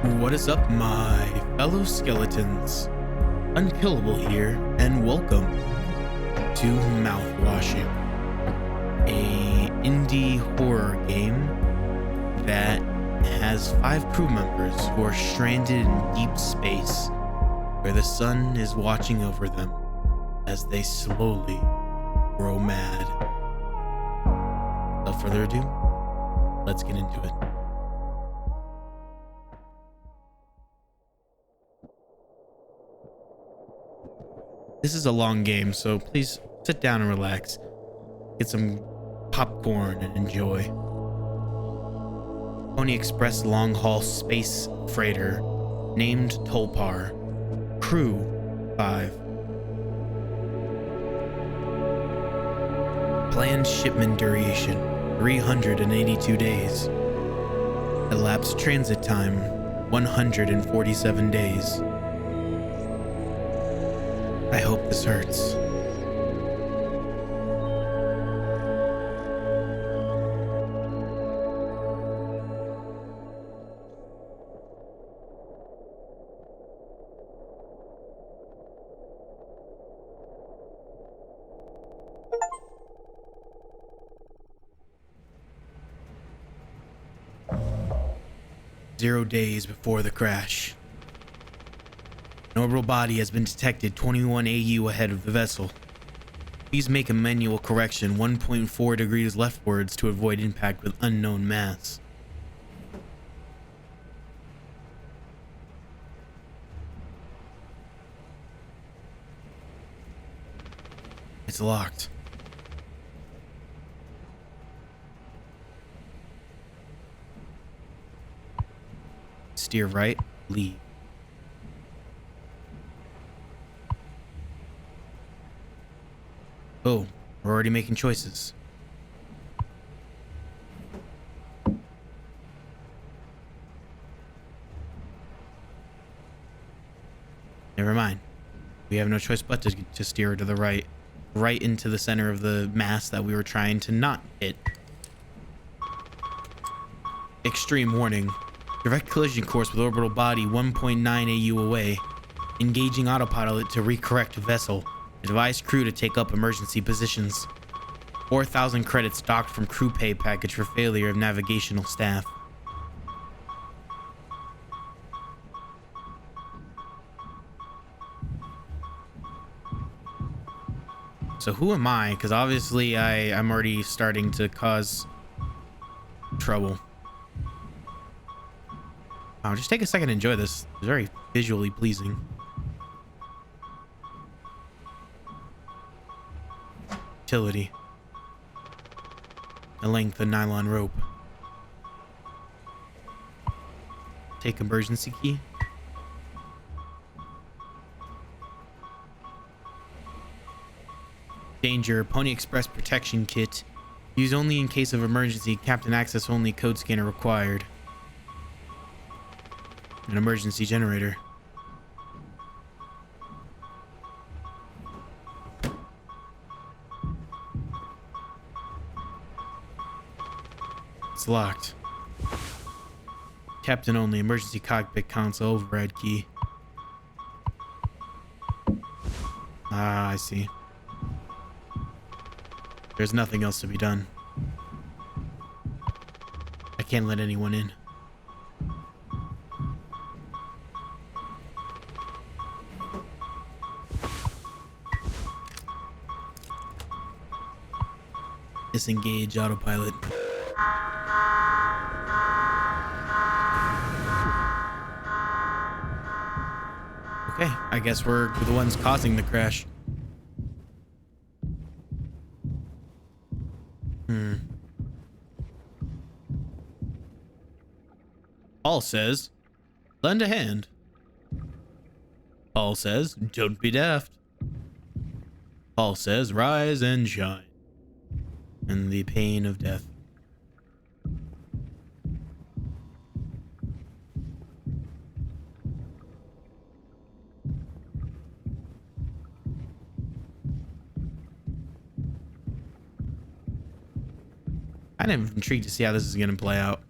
What is up, my fellow skeletons? UnKellAble here, and welcome to Mouthwashing, a indie horror game that has 5 crew members who are stranded in deep space, where the sun is watching over them as they slowly grow mad. Without further ado, let's get into it. This is a long game, so please sit down and relax. Get some popcorn and enjoy. Pony Express long-haul space freighter named Tulpar. Crew 5. Planned shipment duration 382 days. Elapsed transit time 147 days. I hope this hurts. Zero days before the crash. An orbital body has been detected 21 AU ahead of the vessel. Please make a manual correction 1.4 degrees leftwards to avoid impact with unknown mass. It's locked. Steer right, leave. Oh, we're already making choices. Never mind. We have no choice but to steer to the right. Right into the center of the mass that we were trying to not hit. Extreme warning. Direct collision course with orbital body 1.9 AU away. Engaging autopilot to recorrect vessel. Advise crew to take up emergency positions. 4,000 credits docked from crew pay package for failure of navigational staff. So who am I? Because obviously I'm already starting to cause trouble. I'll just take a second to enjoy this. It's very visually pleasing. Utility. A length of nylon rope. Take emergency key. Danger. Pony Express protection kit. Use only in case of emergency. Captain access only. Code scanner required. An emergency generator. It's locked. Captain only. Emergency cockpit console override key. Ah, I see. There's nothing else to be done. I can't let anyone in. Disengage autopilot. Okay, I guess we're the ones causing the crash. Paul says, lend a hand. Paul says, don't be daft. Paul says, rise and shine. And the pain of death. kind of intrigued to see how this is going to play out.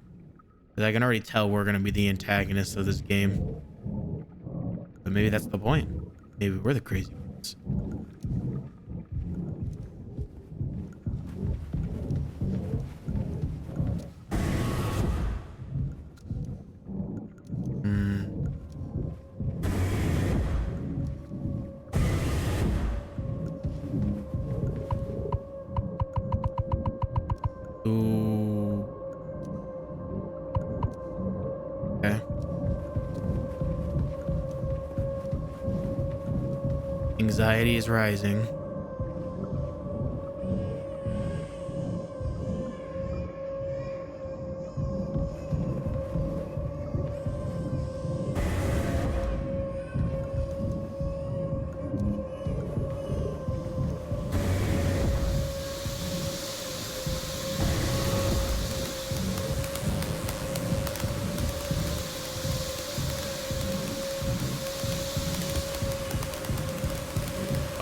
'Cause I can already tell we're gonna be the antagonists of this game. But maybe that's the point. Maybe we're the crazy ones. Ooh. Okay. Anxiety is rising.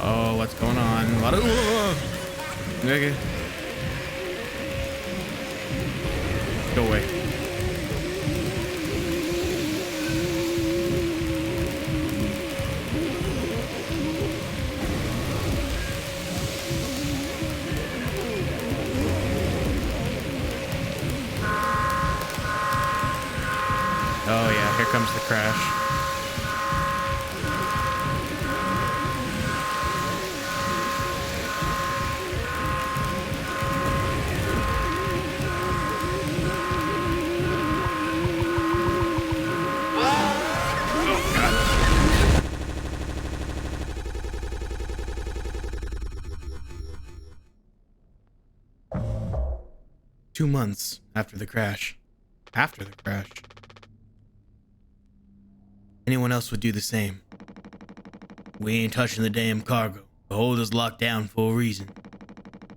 Oh, what's going on? A lot of okay. Go away. Oh yeah, here comes the crash. Oh God. 2 months after the crash. After the crash. Anyone else would do the same. We ain't touching the damn cargo. The hold is locked down for a reason.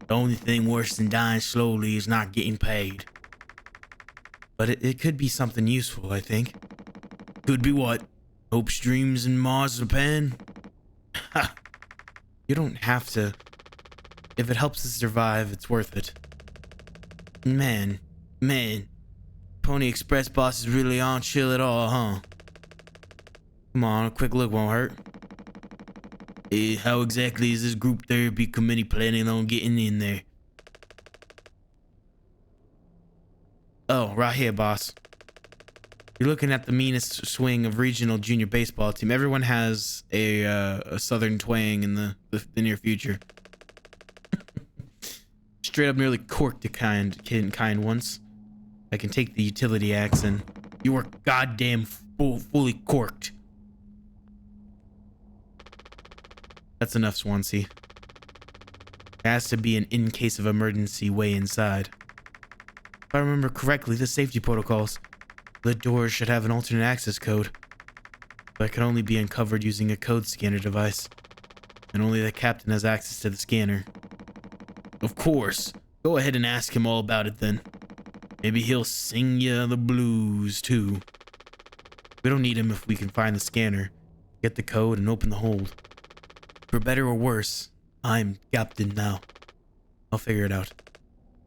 The only thing worse than dying slowly is not getting paid. But it could be something useful, I think. Could be what? Hopes, dreams, and marzipan? Ha! You don't have to. If it helps us survive, it's worth it. Man. Pony Express bosses really aren't chill at all, huh? Come on, a quick look won't hurt. How exactly is this group therapy committee planning on getting in there? Oh, right here, boss. You're looking at the meanest swing of regional junior baseball team. Everyone has a southern twang in the near future. Straight up nearly corked a kind once. I can take the utility accent. You were goddamn fully corked. That's enough, Swansea. There has to be an in case of emergency way inside. If I remember correctly, the safety protocols. The doors should have an alternate access code. But it can only be uncovered using a code scanner device. And only the captain has access to the scanner. Of course. Go ahead and ask him all about it then. Maybe he'll sing ya the blues too. We don't need him if we can find the scanner, get the code, and open the hold. For better or worse, I'm captain now. I'll figure it out.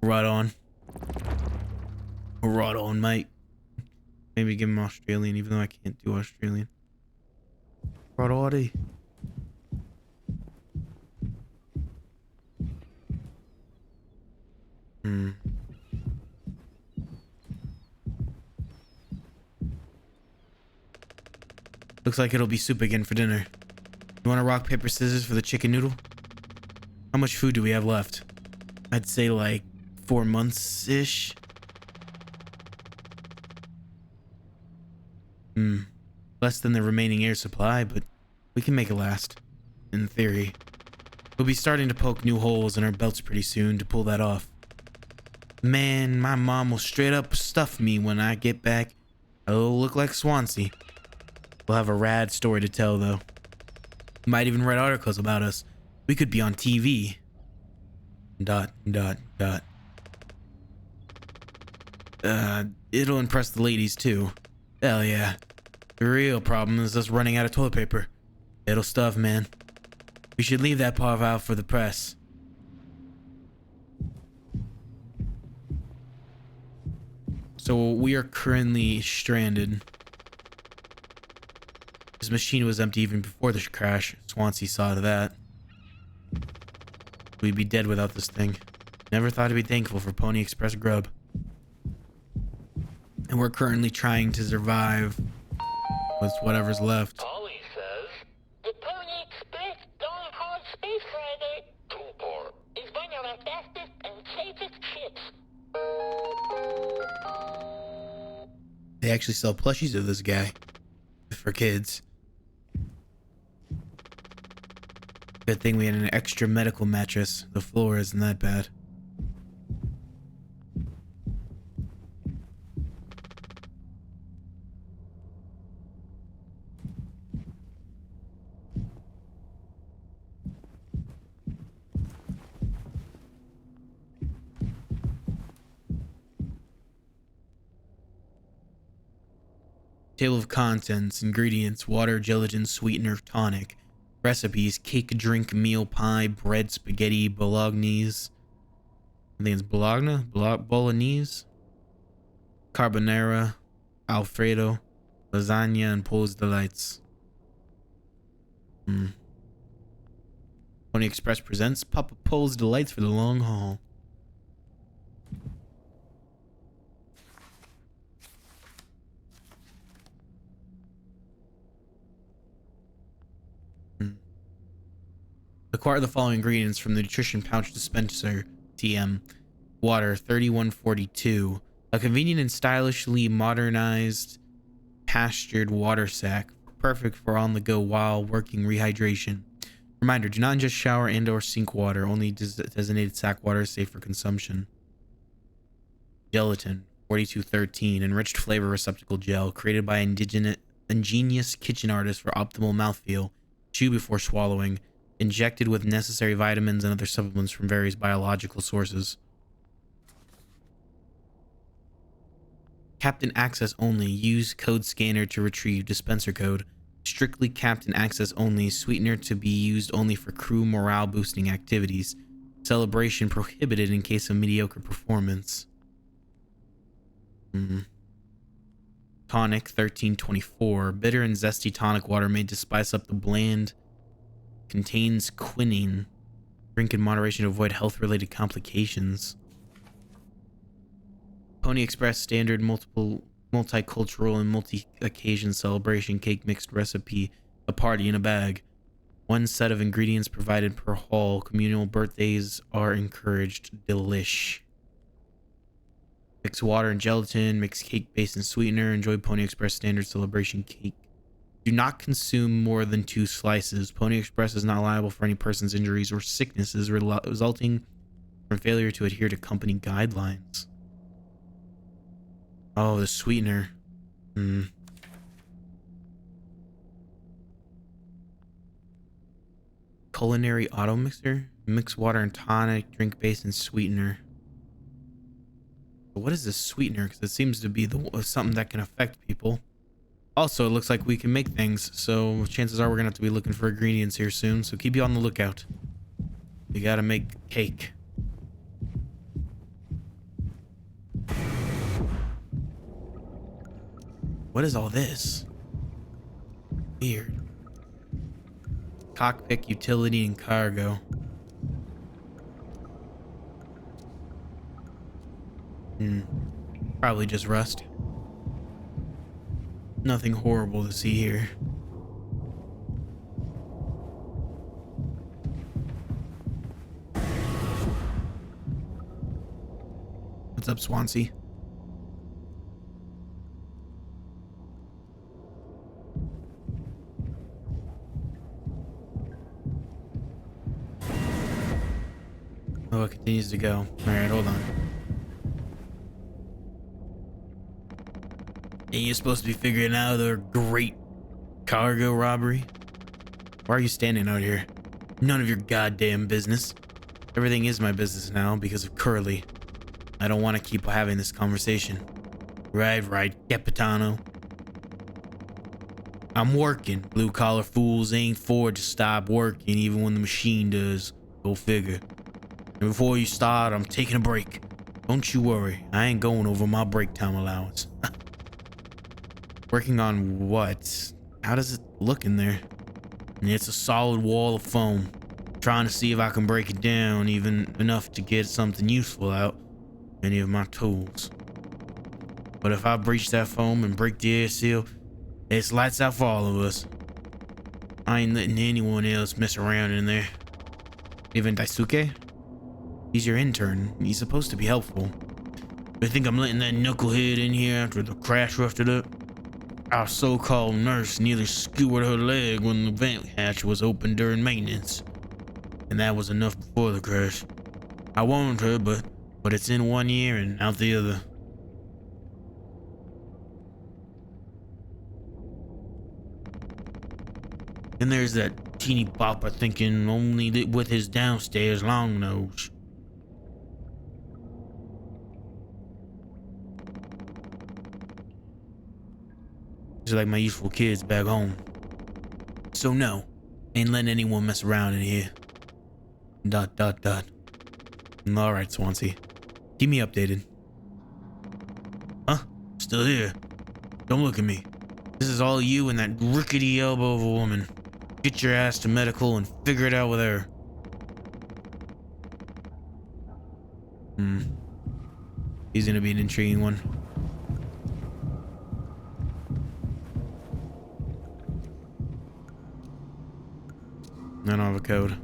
Right on. Right on, mate. Maybe give him Australian, even though I can't do Australian. Right on. Looks like it'll be soup again for dinner. You want a rock, paper, scissors for the chicken noodle? How much food do we have left? I'd say like 4 months-ish. Less than the remaining air supply, but we can make it last. In theory. We'll be starting to poke new holes in our belts pretty soon to pull that off. Man, my mom will straight up stuff me when I get back. I'll look like Swansea. We'll have a rad story to tell, though. Might even write articles about us. We could be on TV. ... It'll impress the ladies, too. Hell yeah. The real problem is us running out of toilet paper. It'll stuff, man. We should leave that part out for the press. So we are currently stranded. This machine was empty even before the crash. Swansea saw to that. We'd be dead without this thing. Never thought to be thankful for Pony Express grub. And we're currently trying to survive with whatever's left. Ollie says, the Pony Express Dark Hard Space Rider, Tulpar, is one of our fastest and safest ships. They actually sell plushies of this guy for kids. Good thing we had an extra medical mattress. The floor isn't that bad. Table of contents, ingredients, water, gelatin, sweetener, tonic. Recipes, cake, drink, meal, pie, bread, spaghetti, bolognese. I think it's bolognese. Carbonara, Alfredo, lasagna, and Pole's Delights. Pony Express presents Papa Pole's Delights for the long haul. Acquire the following ingredients from the nutrition pouch dispenser. TM. Water 3142. A convenient and stylishly modernized pastured water sack. Perfect for on the go while working rehydration. Reminder, do not ingest shower and or sink water. Only designated sack water is safe for consumption. Gelatin 4213. Enriched flavor receptacle gel. Created by ingenious kitchen artists for optimal mouthfeel. Chew before swallowing. Injected with necessary vitamins and other supplements from various biological sources. Captain access only. Use code scanner to retrieve dispenser code. Strictly captain access only. Sweetener to be used only for crew morale boosting activities. Celebration prohibited in case of mediocre performance. Tonic 1324. Bitter and zesty tonic water made to spice up the bland. Contains quinine. Drink in moderation to avoid health-related complications. Pony Express standard multicultural and multi-occasion celebration cake mixed recipe. A party in a bag. One set of ingredients provided per haul. Communal birthdays are encouraged. Delish. Mix water and gelatin. Mix cake base and sweetener. Enjoy Pony Express standard celebration cake. Do not consume more than 2 slices. Pony Express is not liable for any person's injuries or sicknesses resulting from failure to adhere to company guidelines. Oh, the sweetener. Culinary auto mixer. Mix water and tonic, drink base, and sweetener. What is this sweetener? Because it seems to be something that can affect people. Also, it looks like we can make things, so chances are we're gonna have to be looking for ingredients here soon, so keep you on the lookout. We gotta make cake. What is all this? Weird. Cockpit, utility, and cargo. Probably just rust. Nothing horrible to see here. What's up, Swansea? Oh, it continues to go. Alright, hold on. And you're supposed to be figuring out the great cargo robbery? Why are you standing out here? None of your goddamn business. Everything is my business now because of Curly. I don't want to keep having this conversation. Right, Capitano. I'm working. Blue collar fools ain't for to stop working even when the machine does. Go figure. And before you start, I'm taking a break. Don't you worry, I ain't going over my break time allowance. Working on what? How does it look in there? It's a solid wall of foam. Trying to see if I can break it down even enough to get something useful out any of my tools. But if I breach that foam and break the air seal, it's lights out for all of us. I ain't letting anyone else mess around in there. Even Daisuke? He's your intern. He's supposed to be helpful. They think I'm letting that knucklehead in here after the crash roughed it up? Our so-called nurse nearly skewered her leg when the vent hatch was open during maintenance. And that was enough before the crash. I warned her, but it's in one ear and out the other. And there's that teeny bopper thinking only with his downstairs long nose. Just like my useful kids back home. So no, ain't letting anyone mess around in here. ... Alright, Swansea. Keep me updated. Huh? Still here. Don't look at me. This is all you and that rickety elbow of a woman. Get your ass to medical and figure it out with her. He's gonna be an intriguing one. I don't have a code.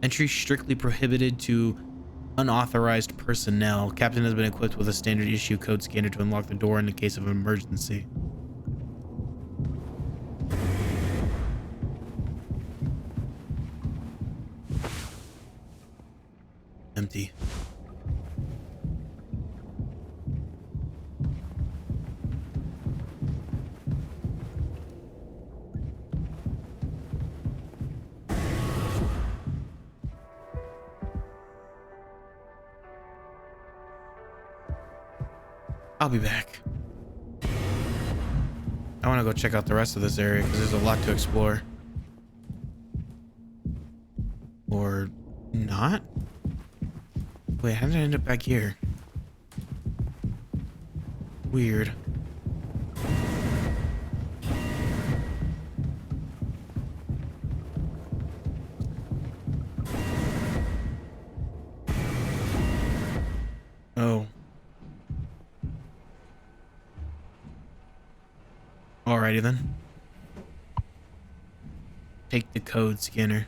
Entry strictly prohibited to unauthorized personnel. Captain has been equipped with a standard issue code scanner to unlock the door in the case of an emergency. Empty. I'll be back. I want to go check out the rest of this area because there's a lot to explore. Or not? Wait, how did I end up back here? Weird. Oh. Alrighty then. Take the code scanner.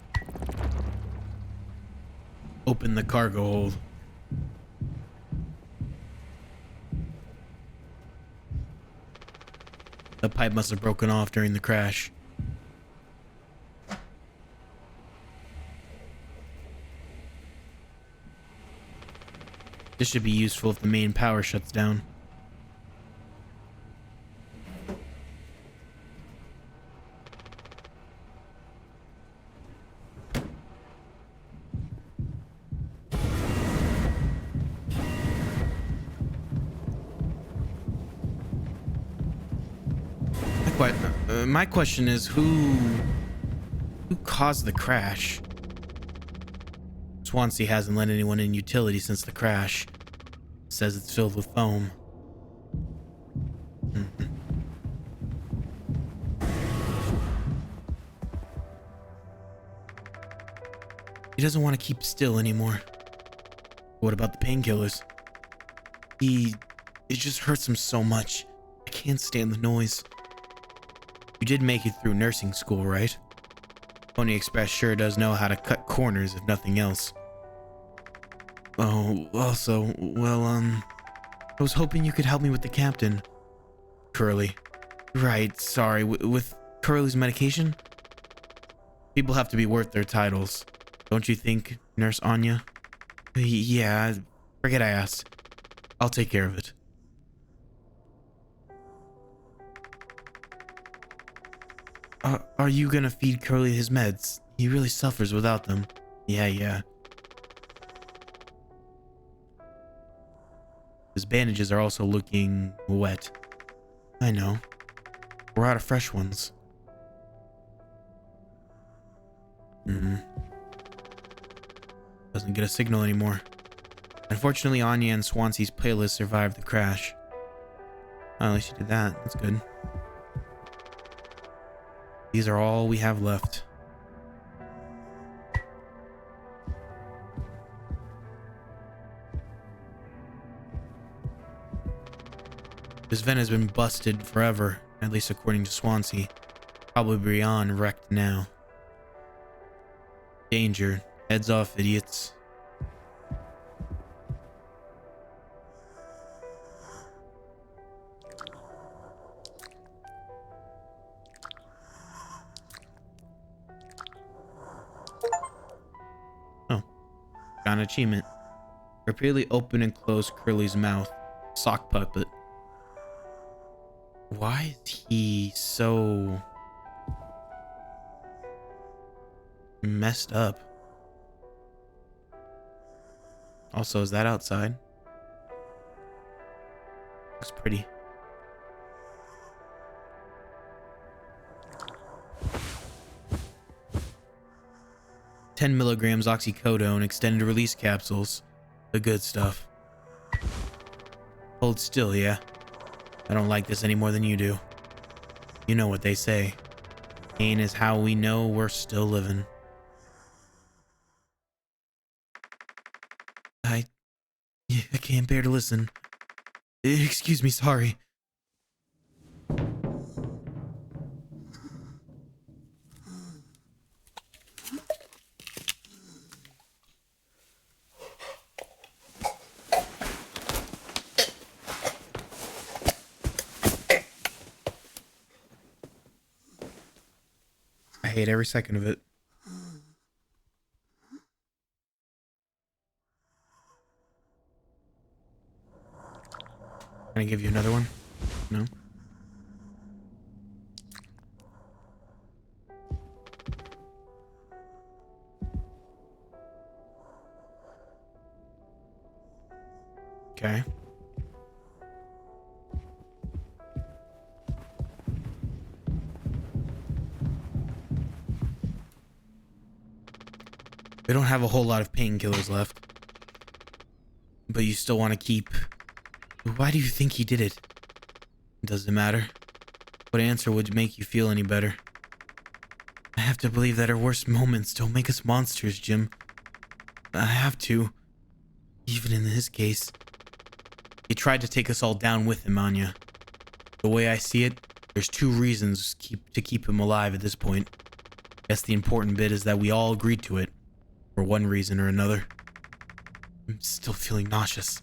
Open the cargo hold. The pipe must have broken off during the crash. This should be useful if the main power shuts down. My question is, who caused the crash? Swansea hasn't let anyone in utility since the crash. Says it's filled with foam. He doesn't want to keep still anymore. What about the painkillers? It just hurts him so much. I can't stand the noise. You did make it through nursing school, right? Pony Express sure does know how to cut corners, if nothing else. Oh, also, well, I was hoping you could help me with the captain. Curly. Right, sorry, with Curly's medication? People have to be worth their titles. Don't you think, Nurse Anya? Yeah, forget I asked. I'll take care of it. Are you gonna feed Curly his meds? He really suffers without them. Yeah. His bandages are also looking wet. I know. We're out of fresh ones. Doesn't get a signal anymore. Unfortunately, Anya and Swansea's playlist survived the crash. Oh, at least she did that. That's good. These are all we have left. This vent has been busted forever, at least according to Swansea. Probably beyond wrecked now. Danger. Heads off, idiots. Oh. Got an achievement. Repeatedly open and close Curly's mouth. Sock puppet. Why is he so messed up? Also, is that outside? Looks pretty. $10 milligrams oxycodone, extended release capsules. The good stuff. Hold still, yeah? I don't like this any more than you do. You know what they say. Pain is how we know we're still living. I can't bear to listen. Excuse me, sorry. I hate every second of it. Can I give you another one? No? Okay. We don't have a whole lot of painkillers left. But you still want to keep... Why do you think he did it? Doesn't matter. What answer would make you feel any better? I have to believe that our worst moments don't make us monsters, Jim. I have to. Even in his case. He tried to take us all down with him, Anya. The way I see it, there's two reasons to keep him alive at this point. Guess the important bit is that we all agreed to it. For one reason or another. I'm still feeling nauseous.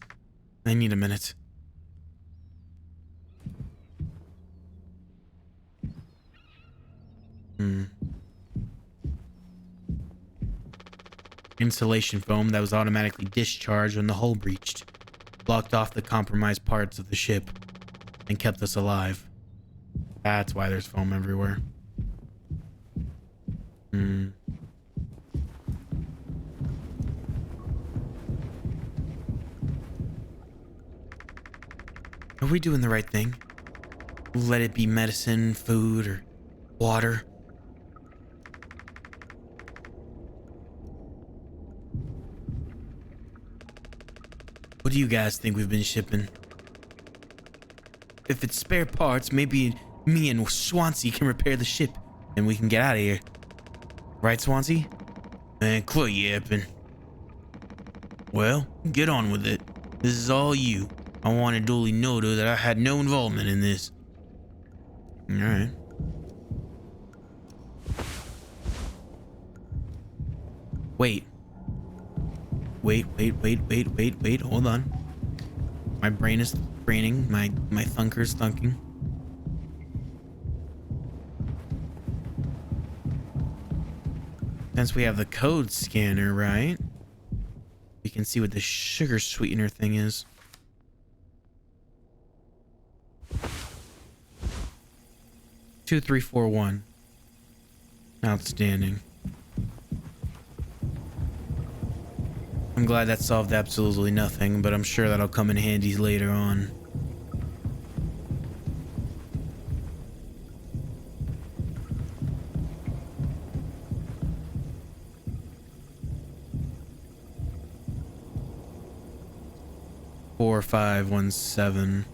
I need a minute. Insulation foam that was automatically discharged when the hull breached. Blocked off the compromised parts of the ship. And kept us alive. That's why there's foam everywhere. Are we doing the right thing? Let it be medicine, food, or water. What do you guys think we've been shipping? If it's spare parts, maybe me and Swansea can repair the ship and we can get out of here. Right, Swansea? And quit yapping. Well, get on with it. This is all you. I want to duly note that I had no involvement in this. Alright. Wait. Wait. Hold on. My brain is braining. My thunker is thunking. Since we have the code scanner, right? We can see what the sugar sweetener thing is. Two, 3, 4, 1. Outstanding. I'm glad that solved absolutely nothing, but I'm sure that'll come in handy later on. 4517.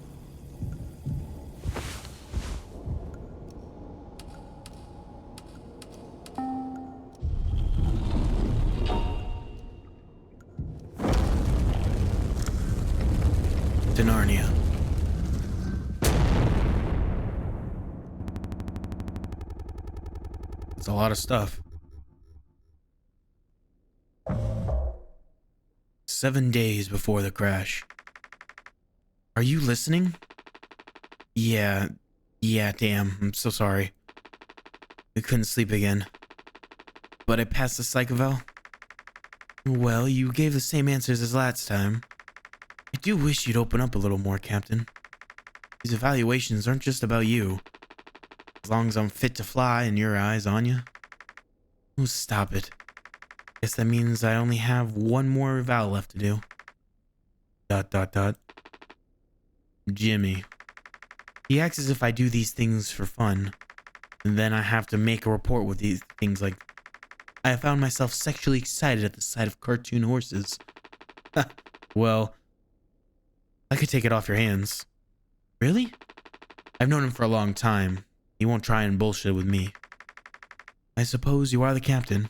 To Narnia. It's a lot of stuff. 7 days before the crash. Are you listening? Yeah, damn. I'm so sorry. We couldn't sleep again. But I passed the psych eval. Well, you gave the same answers as last time. I do wish you'd open up a little more, Captain. These evaluations aren't just about you. As long as I'm fit to fly in your eyes, Anya. Oh, stop it. Guess that means I only have one more eval left to do. ... Jimmy. He acts as if I do these things for fun. And then I have to make a report with these things like... I found myself sexually excited at the sight of cartoon horses. Well, I could take it off your hands. Really? I've known him for a long time. He won't try and bullshit with me. I suppose you are the captain.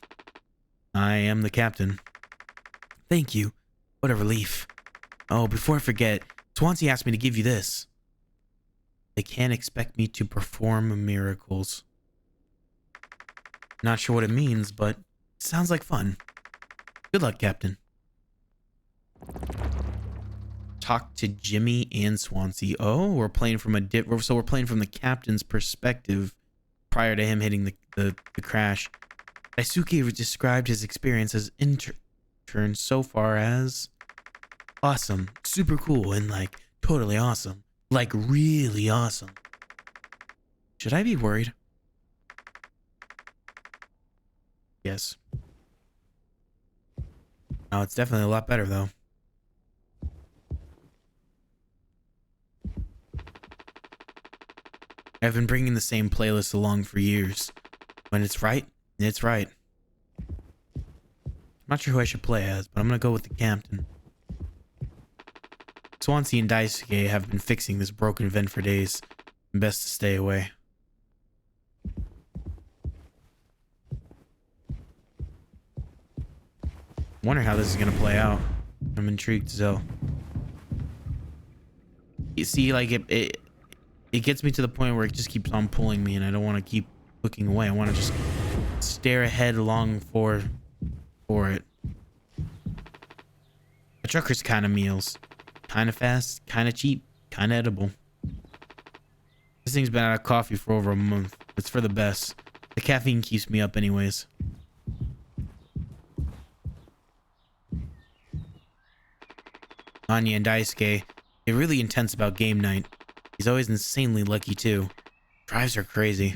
I am the captain. Thank you. What a relief. Oh, before I forget, Swansea asked me to give you this. They can't expect me to perform miracles. Not sure what it means, but it sounds like fun. Good luck, Captain. Talk to Jimmy and Swansea. Oh, we're playing from so we're playing from the captain's perspective prior to him hitting the crash. Daisuke described his experience as intern so far as awesome, super cool, and like totally awesome. Like really awesome. Should I be worried? Yes. Oh, it's definitely a lot better though. I've been bringing the same playlist along for years. When it's right, it's right. I'm not sure who I should play as, but I'm gonna go with the captain. Swansea and Daisuke have been fixing this broken vent for days. Best to stay away. Wonder how this is gonna play out. I'm intrigued as hell. You see, like it gets me to the point where it just keeps on pulling me, and I don't want to keep looking away. I want to just stare ahead long for it. The trucker's kind of meals. Kind of fast, kind of cheap, kind of edible. This thing's been out of coffee for over a month. It's for the best. The caffeine keeps me up anyways. Anya and Daisuke, they're really intense about game night. He's always insanely lucky too. Drives her crazy.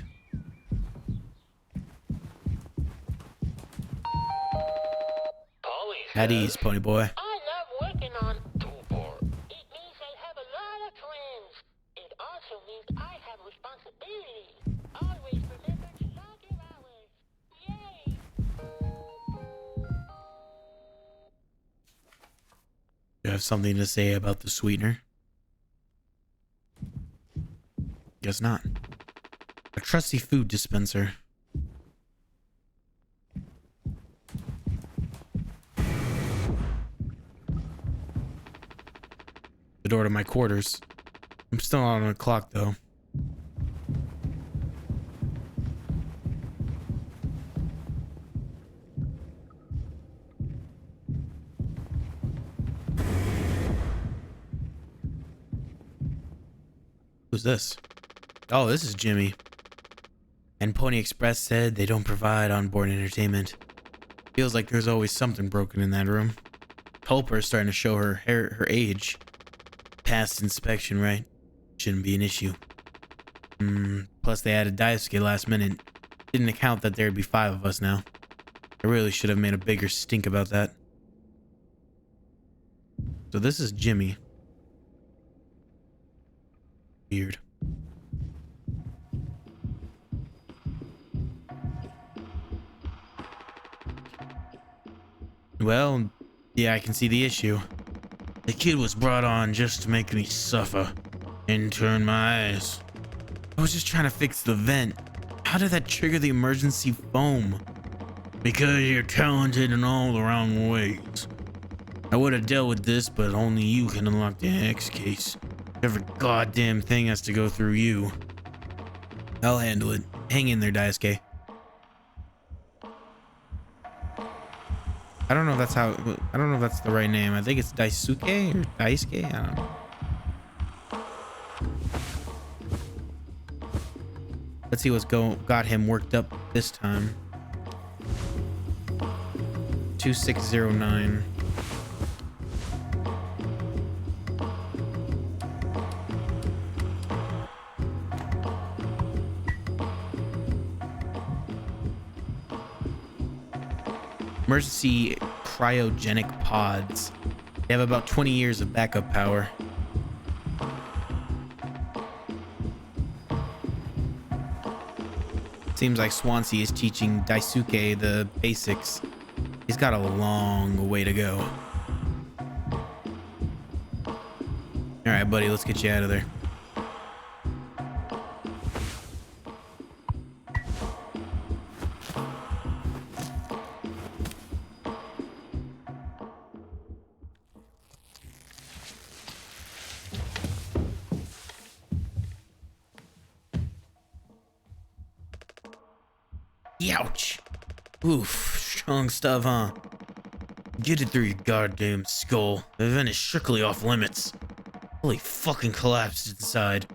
At ease, pony boy. I love working on Tulpar. It means I have a lot of friends. It also means I have responsibilities. Always remember to log your hours. Yay! You have something to say about the sweetener? Guess not. A trusty food dispenser. The door to my quarters. I'm still on the clock though. Who's this? Oh, this is Jimmy. And Pony Express said they don't provide onboard entertainment. Feels like there's always something broken in that room. Tulpar is starting to show her age. Past inspection, right? Shouldn't be an issue. Plus they added Daisuke last minute. Didn't account that there'd be 5 of us now. I really should have made a bigger stink about that. So this is Jimmy. Weird. Well, yeah, I can see the issue. The kid was brought on just to make me suffer and turn my eyes. I was just trying to fix the vent. How did that trigger the emergency foam? Because you're talented in all the wrong ways. I would have dealt with this, but only you can unlock the X case. Every goddamn thing has to go through you. I'll handle it. Hang in there, Daisuke. I don't know if that's how. I don't know if that's the right name. I think it's Daisuke or Daisuke. I don't know. Let's see what's got him worked up this time. 2609. Emergency cryogenic pods. They have about 20 years of backup power. Seems like Swansea is teaching Daisuke the basics. He's got a long way to go. All right, buddy, let's get you out of there. Ouch. Oof, strong stuff, huh? Get it through your goddamn skull. The event is strictly off limits. Holy fucking collapsed inside.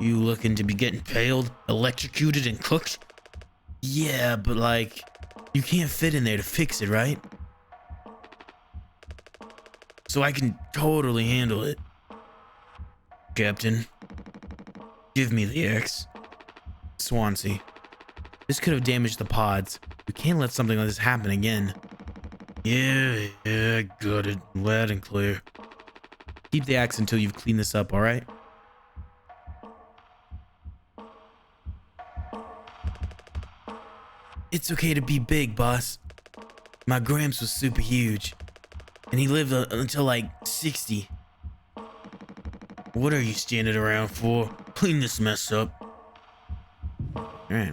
You looking to be getting paled, electrocuted, and cooked? Yeah, but like, you can't fit in there to fix it, right? So I can totally handle it. Captain, give me the X. Swansea. This could have damaged the pods. We can't let something like this happen again. Yeah, got it. Loud and clear. Keep the axe until you've cleaned this up, alright? It's okay to be big, boss. My Gramps was super huge. And he lived until like 60. What are you standing around for? Clean this mess up. Alright.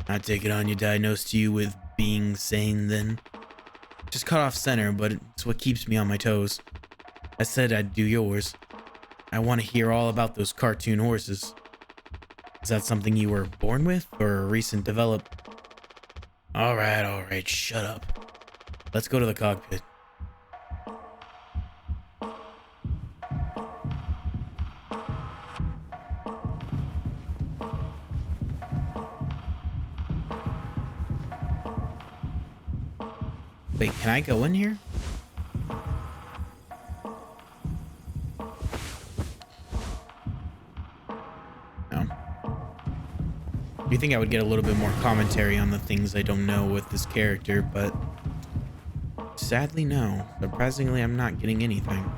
I take it on you diagnosed you with being sane then. Just cut off center, but it's what keeps me on my toes. I said I'd do yours. I want to hear all about those cartoon horses. Is that something you were born with or a recent develop? Alright, shut up. Let's go to the cockpit. Wait, can I go in here? No. You think I would get a little bit more commentary on the things I don't know with this character, but sadly, no. Surprisingly, I'm not getting anything.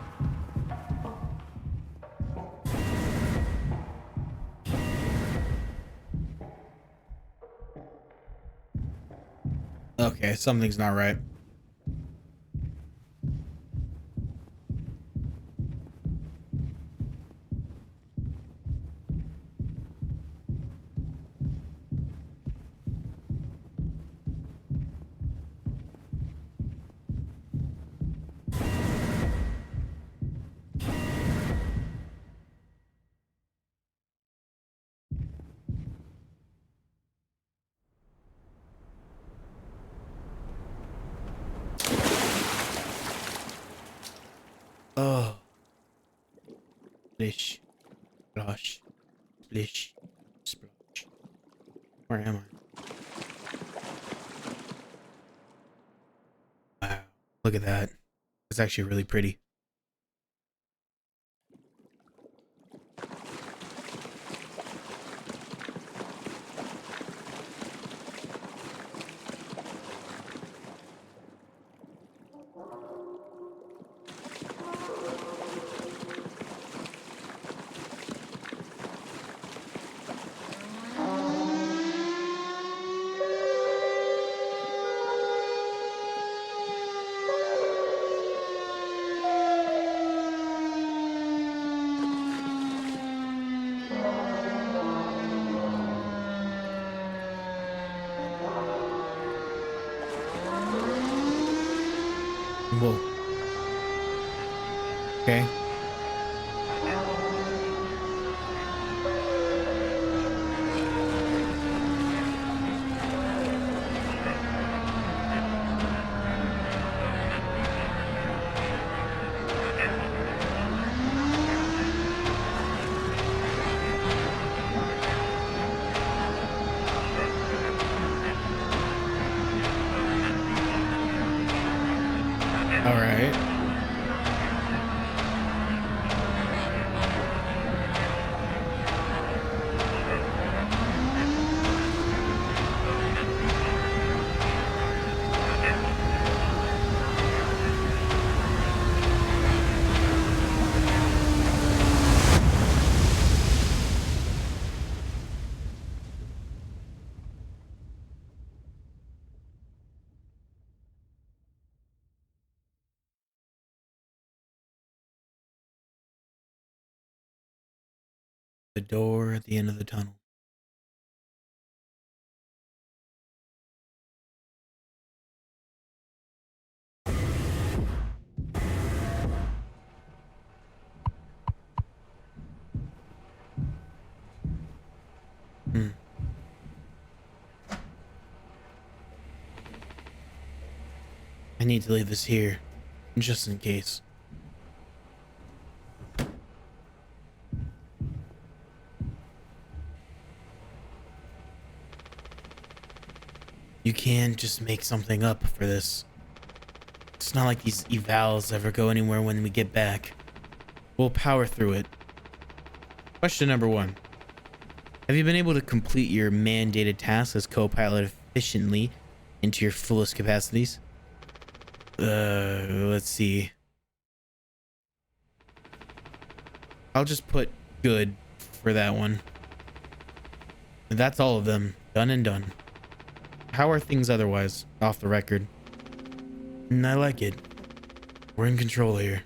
Okay, something's not right. Oh. Splish. Splosh. Splish. Splosh. Where am I? Wow. Look at that. It's actually really pretty. Okay. All right. The door at the end of the tunnel. Hmm. I need to leave this here, just in case. You can't just make something up for this. It's not like these evals ever go anywhere when we get back. We'll power through it. Question number 1. Have you been able to complete your mandated tasks as co-pilot efficiently into your fullest capacities? Let's see. I'll just put good for that one. That's all of them. Done and done. How are things otherwise, off the record? I like it. We're in control here.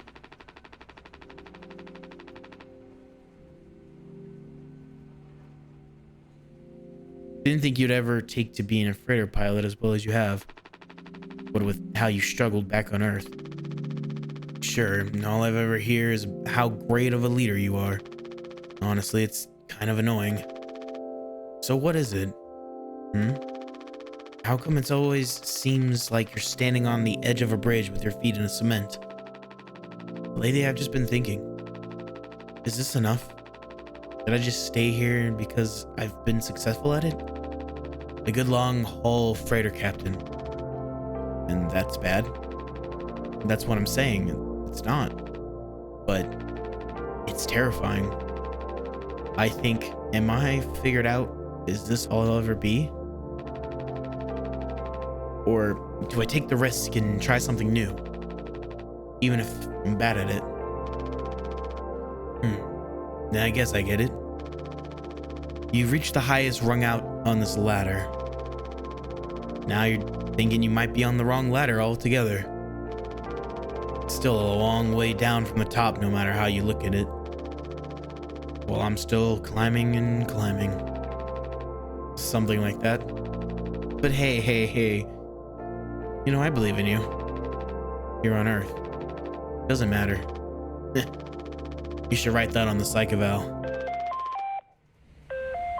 Didn't think you'd ever take to being a freighter pilot as well as you have. But with how you struggled back on Earth. Sure, all I've ever heard is how great of a leader you are. Honestly, it's kind of annoying. So what is it? How come it's always seems like you're standing on the edge of a bridge with your feet in the cement? Lately, I've just been thinking, is this enough? Did I just stay here because I've been successful at it? A good long haul freighter captain. And that's bad? That's what I'm saying. It's not. But it's terrifying. I think, am I figured out? Is this all I'll ever be? Or do I take the risk and try something new? Even if I'm bad at it. Then I guess I get it. You've reached the highest rung out on this ladder. Now you're thinking you might be on the wrong ladder altogether. It's still a long way down from the top no matter how you look at it. Well, I'm still climbing and climbing. Something like that. But hey. You know, I believe in you. Here on Earth. Doesn't matter. You should write that on the psych eval.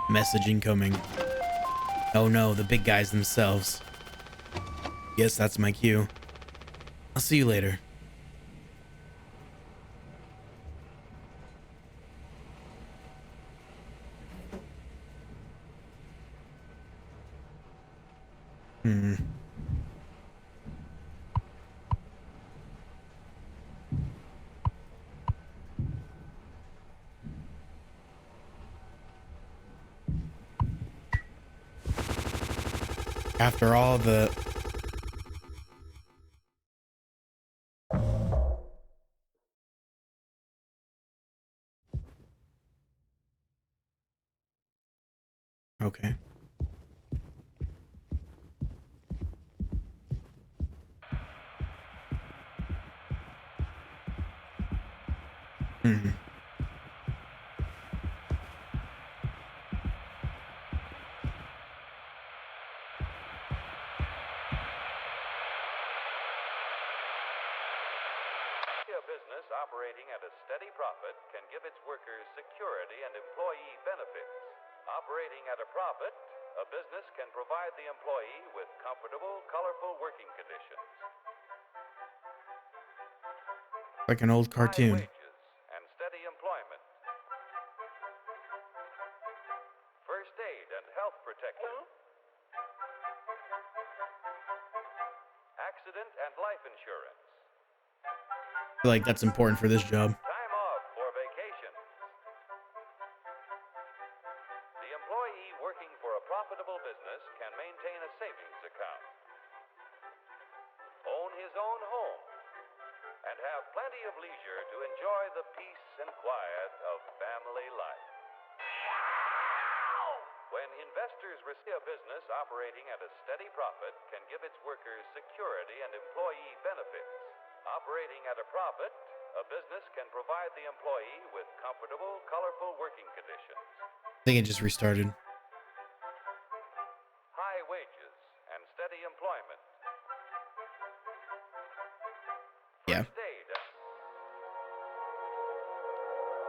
Message incoming. Oh no, the big guys themselves. Guess that's my cue. I'll see you later. After all the... Okay. business operating at a steady profit can give its workers security and employee benefits. Operating at a profit, a business can provide the employee with comfortable, colorful working conditions. Like an old cartoon. High wages and steady employment. First aid and health protection. Accident and life insurance. I feel like that's important for this job. Time off for vacation. The employee working for a profitable business can maintain a savings account, own his own home, and have plenty of leisure to enjoy the peace and quiet of family life. When investors receive a business operating at a steady profit can give its workers security and employee benefits. Operating at a profit, a business can provide the employee with comfortable, colorful working conditions. I think it just restarted. High wages and steady employment. Yeah. First aid.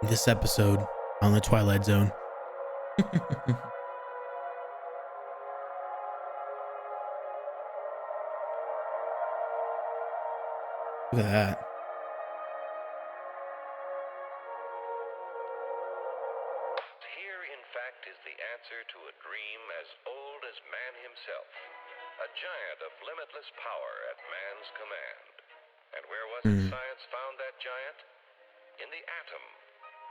This episode on the Twilight Zone. Look at that. Here, in fact, is the answer to a dream as old as man himself. A giant of limitless power at man's command. And where was it science found that giant? In the atom.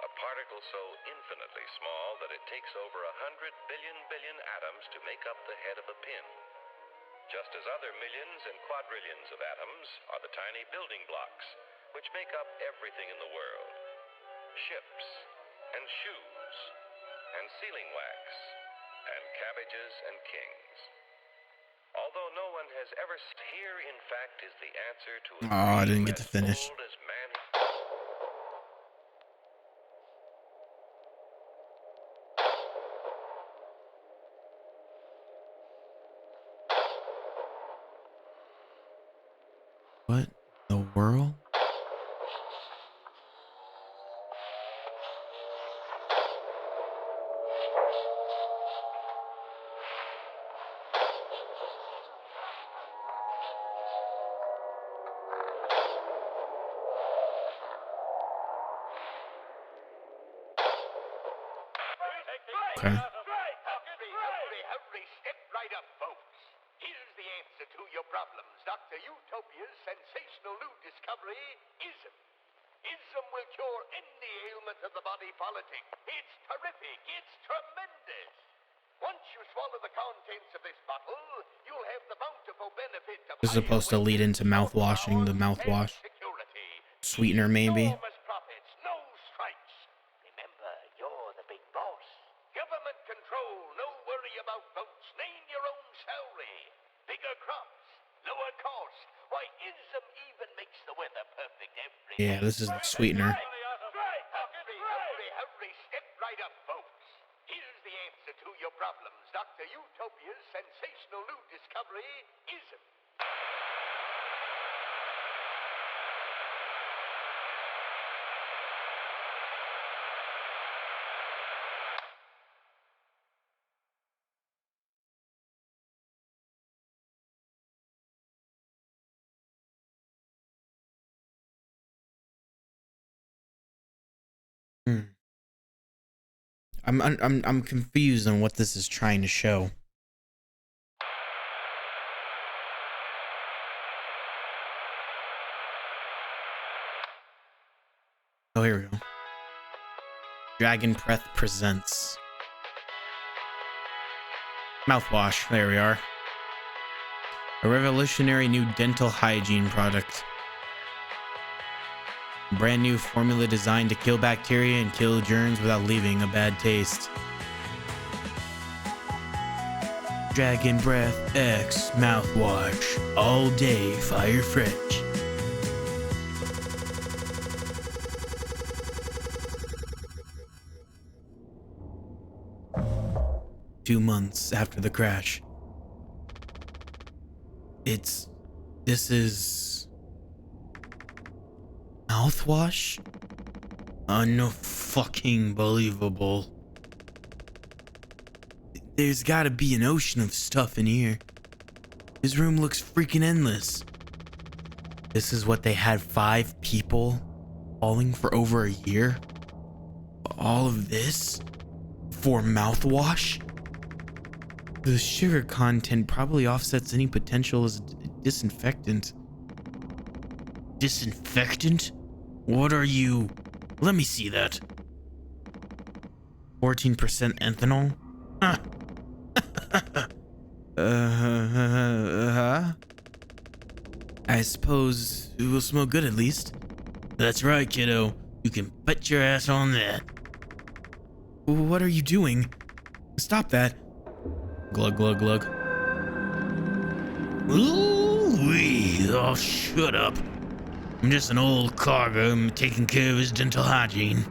A particle so infinitely small that it takes over 100 billion atoms to make up the head of a pin. Just as other millions and quadrillions of atoms are the tiny building blocks which make up everything in the world. Ships, and shoes, and sealing wax, and cabbages and kings. Although no one has ever... Here, in fact, is the answer to... Oh, I didn't get to finish. Old as man... What the world? Okay. Hurry, step right up, folks. Here's the answer to your problems. Dr. Utopia's sensational new discovery, ISM. ISM will cure any ailment of the body politic. It's terrific. It's tremendous. Once you swallow the contents of this bottle, you'll have the bountiful benefit of... This is supposed to lead into mouthwashing, the mouthwash. Sweetener, maybe. Enormous profits, no strikes. Remember, you're the big boss. Government control, no worry about votes. Name your own salary. Bigger crops, lower cost. Why, ISM even makes the weather perfect every day. Yeah, this is the sweetener. Hurry, step right up, folks. Here's the answer to your problems. Dr. Utopia's sensational new discovery, ISM. I'm confused on what this is trying to show. Oh, here we go. Dragon Breath presents Mouthwash. There we are. A revolutionary new dental hygiene product. Brand new formula designed to kill bacteria and kill germs without leaving a bad taste. Dragon Breath X Mouthwash. All day fire fresh. Two months after the crash. This is Mouthwash? Unfucking believable. There's gotta be an ocean of stuff in here. This room looks freaking endless. This is what they had 5 people falling for over a year? All of this? For mouthwash? The sugar content probably offsets any potential as a disinfectant. Disinfectant? What are you? Let me see that. 14% ethanol? Huh. I suppose it will smell good at least. That's right, kiddo. You can bet your ass on that. What are you doing? Stop that. Glug, glug, glug. Ooh-wee. Oh, shut up. I'm just an old cargo. I'm taking care of his dental hygiene.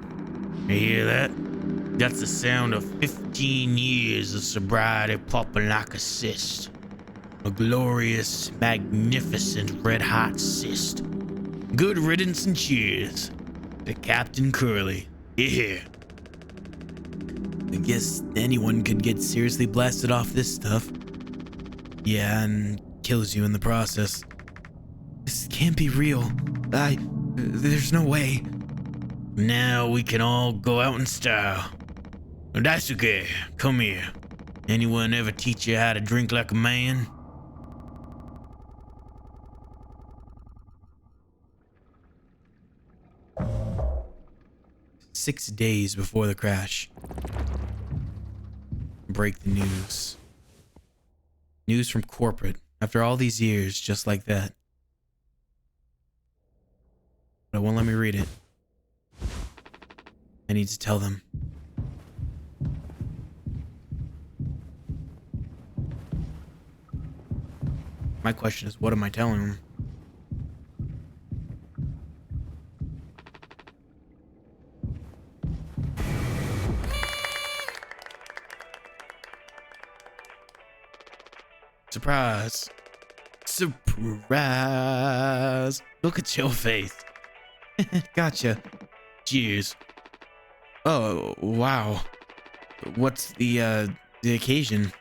You hear that? That's the sound of 15 years of sobriety popping like a cyst. A glorious, magnificent, red-hot cyst. Good riddance and cheers to Captain Curly. Yeah. I guess anyone could get seriously blasted off this stuff. Yeah, and kills you in the process. This can't be real. There's no way. Now we can all go out in style. Daisuke, come here. Anyone ever teach you how to drink like a man? Six days before the crash. Break the news. News from corporate. After all these years, just like that. But it won't let me read it. I need to tell them. My question is, what am I telling them? Surprise. Surprise. Look at your face. Gotcha. Cheers. Oh, wow. What's the occasion?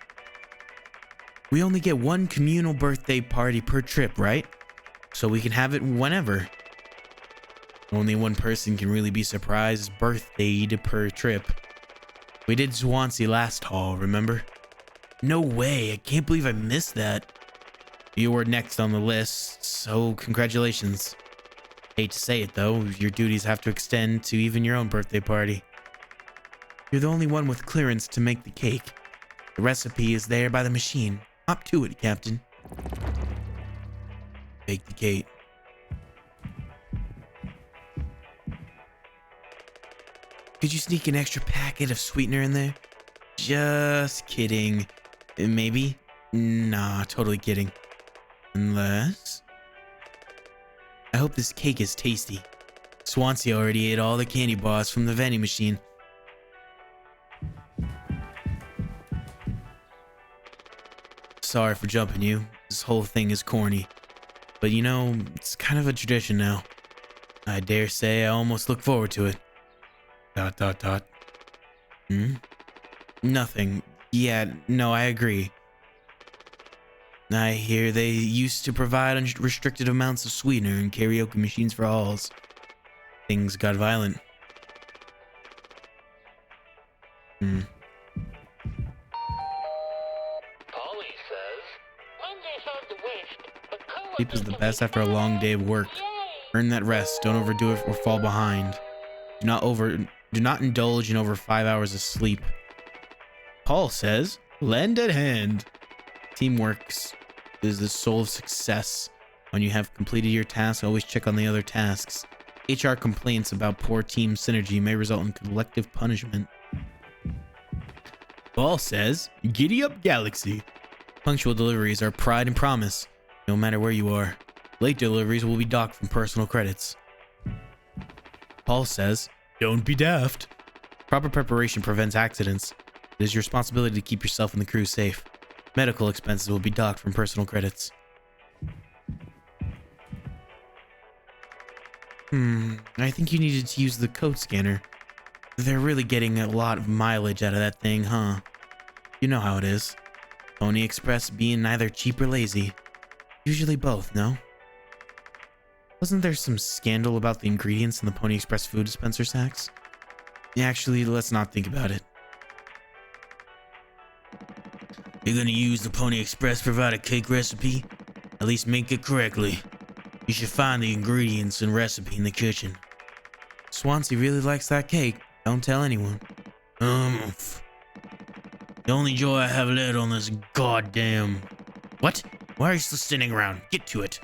We only get one communal birthday party per trip, right? So we can have it whenever. Only one person can really be surprised birthdayed per trip. We did Swansea last haul, remember? No way, I can't believe I missed that. You were next on the list, so congratulations. Hate to say it though, your duties have to extend to even your own birthday party. You're the only one with clearance to make the cake. The recipe is there by the machine. Hop to it, Captain. Bake the cake. Could you sneak an extra packet of sweetener in there? Just kidding. Maybe? Nah, totally kidding. Unless... I hope this cake is tasty. Swansea already ate all the candy bars from the vending machine. Sorry for jumping you. This whole thing is corny. But you know, it's kind of a tradition now. I dare say I almost look forward to it. ... Nothing. Yeah, no, I agree. I hear they used to provide unrestricted amounts of sweetener and karaoke machines for halls. Things got violent. Polly says, Mondays are the worst, but Sleep is the best after a long day of work. Earn that rest. Don't overdo it or fall behind. Do not indulge in over 5 hours of sleep. Paul says, lend a hand. Teamwork is the soul of success. When you have completed your task, always check on the other tasks. HR complaints about poor team synergy may result in collective punishment. Paul says, giddy up galaxy. Punctual deliveries are pride and promise, no matter where you are. Late deliveries will be docked from personal credits. Paul says, don't be daft. Proper preparation prevents accidents. It is your responsibility to keep yourself and the crew safe. Medical expenses will be docked from personal credits. I think you needed to use the code scanner. They're really getting a lot of mileage out of that thing, huh? You know how it is. Pony Express being neither cheap or lazy. Usually both, no? Wasn't there some scandal about the ingredients in the Pony Express food dispenser sacks? Actually, let's not think about it. You're gonna use the Pony Express provided cake recipe? At least make it correctly. You should find the ingredients and recipe in the kitchen. Swansea really likes that cake. Don't tell anyone. The only joy I have left on this goddamn... What? Why are you still standing around? Get to it.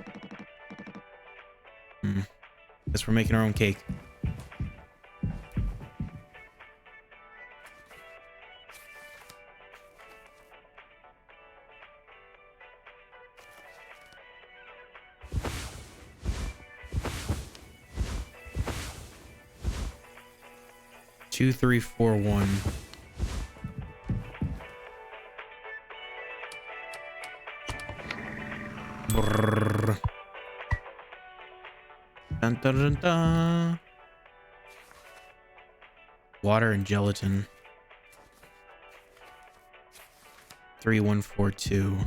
Guess we're making our own cake. Two, 3, 4, 1. Brrr. Dun, dun, dun, dun. Water and gelatin. 3, 1, 4, 2.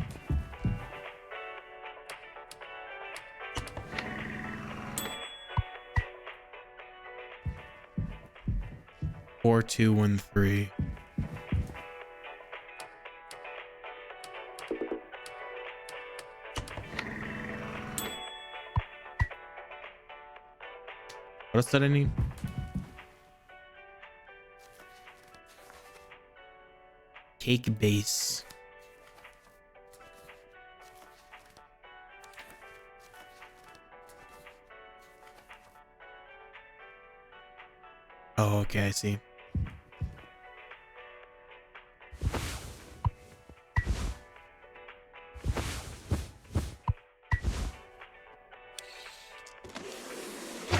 Four, 2, 1, 3. What else did I need? Cake base. Oh, okay, I see.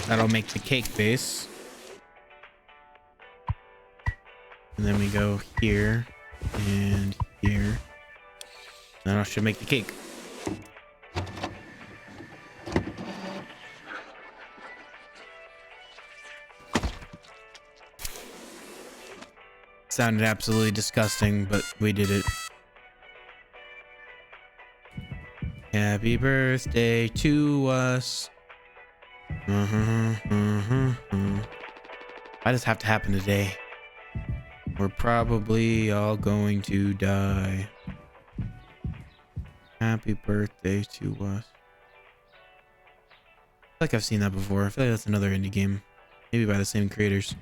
That'll make the cake base. And then we go here and here. Then I should make the cake. Sounded absolutely disgusting, but we did it. Happy birthday to us. Why does it have to happen today? We're probably all going to die. Happy birthday to us. I feel like I've seen that before. I feel like that's another indie game. Maybe by the same creators.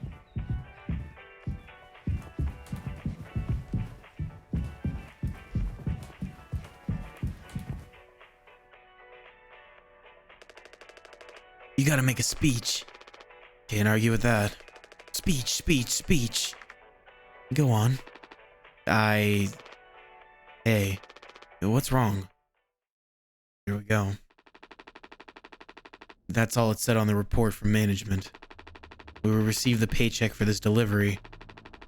You gotta make a speech. Can't argue with that. Speech, speech, speech. Go on. Hey, what's wrong? Here we go. That's all it said on the report from management. We will receive the paycheck for this delivery.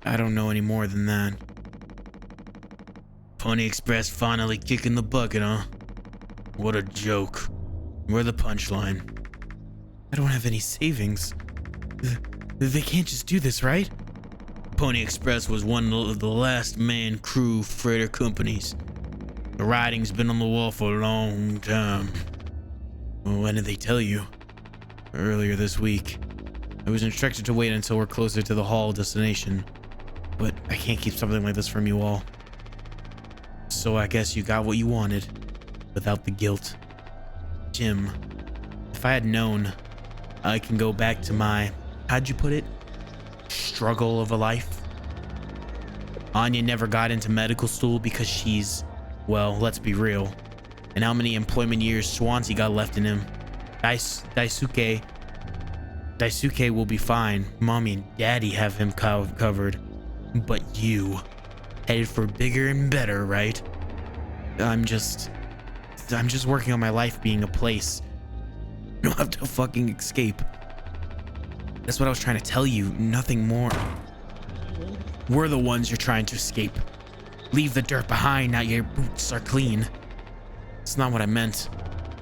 I don't know any more than that. Pony Express finally kicking the bucket, huh? What a joke. We're the punchline. I don't have any savings. They can't just do this, right? Pony Express was one of the last man crew freighter companies. The writing's been on the wall for a long time. Well, when did they tell you? Earlier this week. I was instructed to wait until we're closer to the haul destination. But I can't keep something like this from you all. So I guess you got what you wanted. Without the guilt. Jim, if I had known, I can go back to my, how'd you put it? Struggle of a life. Anya never got into medical school because she's, well, let's be real. And how many employment years Swansea got left in him? Daisuke will be fine. Mommy and Daddy have him covered. But you, headed for bigger and better, right? I'm just working on my life being a place. You don't have to fucking escape. That's what I was trying to tell you, nothing more. We're the ones you're trying to escape. Leave the dirt behind, now your boots are clean. It's not what I meant.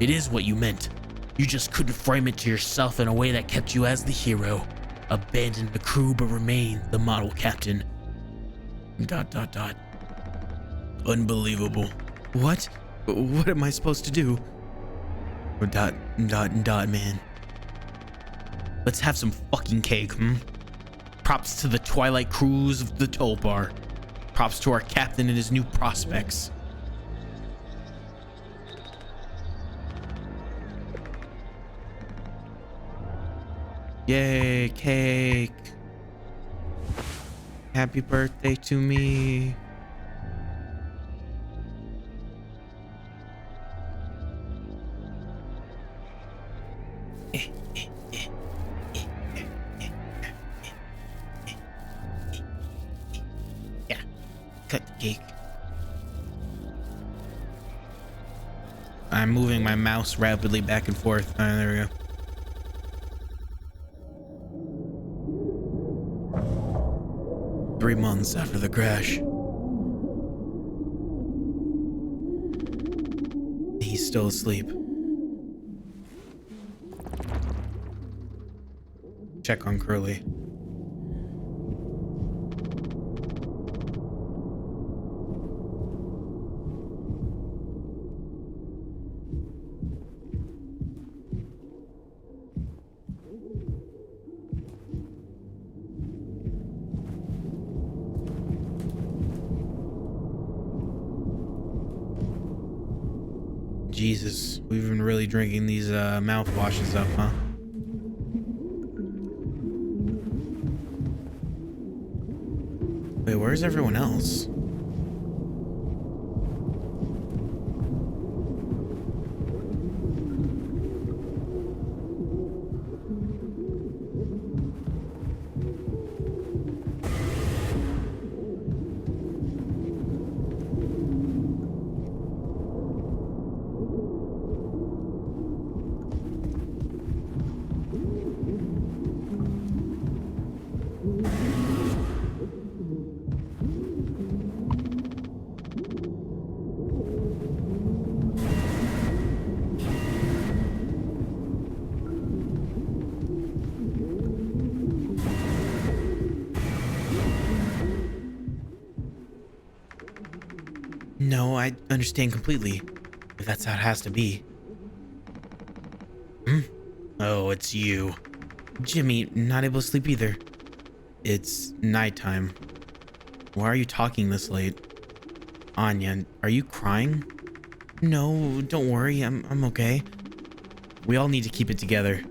It is what you meant. You just couldn't frame it to yourself in a way that kept you as the hero. Abandoned the crew but remained the model captain. ... Unbelievable. What? What am I supposed to do? ... man. Let's have some fucking cake, Props to the Twilight crews of the Tulpar. Props to our captain and his new prospects. Yay, cake. Happy birthday to me. Yeah, cut the cake. I'm moving my mouse rapidly back and forth. There we go. Three months after the crash. He's still asleep. Check on Curly. Jesus, we've been really drinking these mouthwashes up, huh? Wait, where's everyone else? No, I understand completely. If that's how it has to be. Oh, it's you. Jimmy, not able to sleep either. It's nighttime. Why are you talking this late? Anya, are you crying? No, don't worry. I'm okay. We all need to keep it together.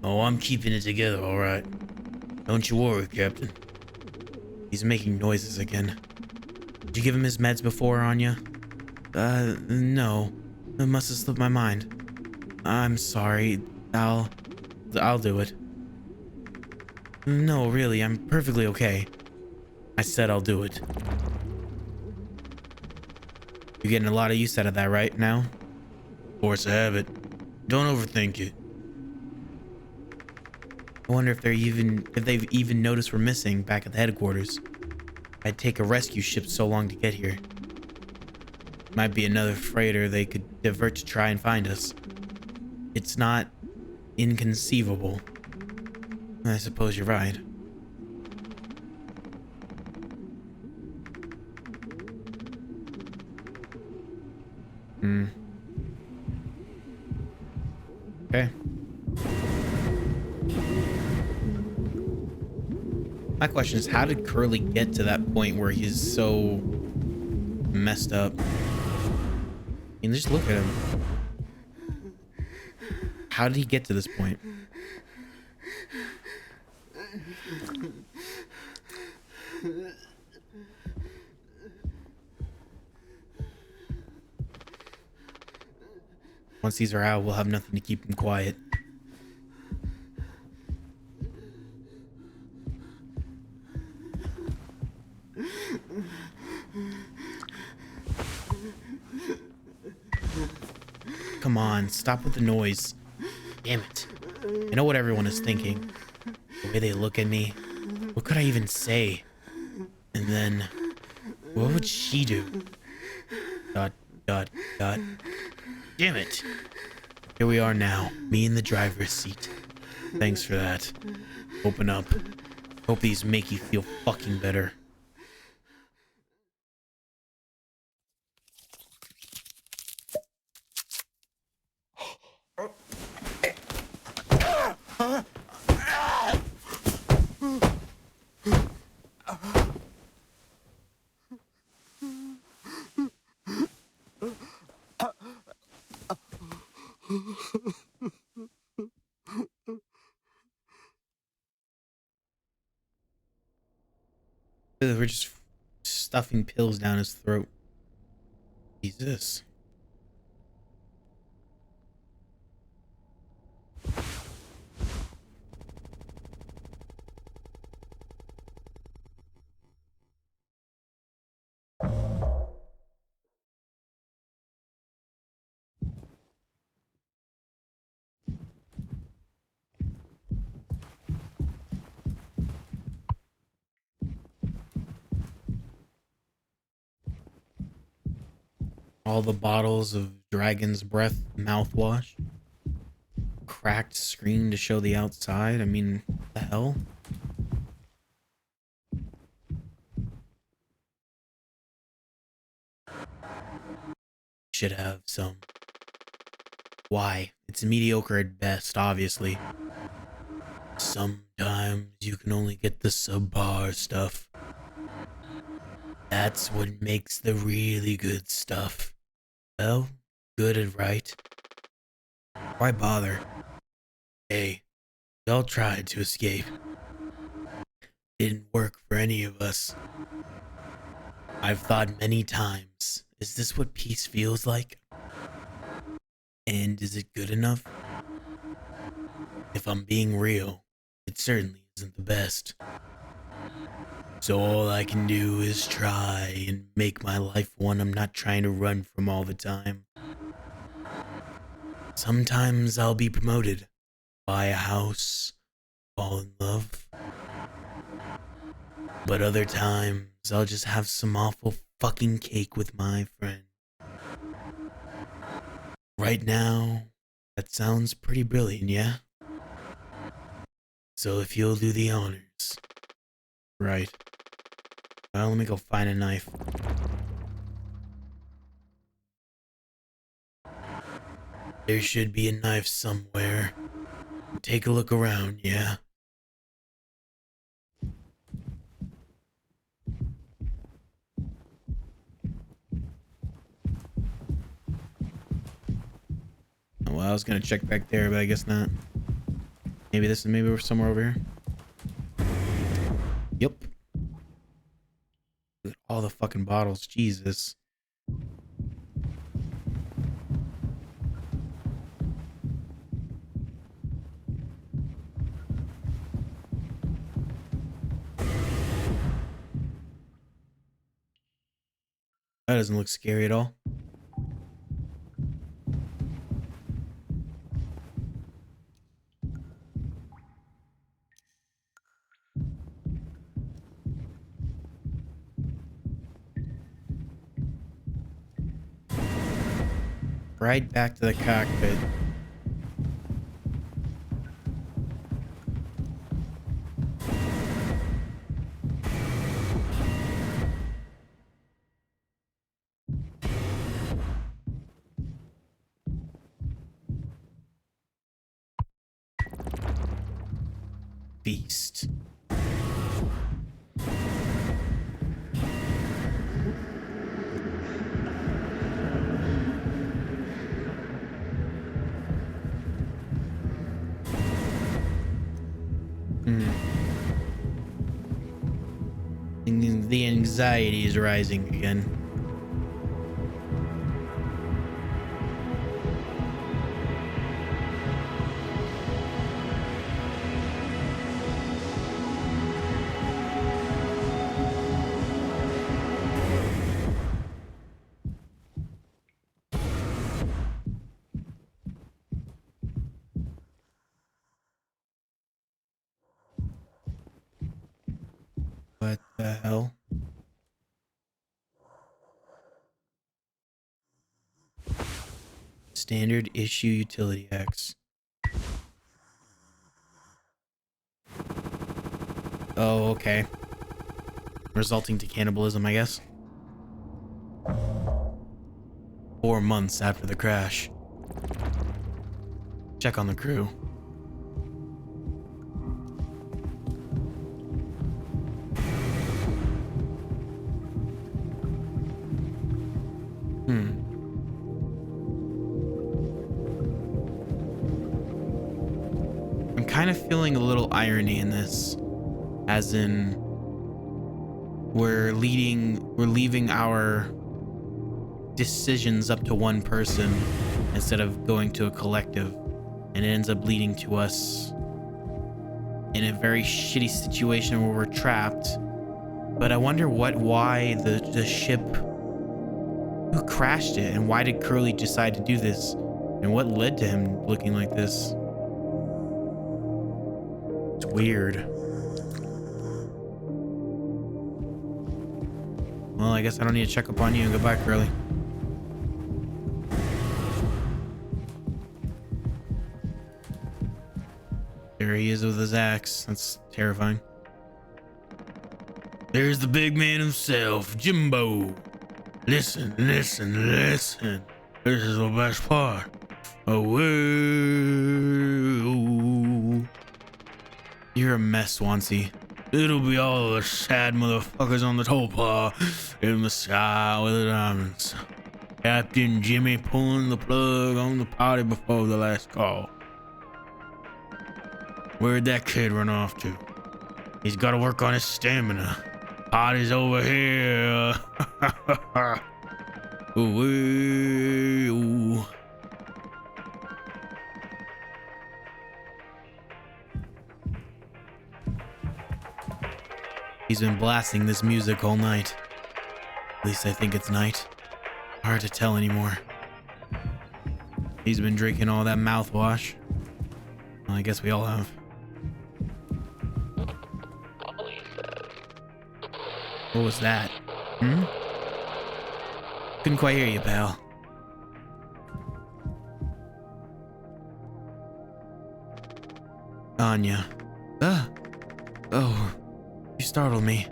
Oh, I'm keeping it together, all right. Don't you worry, Captain. He's making noises again. Did you give him his meds before, Anya? No. It must have slipped my mind. I'm sorry. I'll do it. No, really, I'm perfectly okay. I said I'll do it. You're getting a lot of use out of that right now? Force of habit. Don't overthink it. I wonder if they've even noticed we're missing back at the headquarters. I'd take a rescue ship so long to get here. Might be another freighter they could divert to try and find us. It's not inconceivable. I suppose you're right. Okay. My question is, how did Curly get to that point where he's so messed up? I mean, just look at him. How did he get to this point? Once these are out, we'll have nothing to keep him quiet. Come on, stop with the noise. Damn it. I know what everyone is thinking. The way they look at me. What could I even say? And then, what would she do? ... Damn it. Here we are now, me in the driver's seat. Thanks for that. Open up. Hope these make you feel fucking better. We're just stuffing pills down his throat. Jesus. All the bottles of Dragon's Breath mouthwash. Cracked screen to show the outside. I mean, what the hell? Should have some. Why? It's mediocre at best, obviously. Sometimes you can only get the subpar stuff. That's what makes the really good stuff. Well, good and right. Why bother? Hey, we all tried to escape. Didn't work for any of us. I've thought many times, is this what peace feels like? And is it good enough? If I'm being real, it certainly isn't the best. So all I can do is try and make my life one I'm not trying to run from all the time. Sometimes I'll be promoted, buy a house, fall in love. But other times I'll just have some awful fucking cake with my friend. Right now, that sounds pretty brilliant, yeah? So if you'll do the honors. Right. Well, let me go find a knife. There should be a knife somewhere. Take a look around, yeah? Well, I was gonna check back there, but I guess not. Maybe we're somewhere over here. Yep. Look at all the fucking bottles, Jesus. That doesn't look scary at all. Right back to the cockpit. Beast. The anxiety is rising again. What the hell? standard issue utility X. Oh, okay. Resulting to cannibalism, I guess. 4 months after the crash. Check on the crew. I'm kind of feeling a little irony in this, as in we're leaving our decisions up to one person instead of going to a collective, and it ends up leading to us in a very shitty situation where we're trapped. But I wonder why the ship, who crashed it, and why did Curly decide to do this, and what led to him looking like this? It's weird. Well, I guess I don't need to check up on you. Goodbye, Curly. There he is with his axe. That's terrifying. There's the big man himself, Jimbo. Listen, listen, listen. This is the best part. Oh, you're a mess, Swansea. It'll be all the sad motherfuckers on the Tulpar in the sky with the diamonds. Captain Jimmy pulling the plug on the party before the last call. Where'd that kid run off to? He's got to work on his stamina. Party's over here. Ooh. He's been blasting this music all night. At least I think it's night. Hard to tell anymore. He's been drinking all that mouthwash. Well, I guess we all have. What was that? Couldn't quite hear you, pal. Anya. Oh, you startled me.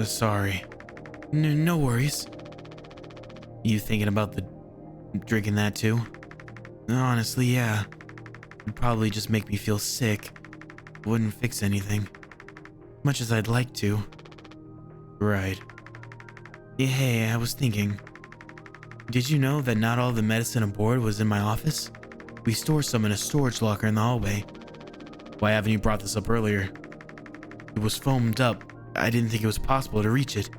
Sorry. No worries. You thinking about the drinking that too? Honestly, yeah. It'd probably just make me feel sick. Wouldn't fix anything. Much as I'd like to. Right. Yeah, hey, I was thinking. Did you know that not all the medicine aboard was in my office? We store some in a storage locker in the hallway. Why haven't you brought this up earlier? It was foamed up. I didn't think it was possible to reach it.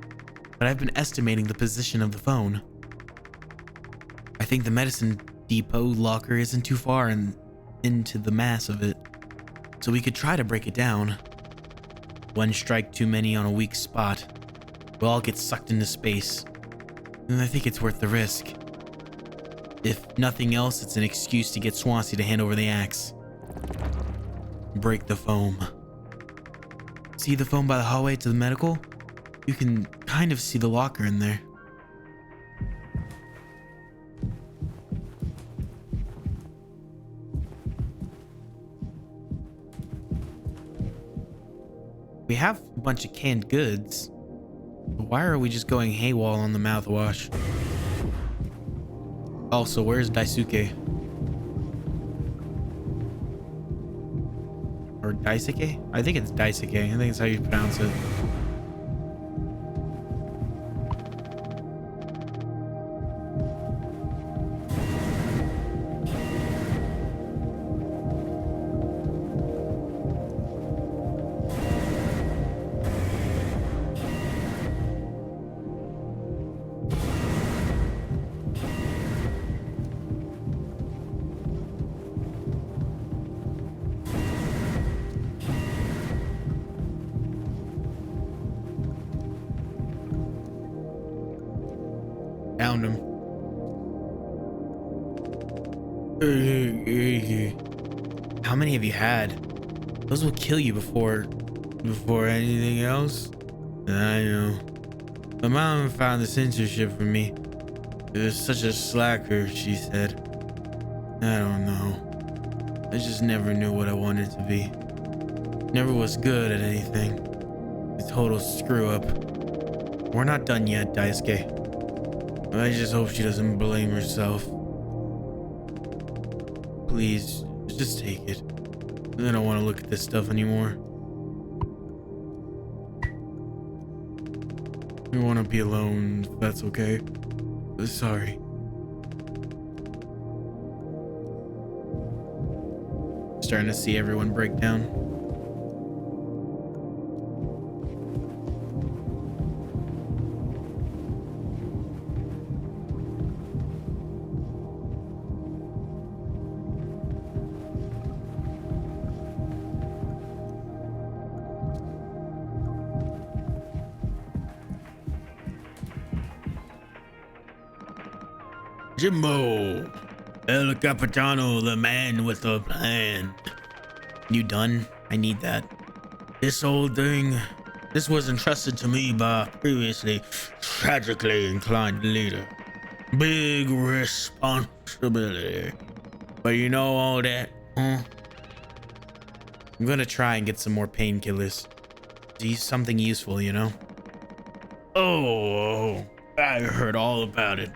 But I've been estimating the position of the phone. I think the medicine depot locker isn't too far into the mass of it. So we could try to break it down. One strike too many on a weak spot. We'll all get sucked into space. And I think it's worth the risk. If nothing else, it's an excuse to get Swansea to hand over the axe. Break the foam. See the foam by the hallway to the medical? You can kind of see the locker in there. We have a bunch of canned goods. Why are we just going haywire on the mouthwash? Also, where's Daisuke? Or Daisuke? I think it's Daisuke. I think it's how you pronounce it. Found him. How many have you had? Those will kill you before anything else. I know. My mom found the censorship for me. It was such a slacker, she said. I don't know. I just never knew what I wanted to be. Never was good at anything. A total screw up. We're not done yet, Daisuke. I just hope she doesn't blame herself. Please, just take it. I don't want to look at this stuff anymore. I want to be alone, if that's okay. Sorry. Starting to see everyone break down. Jimbo, El Capitano, the man with the plan. You done? I need that. This whole thing, this was entrusted to me by a previously tragically inclined leader. Big responsibility. But you know all that, huh? I'm gonna try and get some more painkillers. Do something useful, you know? Oh, I heard all about it.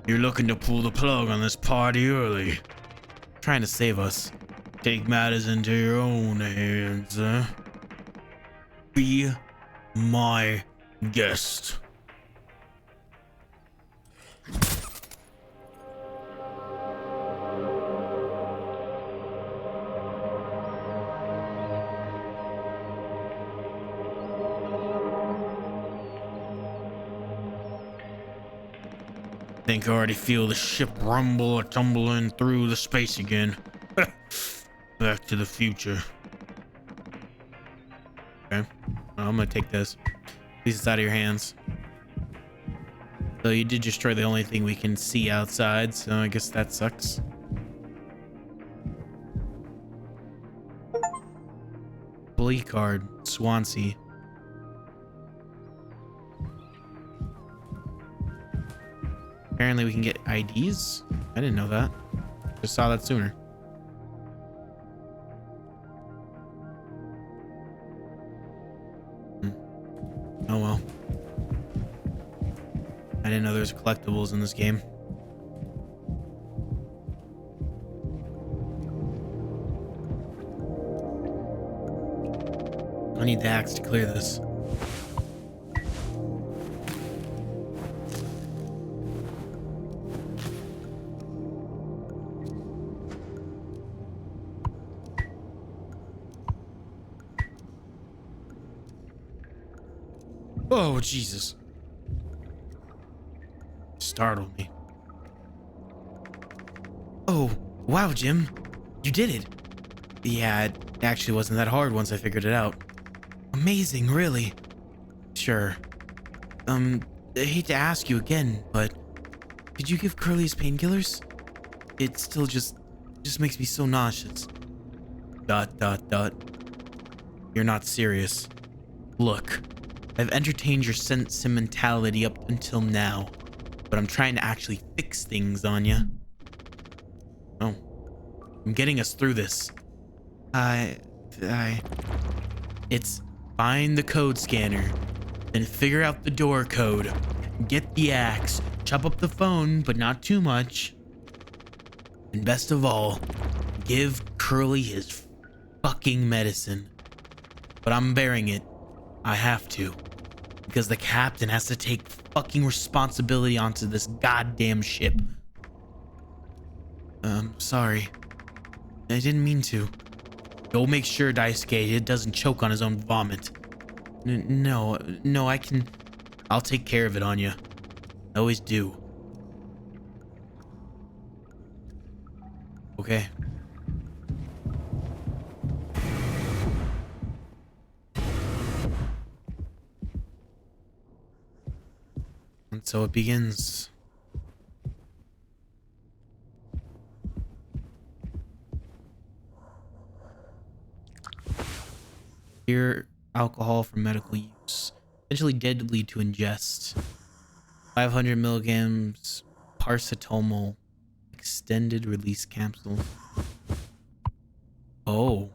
You're looking to pull the plug on this party early. Trying to save us. Take matters into your own hands, huh? Be my guest. Think I already feel the ship rumble or tumbling through the space again. Back to the future. Okay, I'm gonna take this. Please, it's out of your hands. So you did destroy the only thing we can see outside, so I guess that sucks. Bully card, Swansea. Apparently we can get IDs. I didn't know that. Just saw that sooner. Oh well. I didn't know there's collectibles in this game. I need the axe to clear this. Oh, Jesus. Startled me. Oh, wow, Jim. You did it. Yeah, it actually wasn't that hard once I figured it out. Amazing, really. Sure. I hate to ask you again, but did you give Curly his painkillers? It still just makes me so nauseous. ... You're not serious. Look. I've entertained your sentimentality up until now, but I'm trying to actually fix things on ya. Oh, I'm getting us through this. It's find the code scanner, then figure out the door code, get the axe, chop up the phone, but not too much. And best of all, give Curly his fucking medicine. But I'm bearing it. I have to. Because the captain has to take fucking responsibility onto this goddamn ship. Sorry. I didn't mean to. Go make sure Daisuke doesn't choke on his own vomit. No, I'll take care of it on you. I always do. Okay. And so it begins. Pure alcohol for medical use. Potentially deadly to ingest. 500 milligrams paracetamol extended release capsule. Oh.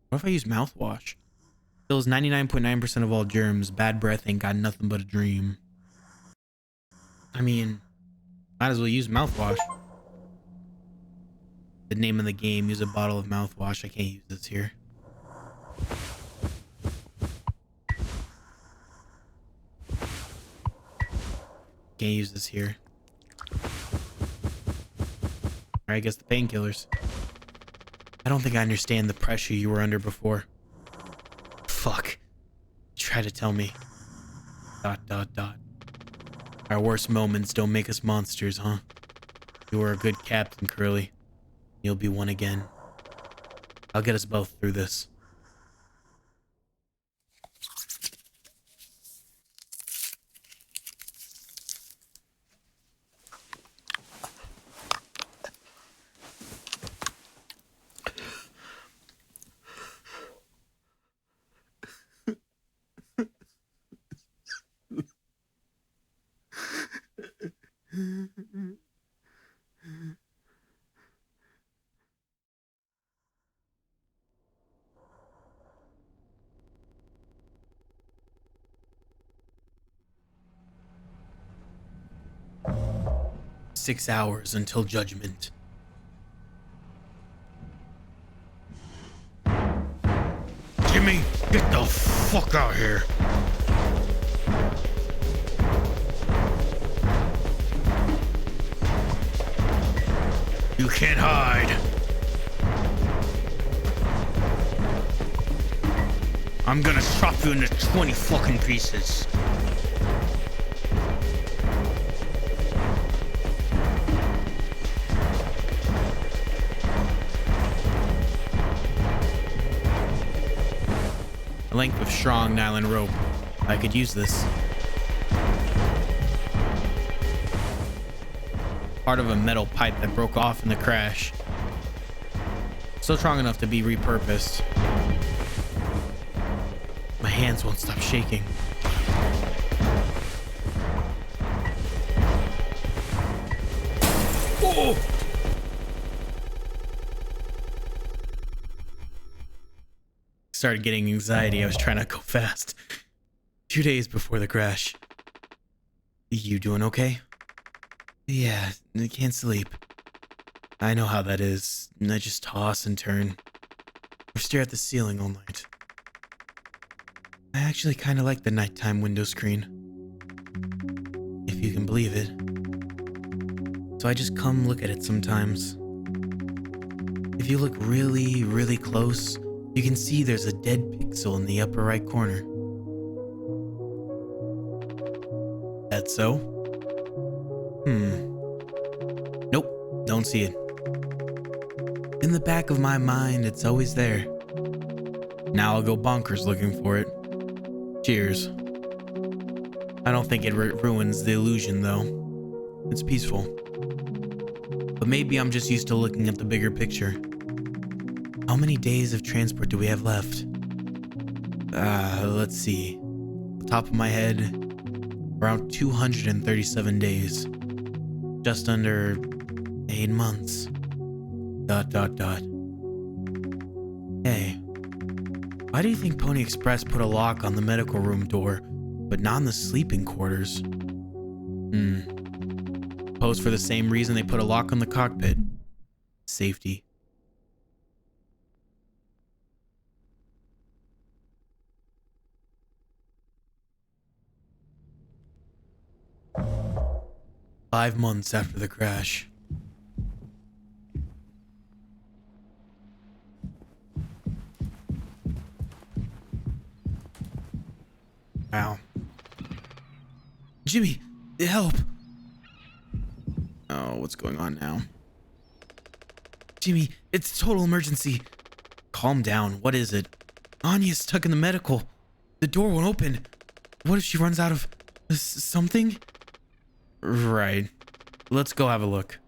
What if I use mouthwash? Kills 99.9% of all germs. Bad breath ain't got nothing but a dream. I mean, might as well use mouthwash. The name of the game, use a bottle of mouthwash. I can't use this here. Can't use this here. Alright, I guess the painkillers. I don't think I understand the pressure you were under before. Fuck. Try to tell me. ... Our worst moments don't make us monsters, huh? You were a good captain, Curly. You'll be one again. I'll get us both through this. Six hours until judgment. Jimmy, get the fuck out here. You can't hide. I'm gonna chop you into 20 fucking pieces. A length of strong nylon rope. I could use this. Part of a metal pipe that broke off in the crash. Still strong enough to be repurposed. My hands won't stop shaking. Whoa! Started getting anxiety. I was trying to go fast. 2 days before the crash. You doing okay? Yeah, I can't sleep. I know how that is. I just toss and turn. Or stare at the ceiling all night. I actually kind of like the nighttime window screen. If you can believe it. So I just come look at it sometimes. If you look really, really close, you can see there's a dead pixel in the upper right corner. That so? Nope, don't see it. In the back of my mind, it's always there. Now I'll go bonkers looking for it. Cheers. I don't think it ruins the illusion, though. It's peaceful. But maybe I'm just used to looking at the bigger picture. How many days of transport do we have left? Let's see. Off the top of my head, around 237 days. Just under 8 months. ... Hey, why do you think Pony Express put a lock on the medical room door, but not in the sleeping quarters? Suppose for the same reason they put a lock on the cockpit. Safety. Five months after the crash. Wow. Jimmy, help! Oh, what's going on now? Jimmy, it's a total emergency. Calm down. What is it? Anya's stuck in the medical. The door won't open. What if she runs out of something? Right. Let's go have a look.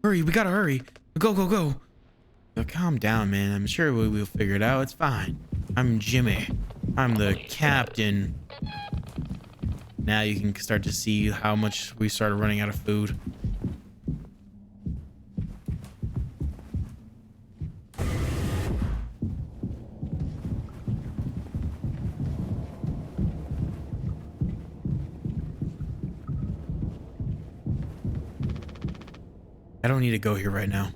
Hurry, we gotta hurry. Go, go, go. Calm down, man. I'm sure we'll figure it out. It's fine. I'm Jimmy. I'm the captain. Now you can start to see how much we started running out of food. I don't need to go here right now.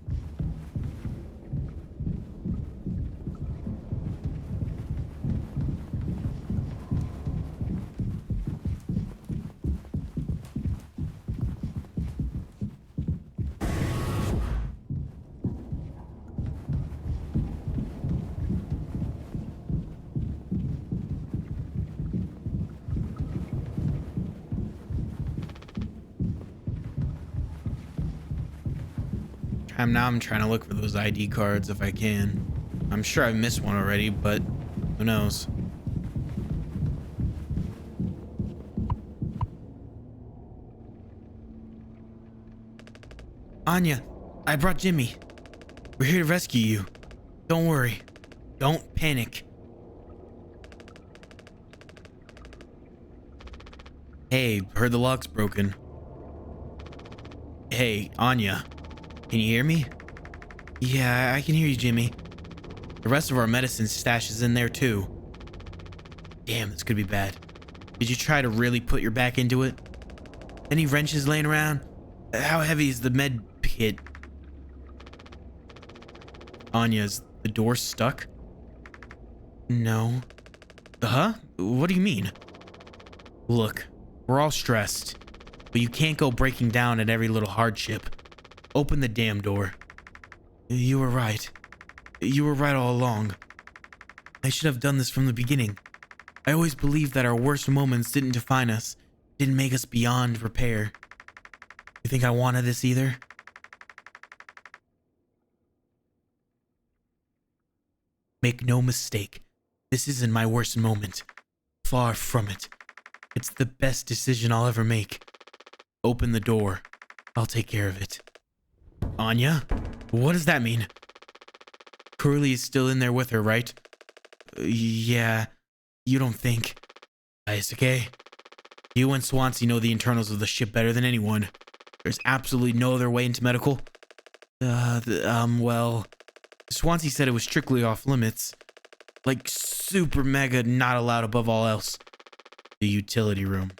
I'm trying to look for those ID cards if I can. I'm sure I missed one already, but who knows? Anya, I brought Jimmy. We're here to rescue you. Don't worry. Don't panic. Hey, heard the lock's broken. Hey, Anya. Can you hear me? Yeah, I can hear you, Jimmy. The rest of our medicine stash is in there too. Damn, this could be bad. Did you try to really put your back into it? Any wrenches laying around? How heavy is the med kit? Anya, is the door stuck? No. Huh? What do you mean? Look, we're all stressed, but you can't go breaking down at every little hardship. Open the damn door. You were right. You were right all along. I should have done this from the beginning. I always believed that our worst moments didn't define us, didn't make us beyond repair. You think I wanted this either? Make no mistake, this isn't my worst moment. Far from it. It's the best decision I'll ever make. Open the door. I'll take care of it. Anya? What does that mean? Curly is still in there with her, right? Yeah. You don't think? Daisuke? You and Swansea know the internals of the ship better than anyone. There's absolutely no other way into medical? Well... Swansea said it was strictly off limits. Like, super mega not allowed above all else. The utility room.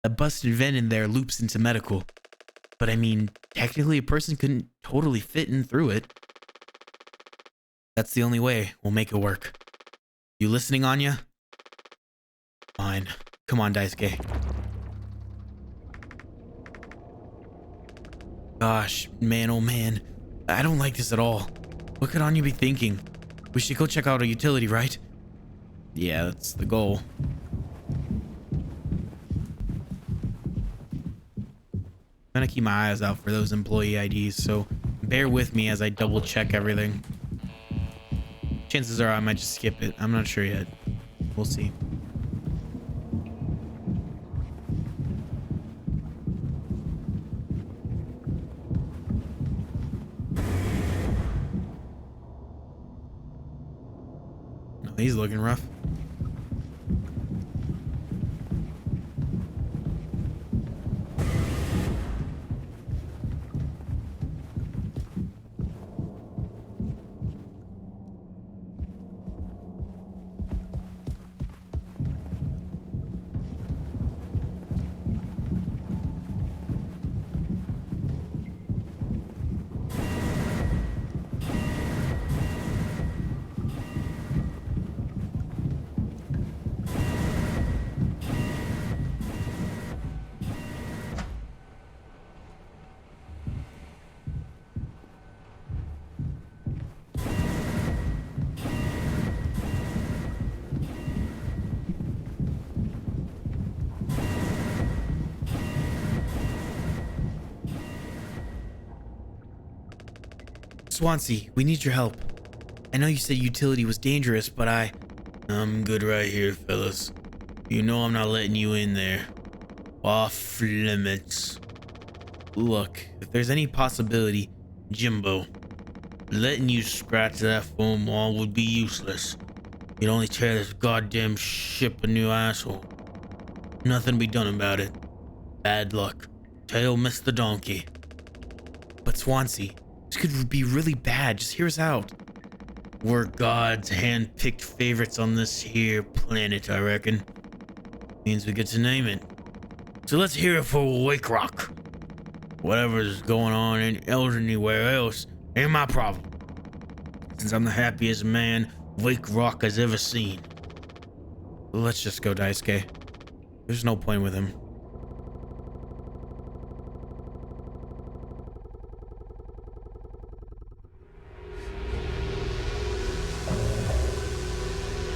A busted vent in there loops into medical. But I mean, technically a person couldn't totally fit in through it. That's the only way we'll make it work. You listening, Anya? Fine. Come on, Daisuke. Gosh, man, oh man. I don't like this at all. What could Anya be thinking? We should go check out a utility, right? Yeah, that's the goal. I'm gonna keep my eyes out for those employee IDs, so bear with me as I double check everything. Chances are I might just skip it. I'm not sure yet. We'll see. No, he's looking rough. Swansea, we need your help. I know you said utility was dangerous, but I'm good right here, fellas. You know I'm not letting you in there. Off limits. Look, if there's any possibility, Jimbo, letting you scratch that foam wall would be useless. You'd only tear this goddamn ship a new asshole. Nothing be done about it. Bad luck. Tail missed the donkey. But Swansea, this could be really bad. Just hear us out. We're God's hand-picked favorites on this here planet, I reckon. Means we get to name it. So let's hear it for Wake Rock. Whatever's going on anywhere else ain't my problem, since I'm the happiest man Wake Rock has ever seen. Let's just go, Daisuke. There's no point with him.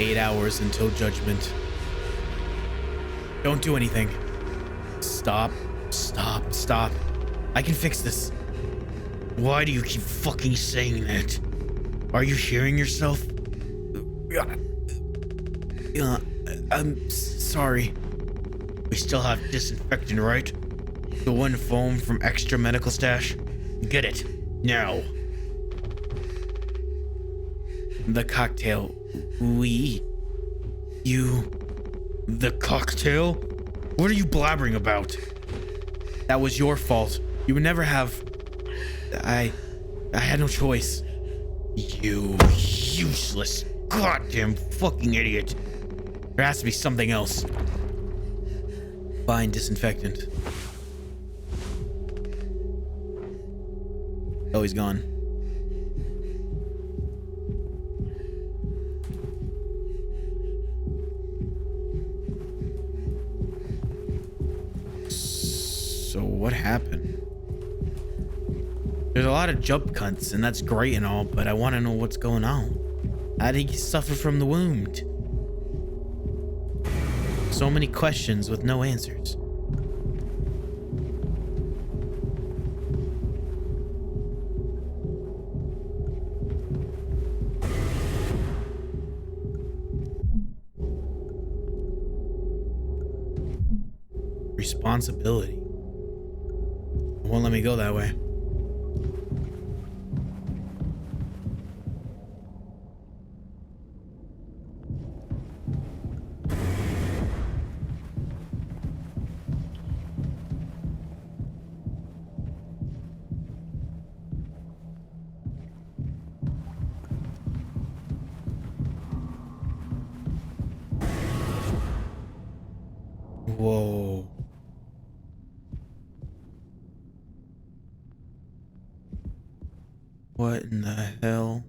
Eight hours until Judgment. Don't do anything. Stop. Stop. Stop. I can fix this. Why do you keep fucking saying that? Are you hearing yourself? I'm sorry. We still have disinfectant, right? The one foam from extra medical stash? Get it. Now. The cocktail. The cocktail? What are you blabbering about? That was your fault. You would never have... I had no choice. You useless goddamn fucking idiot. There has to be something else. Find disinfectant. Oh, he's gone. So what happened? There's a lot of jump cuts, and that's great and all, but I want to know what's going on. How did he suffer from the wound? So many questions with no answers. Responsibility. It won't let me go that way. Whoa. What in the hell?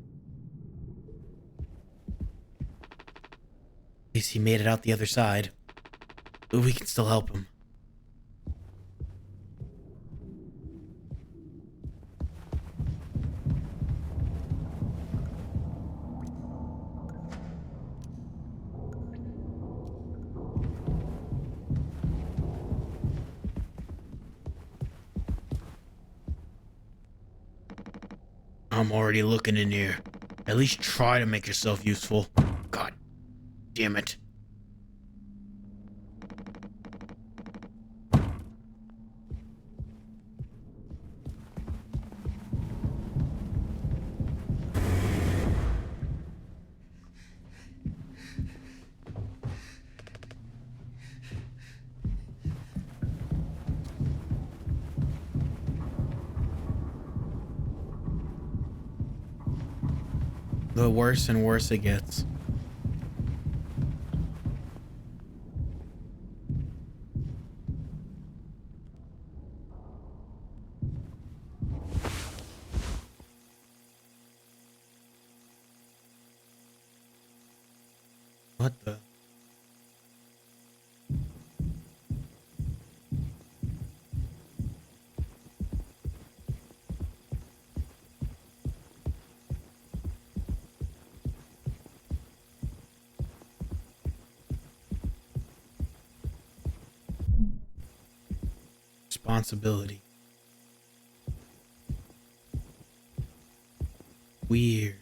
At least he made it out the other side. But we can still help him. I'm already looking in here. At least try to make yourself useful. God damn it. The worse and worse it gets. What the? Responsibility. Weird.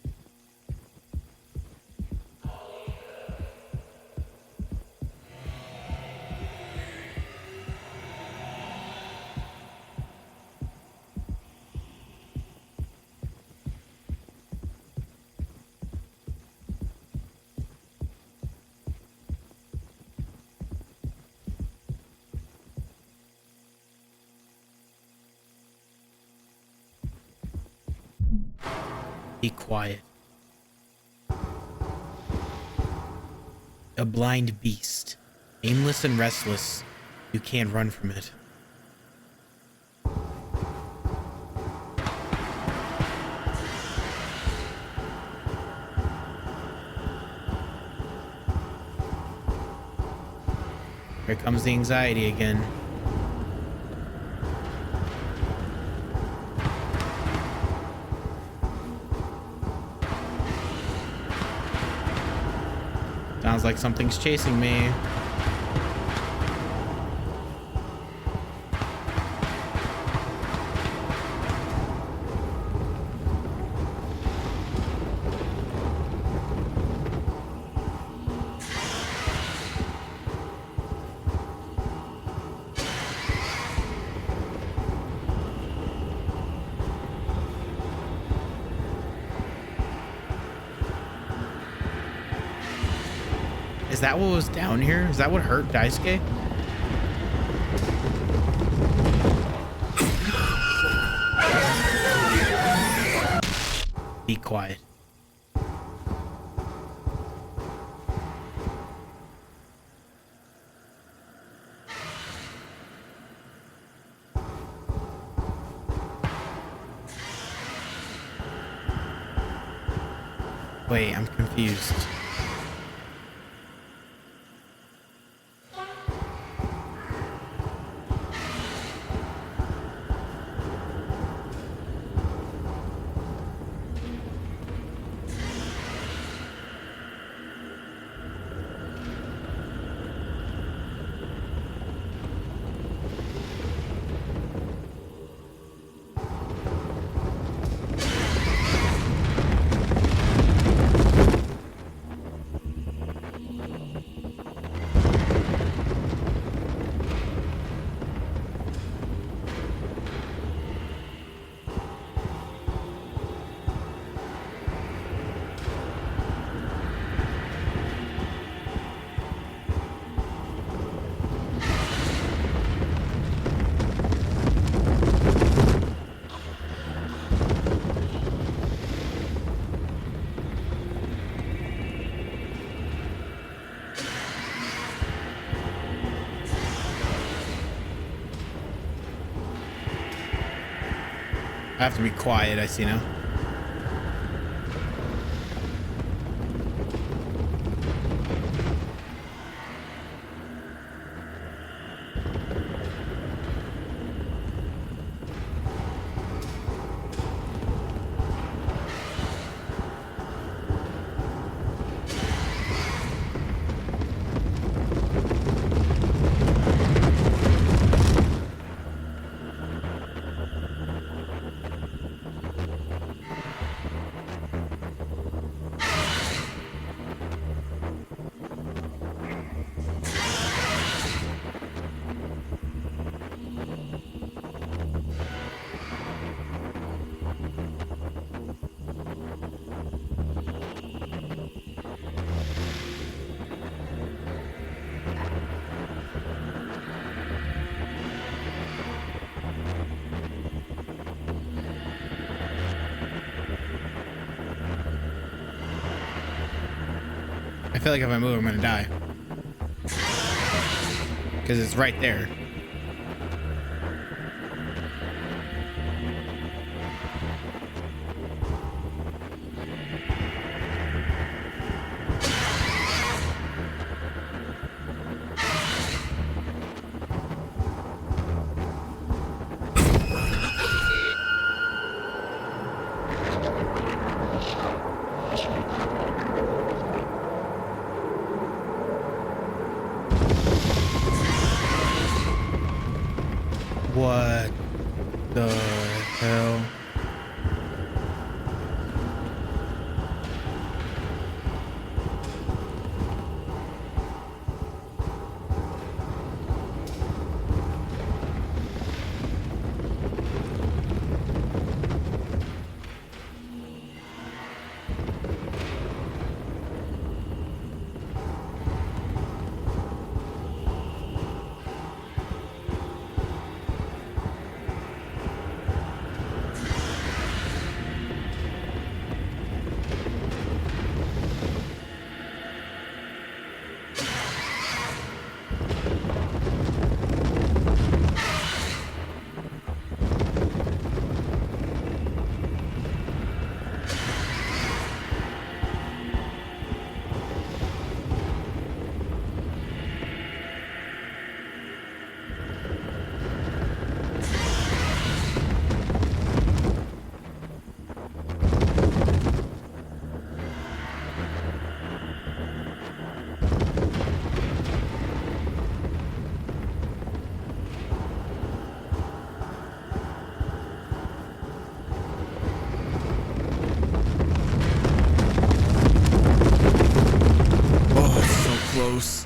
Be quiet. A blind beast, aimless and restless. You can't run from it. Here comes the anxiety again. Sounds like something's chasing me. Is that what was down here? Is that what hurt Daisuke? Be quiet. Wait, I'm confused. I have to be quiet, I see now. I feel like if I move, I'm gonna die. Because it's right there. What the hell? close.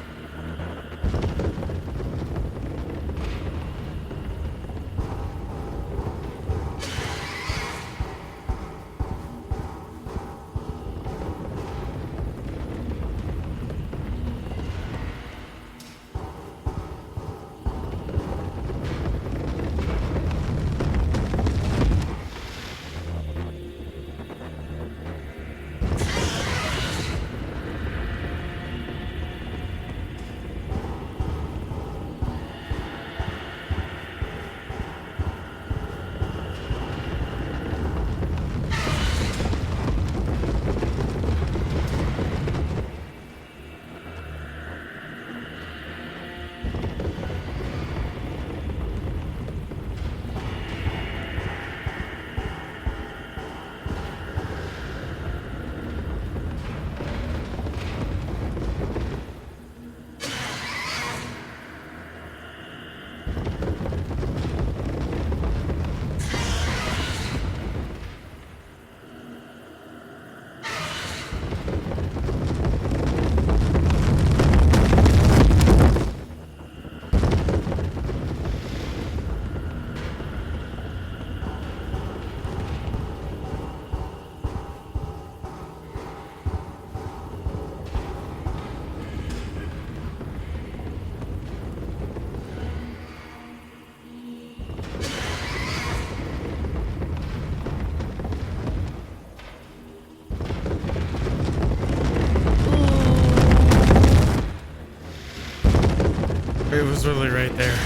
It was really right there.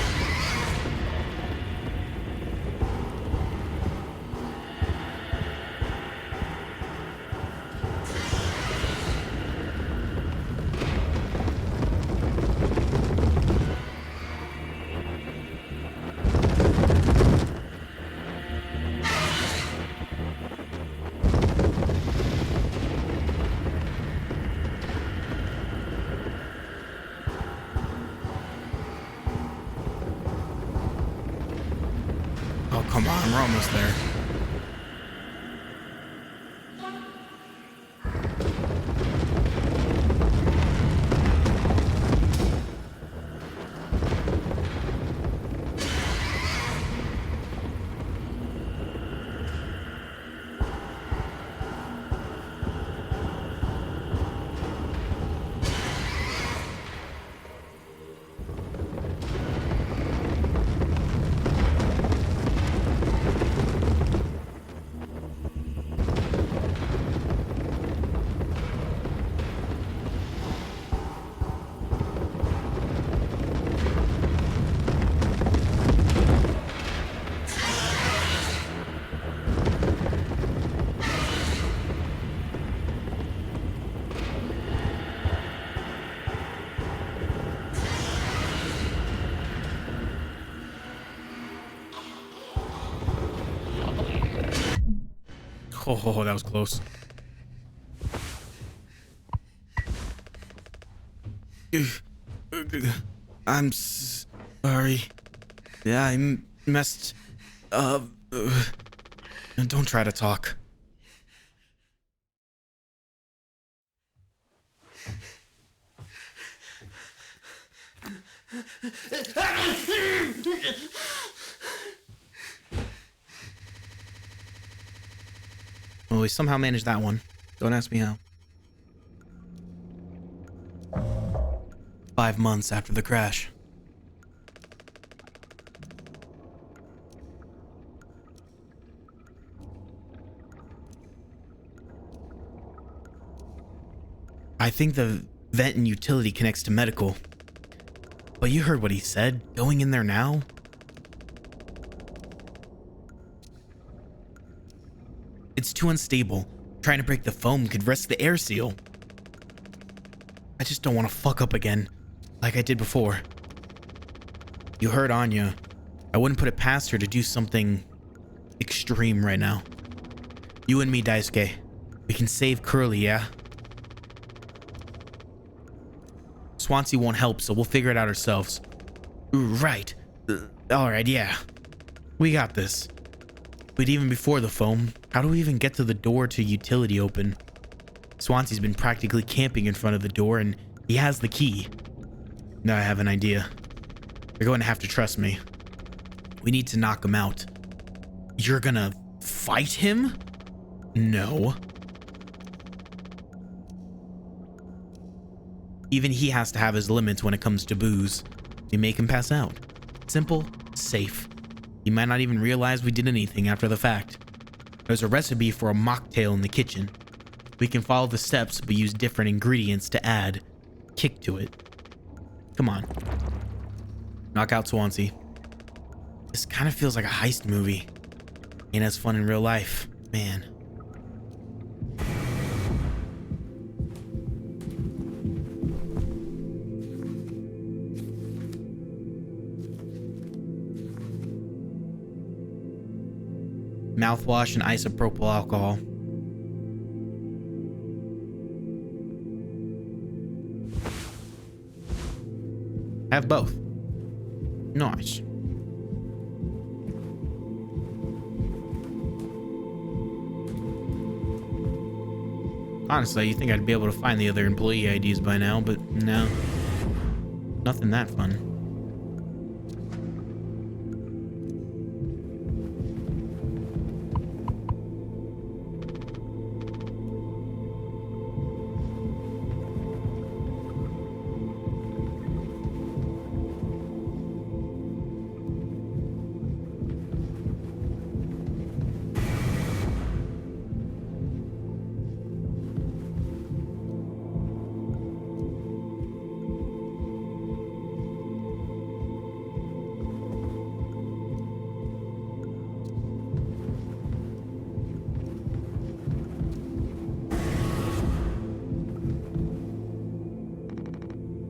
Oh, come on, we're almost there. Oh, that was close. I'm sorry. Yeah, I messed up. Don't try to talk. Well, we somehow managed that one. Don't ask me how. 5 months after the crash. I think the vent and utility connects to medical. But you heard what he said. Going in there now? It's too unstable. Trying to break the foam could risk the air seal. I just don't want to fuck up again, like I did before. You heard Anya. I wouldn't put it past her to do something extreme right now. You and me, Daisuke. We can save Curly, yeah? Swansea won't help, so we'll figure it out ourselves. Right. Alright, yeah. We got this. But even before the foam, how do we even get to the door to utility open? Swansea's been practically camping in front of the door and he has the key. Now I have an idea. You're going to have to trust me. We need to knock him out. You're gonna fight him? No. Even he has to have his limits when it comes to booze. We make him pass out. Simple, safe. He might not even realize we did anything after the fact. There's a recipe for a mocktail in the kitchen. We can follow the steps but use different ingredients to add kick to it. Come on. Knock out Swansea. This kind of feels like a heist movie. Ain't as fun in real life, man. Mouthwash and isopropyl alcohol. Have both. Nice. Honestly, you think I'd be able to find the other employee IDs by now, but no. Nothing that fun.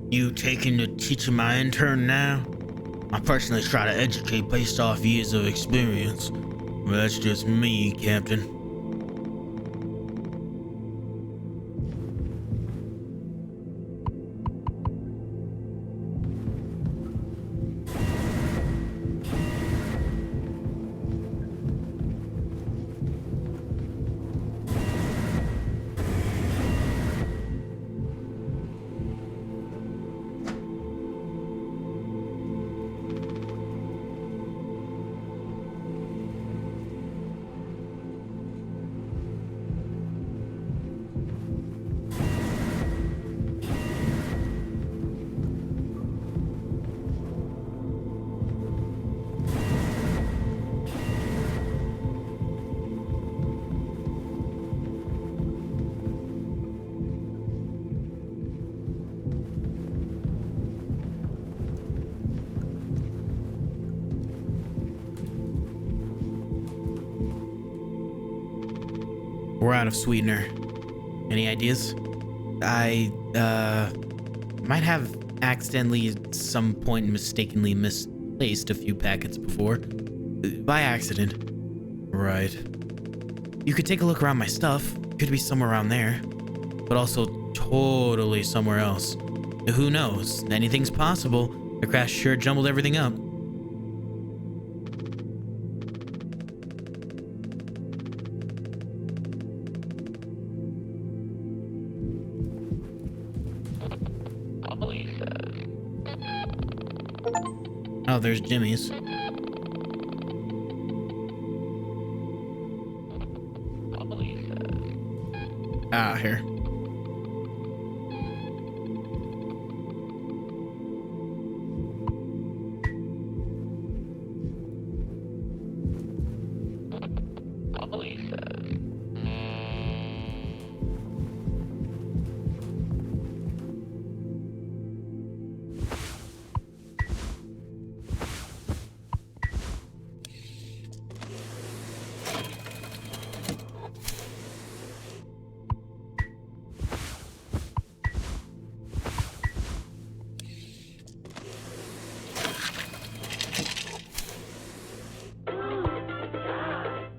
You taking to teaching my intern now? I personally try to educate based off years of experience. But that's just me, Captain. We're out of sweetener. Any ideas? I, might have accidentally at some point mistakenly misplaced a few packets before. By accident. Right. You could take a look around my stuff. Could be somewhere around there. But also totally somewhere else. Who knows? Anything's possible. The crash sure jumbled everything up. Oh, there's Jimmy's. Ah, here.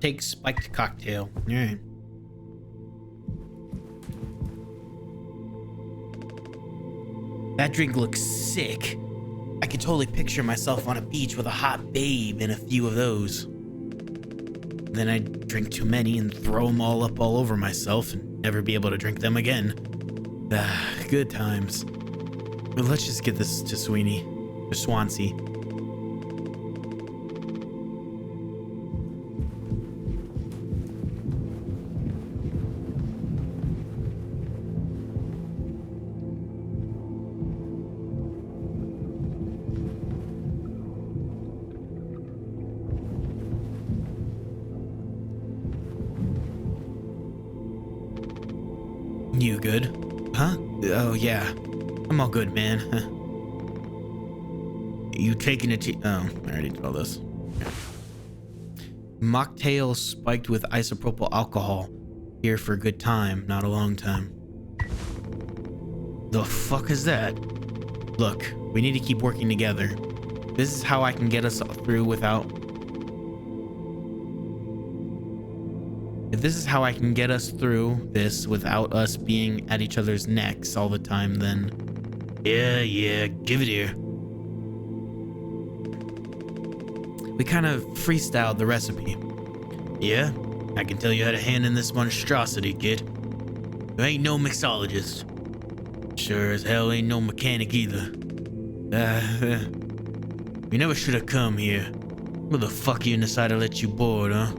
Take spiked cocktail. All right. That drink looks sick. I could totally picture myself on a beach with a hot babe and a few of those. Then I'd drink too many and throw them all up all over myself and never be able to drink them again. Ah, good times. Let's just get this to Sweeney. Or Swansea. You good? Huh? Oh, yeah. I'm all good, man. You taking a oh, I already did all this. Mocktail spiked with isopropyl alcohol. Here for a good time, not a long time. The fuck is that? Look, we need to keep working together. This is how I can get us through without... If this is how I can get us through this without us being at each other's necks all the time, then... Yeah, give it here. We kind of freestyled the recipe. Yeah, I can tell you how to handle this monstrosity, kid. You ain't no mixologist. Sure as hell ain't no mechanic either. You never should have come here. Who the fuck you decided to let you board, huh?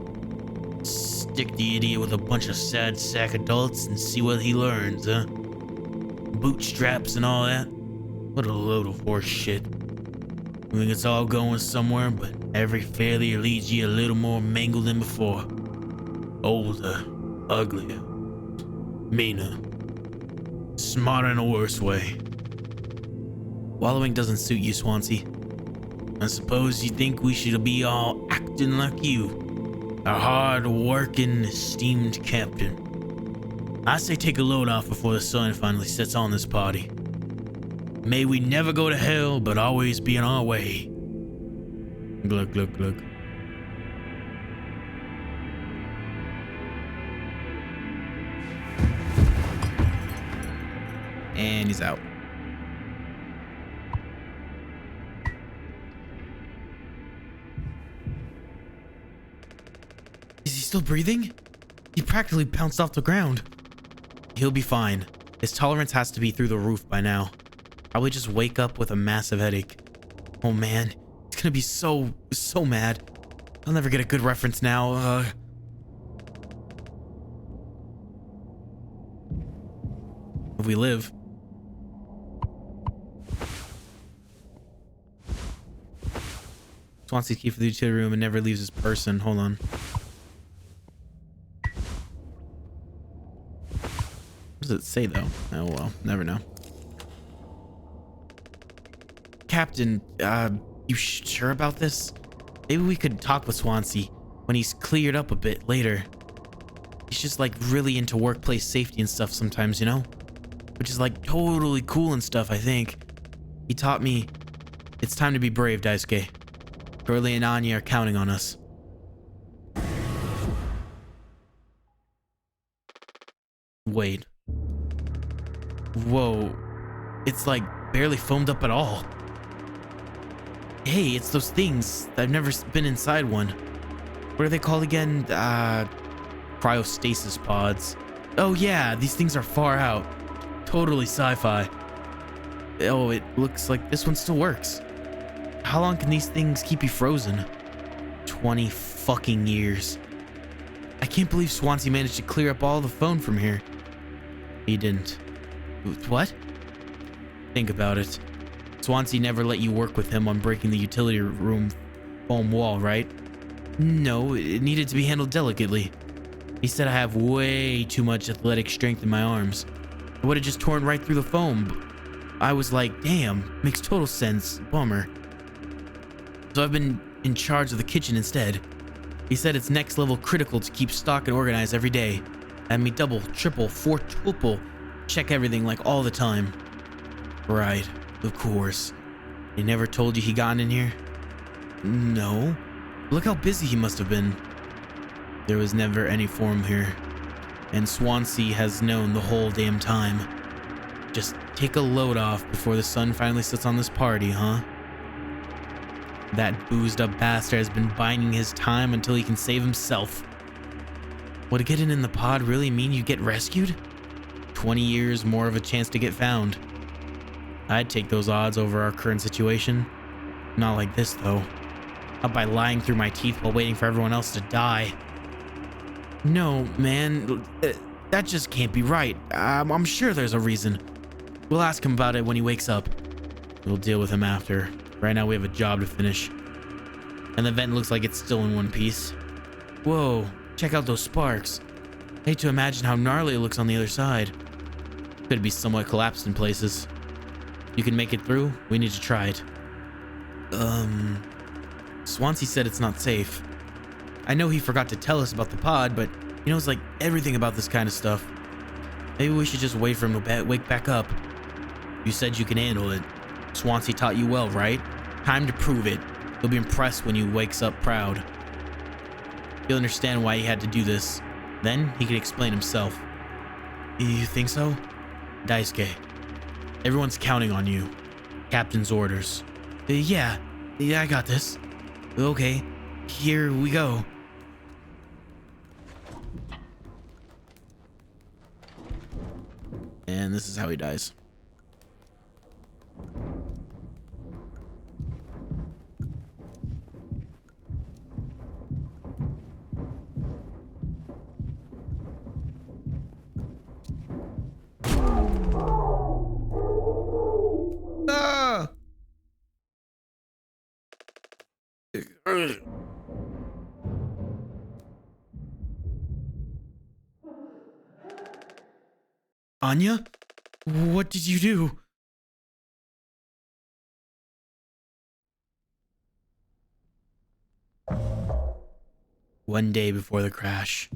Stick the idiot with a bunch of sad sack adults and see what he learns, huh? Bootstraps and all that? What a load of horse shit. I think it's all going somewhere, but every failure leaves you a little more mangled than before. Older, uglier, meaner, smarter in a worse way. Wallowing doesn't suit you, Swansea. I suppose you think we should be all acting like you. A hard-working, esteemed captain. I say take a load off before the sun finally sets on this party. May we never go to hell, but always be on our way. Glug, glug, glug. And he's out. Is he still breathing? He practically bounced off the ground. He'll be fine. His tolerance has to be through the roof by now. Probably just wake up with a massive headache. Oh man, he's gonna be so mad. I'll never get a good reference now. If we live. Swansea's key for the utility room and never leaves his person. Hold on. What does it say though? Oh well, never know. Captain, you sure about this? Maybe we could talk with Swansea when he's cleared up a bit later. He's just like really into workplace safety and stuff sometimes, you know? Which is like totally cool and stuff, I think. He taught me it's time to be brave, Daisuke. Curly and Anya are counting on us. Wait. Whoa. It's like barely foamed up at all. Hey, it's those things. I've never been inside one. What are they called again? Cryostasis pods. Oh yeah, these things are far out. Totally sci-fi. Oh, it looks like this one still works. How long can these things keep you frozen? 20 fucking years. I can't believe Swansea managed to clear up all the phone from here. He didn't. What? Think about it. Swansea never let you work with him on breaking the utility room foam wall, right? No, it needed to be handled delicately. He said I have way too much athletic strength in my arms. I would have just torn right through the foam. I was like, damn, makes total sense. Bummer. So I've been in charge of the kitchen instead. He said it's next level critical to keep stock and organized every day. Had me double, triple, quadruple check everything like all the time. Right. Of course. He never told you he got in here? No. Look how busy he must have been. There was never any form here. And Swansea has known the whole damn time. Just take a load off before the sun finally sets on this party, huh? That boozed up bastard has been biding his time until he can save himself. Would getting in the pod really mean you get rescued? 20 years more of a chance to get found. I'd take those odds over our current situation. Not like this, though. Not by lying through my teeth while waiting for everyone else to die. No, man. That just can't be right. I'm sure there's a reason. We'll ask him about it when he wakes up. We'll deal with him after. Right now we have a job to finish. And the vent looks like it's still in one piece. Whoa, check out those sparks. I hate to imagine how gnarly it looks on the other side. Could be somewhat collapsed in places. You can make it through? We need to try it. Swansea said it's not safe. I know he forgot to tell us about the pod, but he knows like everything about this kind of stuff. Maybe we should just wait for him to wake back up. You said you can handle it. Swansea taught you well, right? Time to prove it. He'll be impressed when he wakes up proud. He'll understand why he had to do this. Then he can explain himself. You think so? Daisuke, everyone's counting on you. Captain's orders. Yeah, I got this. Okay, here we go. And this is how he dies. Anya? What did you do? One day before the crash.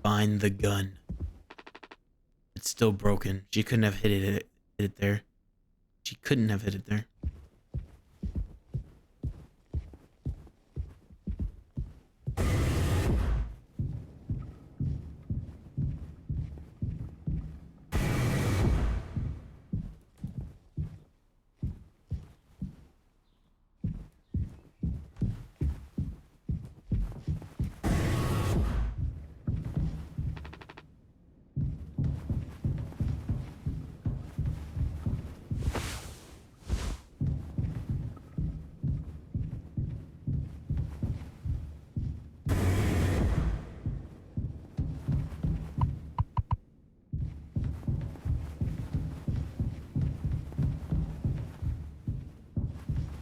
Find the gun. It's still broken. She couldn't have hit it there. She couldn't have hit it there.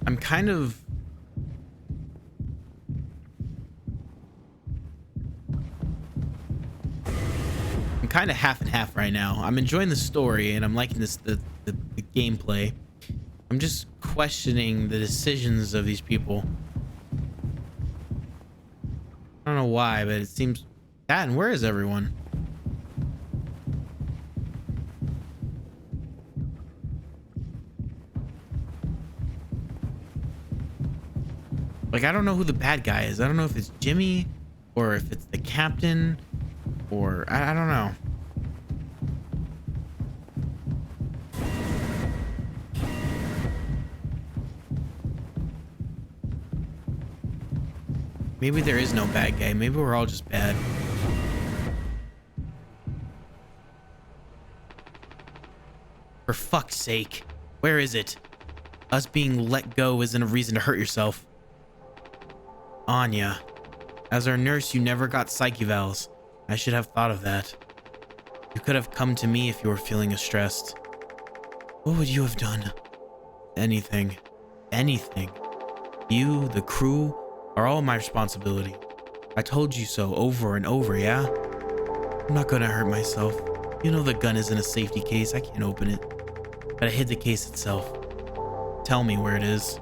I'm kind of half and half right now. I'm enjoying the story and I'm liking the gameplay. I'm just questioning the decisions of these people. I don't know why, but it seems that. And where is everyone? Like, I don't know who the bad guy is. I don't know if it's Jimmy or if it's the captain or I don't know. Maybe there is no bad guy. Maybe we're all just bad. For fuck's sake. Where is it? Us being let go isn't a reason to hurt yourself. Anya, as our nurse, you never got psych evals. I should have thought of that. You could have come to me if you were feeling stressed. What would you have done? Anything. Anything. You, the crew, are all my responsibility. I told you so over and over, yeah? I'm not gonna hurt myself. You know the gun is in a safety case. I can't open it. But I hid the case itself. Tell me where it is.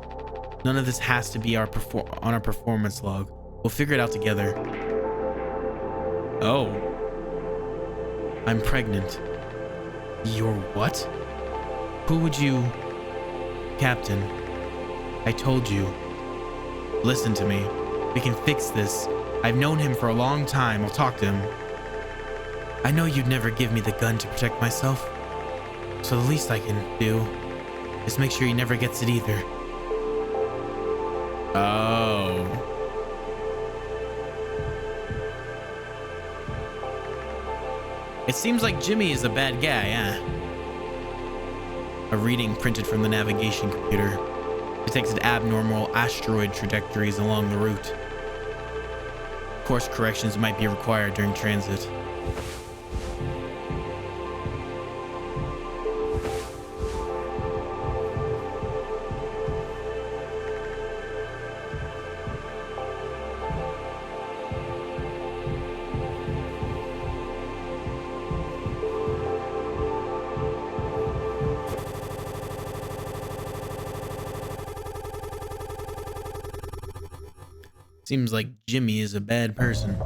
None of this has to be on our performance log. We'll figure it out together. Oh. I'm pregnant. You're what? Who would you... Captain. I told you. Listen to me. We can fix this. I've known him for a long time. I'll talk to him. I know you'd never give me the gun to protect myself. So the least I can do is make sure he never gets it either. Oh. It seems like Jimmy is a bad guy, huh? A reading printed from the navigation computer detected abnormal asteroid trajectories along the route. Course corrections might be required during transit. Seems like Jimmy is a bad person.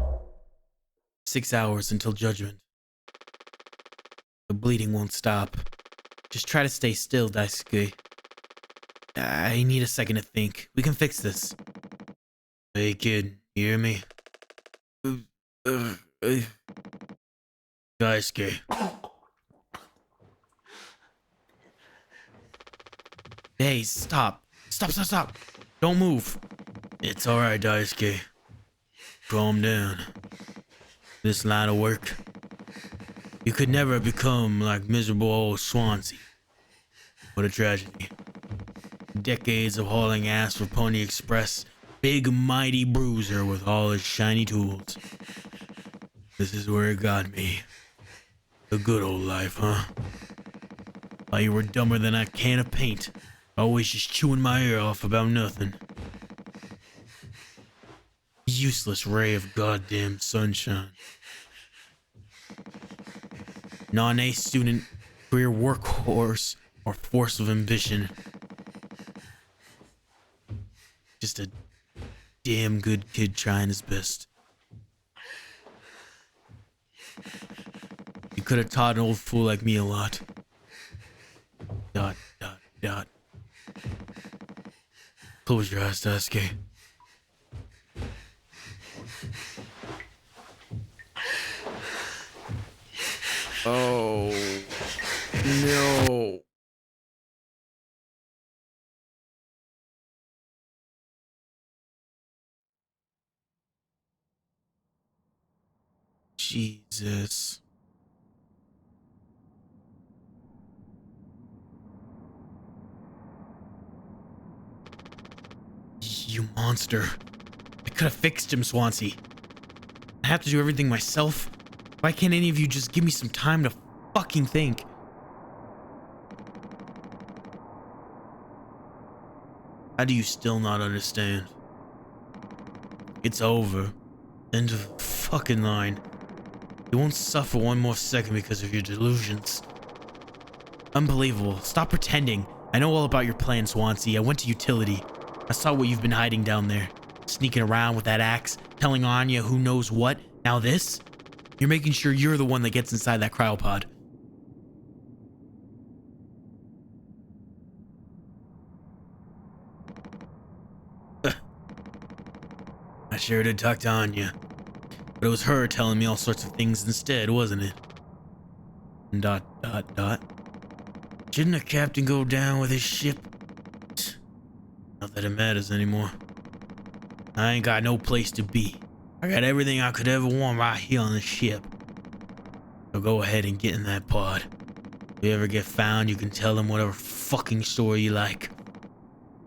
6 hours until judgment. The bleeding won't stop. Just try to stay still, Daisuke. I need a second to think. We can fix this. Hey kid, you hear me? Daisuke. Hey, stop. Stop. Don't move. It's alright, Daisuke. Calm down. This line of work, you could never become like miserable old Swansea. What a tragedy. Decades of hauling ass for Pony Express, big mighty bruiser with all his shiny tools. This is where it got me. The good old life, huh? While you were dumber than a can of paint, always just chewing my ear off about nothing. Useless ray of goddamn sunshine. Non-A student, career workhorse, or force of ambition. Just a damn good kid trying his best. You could have taught an old fool like me a lot. ... Close your eyes, Daisuke. Oh no. Jesus. You monster. I could have fixed him, Swansea. I have to do everything myself. Why can't any of you just give me some time to fucking think? How do you still not understand? It's over. End of the fucking line. You won't suffer one more second because of your delusions. Unbelievable. Stop pretending. I know all about your plan, Swansea. I went to utility. I saw what you've been hiding down there. Sneaking around with that axe, telling Anya who knows what. Now this? You're making sure you're the one that gets inside that cryopod. I sure did talk to Anya. But it was her telling me all sorts of things instead, wasn't it? ... Shouldn't a captain go down with his ship? Not that it matters anymore. I ain't got no place to be. I got everything I could ever want right here on the ship. So go ahead and get in that pod. If you ever get found, you can tell them whatever fucking story you like.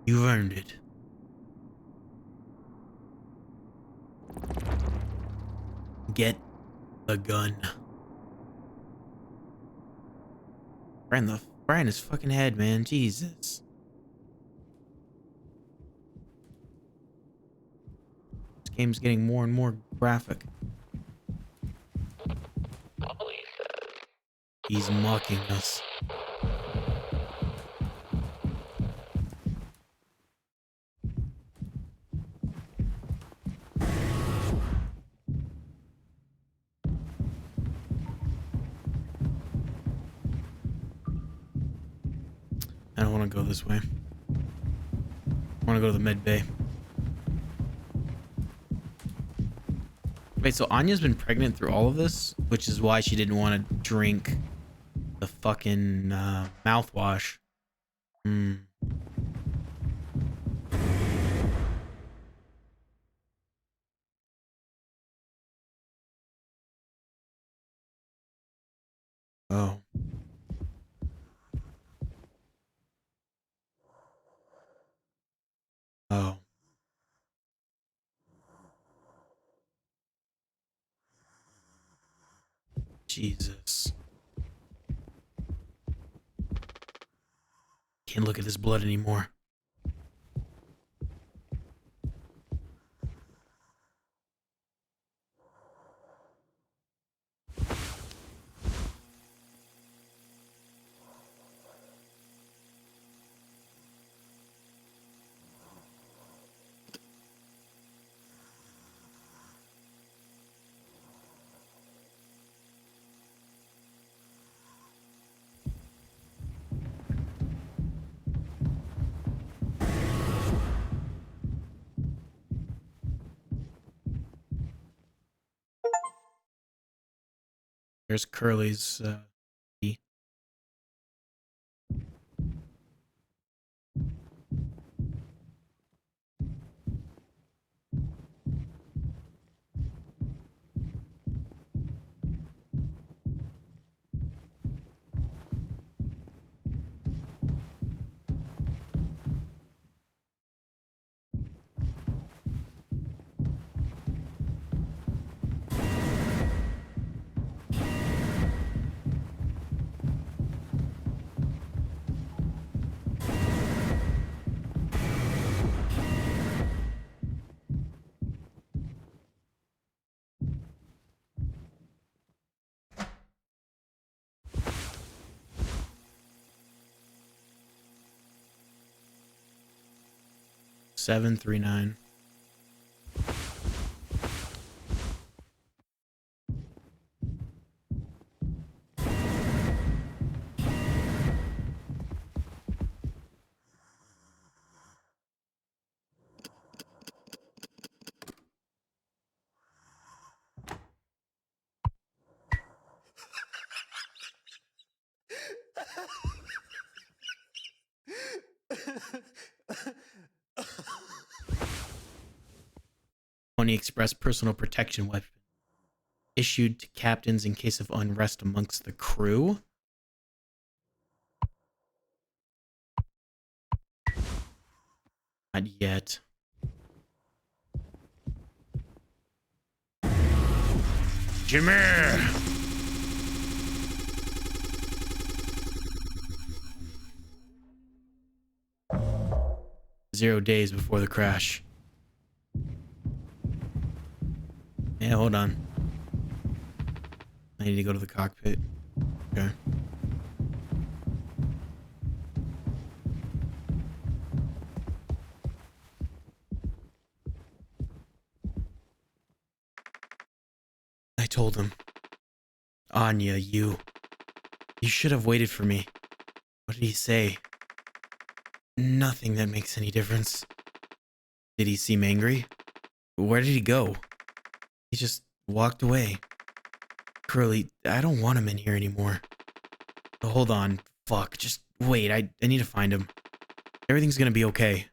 You've earned it. Get the gun. Brian his fucking head, man. Jesus. This game's getting more and more graphic. He's mocking us. I don't want to go this way. I want to go to the med bay. Wait, so Anya's been pregnant through all of this? Which is why she didn't want to drink the fucking mouthwash. Oh. Oh. Jesus. Can't look at this blood anymore. There's Curly's key. Seven 3-9. Pony Express personal protection weapon issued to captains in case of unrest amongst the crew. Not yet. Jimmy! 0 days before the crash. Yeah, hold on. I need to go to the cockpit. Okay. I told him, Anya, you should have waited for me. What did he say? Nothing that makes any difference. Did he seem angry? Where did he go? He just walked away. Curly, I don't want him in here anymore. Hold on. Fuck. Just wait. I need to find him. Everything's gonna be okay. ...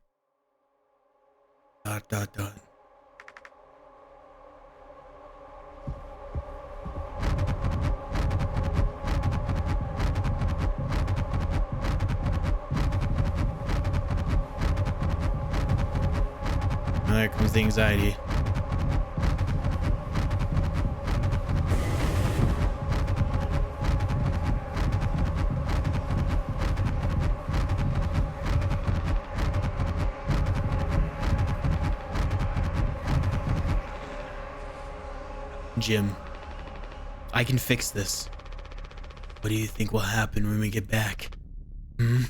There comes the anxiety. Jim, I can fix this. What do you think will happen when we get back? We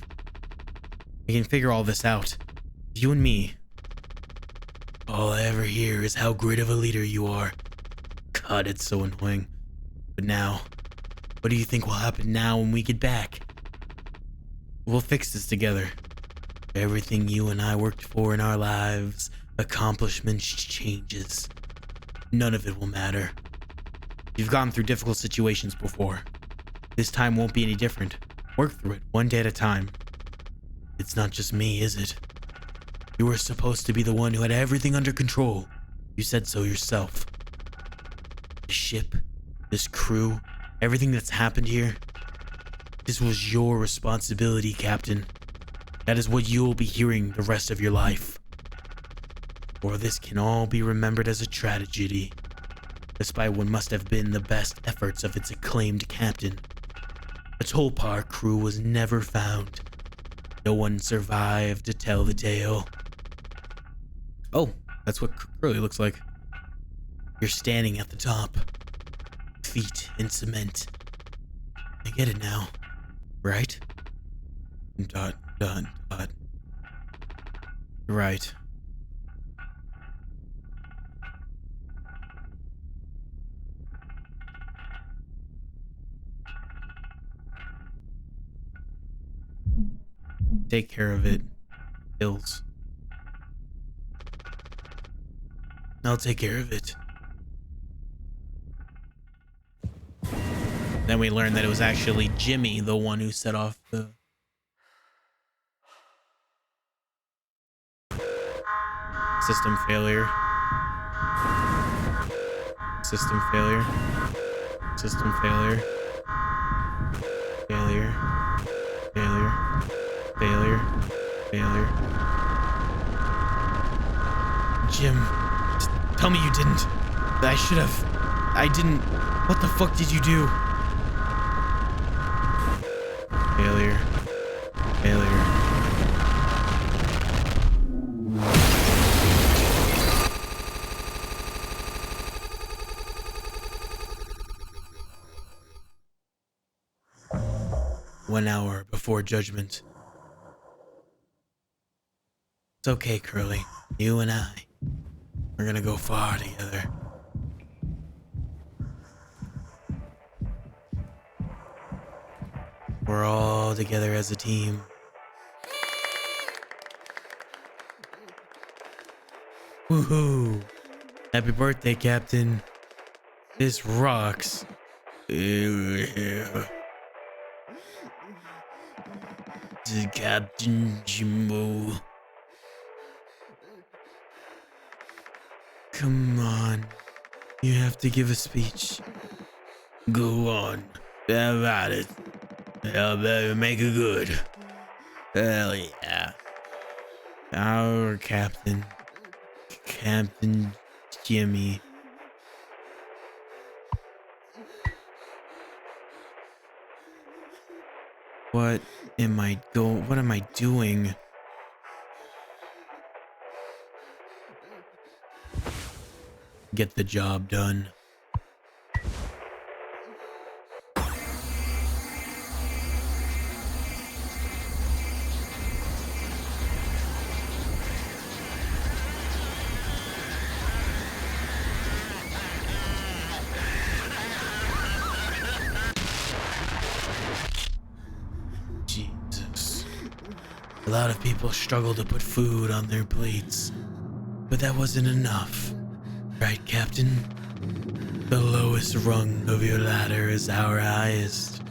can figure all this out. You and me. All I ever hear is how great of a leader you are. God, it's so annoying. But now, what do you think will happen now when we get back? We'll fix this together. Everything you and I worked for in our lives, accomplishments, changes. None of it will matter. You've gone through difficult situations before. This time won't be any different. Work through it, one day at a time. It's not just me, is it? You were supposed to be the one who had everything under control. You said so yourself. The ship, this crew, everything that's happened here, This was your responsibility, Captain. That is what you will be hearing the rest of your life. For this can all be remembered as a tragedy, despite what must have been the best efforts of its acclaimed captain. The Tulpar crew was never found. No one survived to tell the tale. Oh, that's what Curly looks like. You're standing at the top. Feet in cement. I get it now, right? Dot, dot, dot. Right. Take care of it, Hills. I'll take care of it. Then we learned that it was actually Jimmy, the one who set off the... System failure. System failure. System failure. Failure. Failure. Failure. Failure. Jim, just tell me you didn't. I should have. I didn't. What the fuck did you do? Failure. Failure. 1 hour before judgment. It's okay, Curly. You and I, we're gonna go far together. We're all together as a team. Woohoo! Happy birthday, Captain. This rocks. Captain Jimbo. Come on. You have to give a speech. Go on. How about it? How better make it good? Hell yeah. Our captain. Captain Jimmy. What am I doing? Get the job done. A lot of people struggle to put food on their plates, but that wasn't enough, right, Captain? The lowest rung of your ladder is our highest,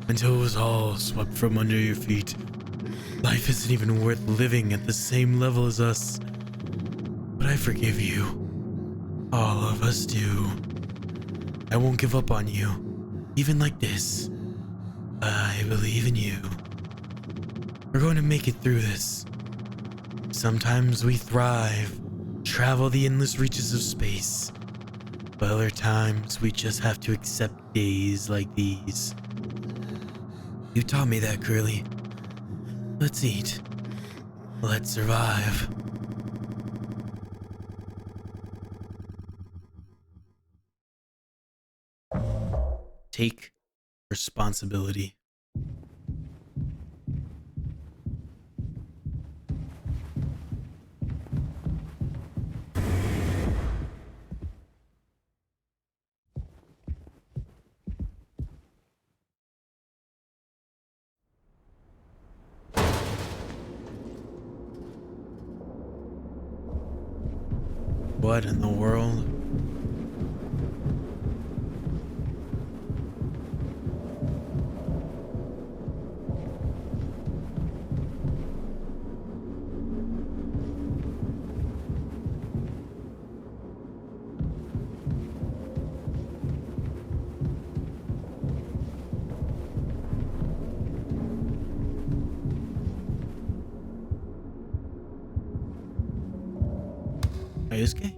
until it was all swept from under your feet. Life isn't even worth living at the same level as us, but I forgive you. All of us do. I won't give up on you, even like this. I believe in you. We're going to make it through this. Sometimes we thrive, travel the endless reaches of space. But other times we just have to accept days like these. You taught me that, Curly. Let's eat. Let's survive. Take responsibility. What in the world? Daisuke?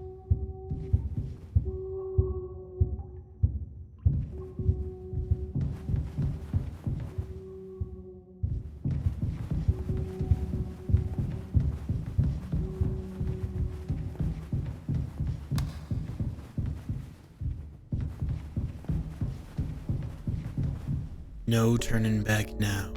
No turning back now.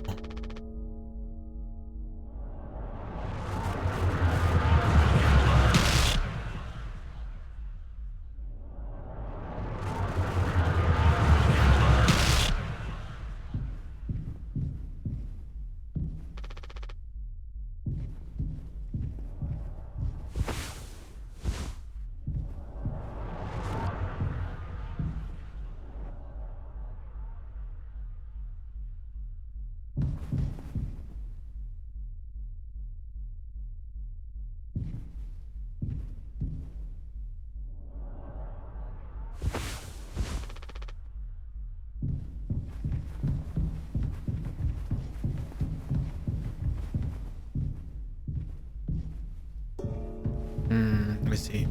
I see.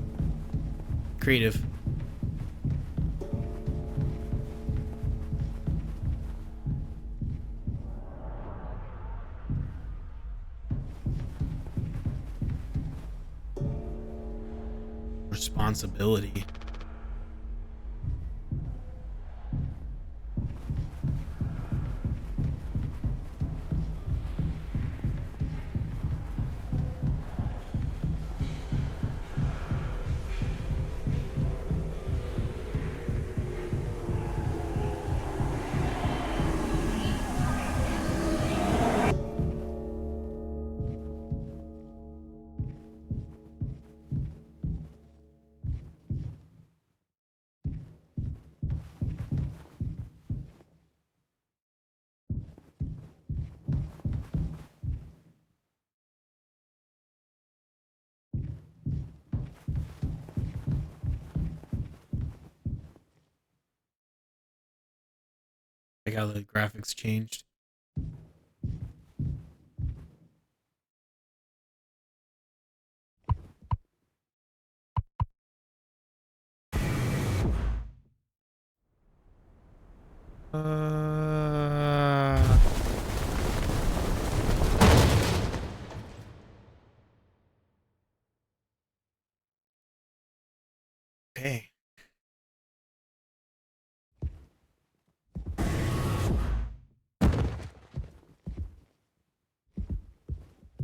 Creative. Responsibility. Like how the graphics changed. Okay.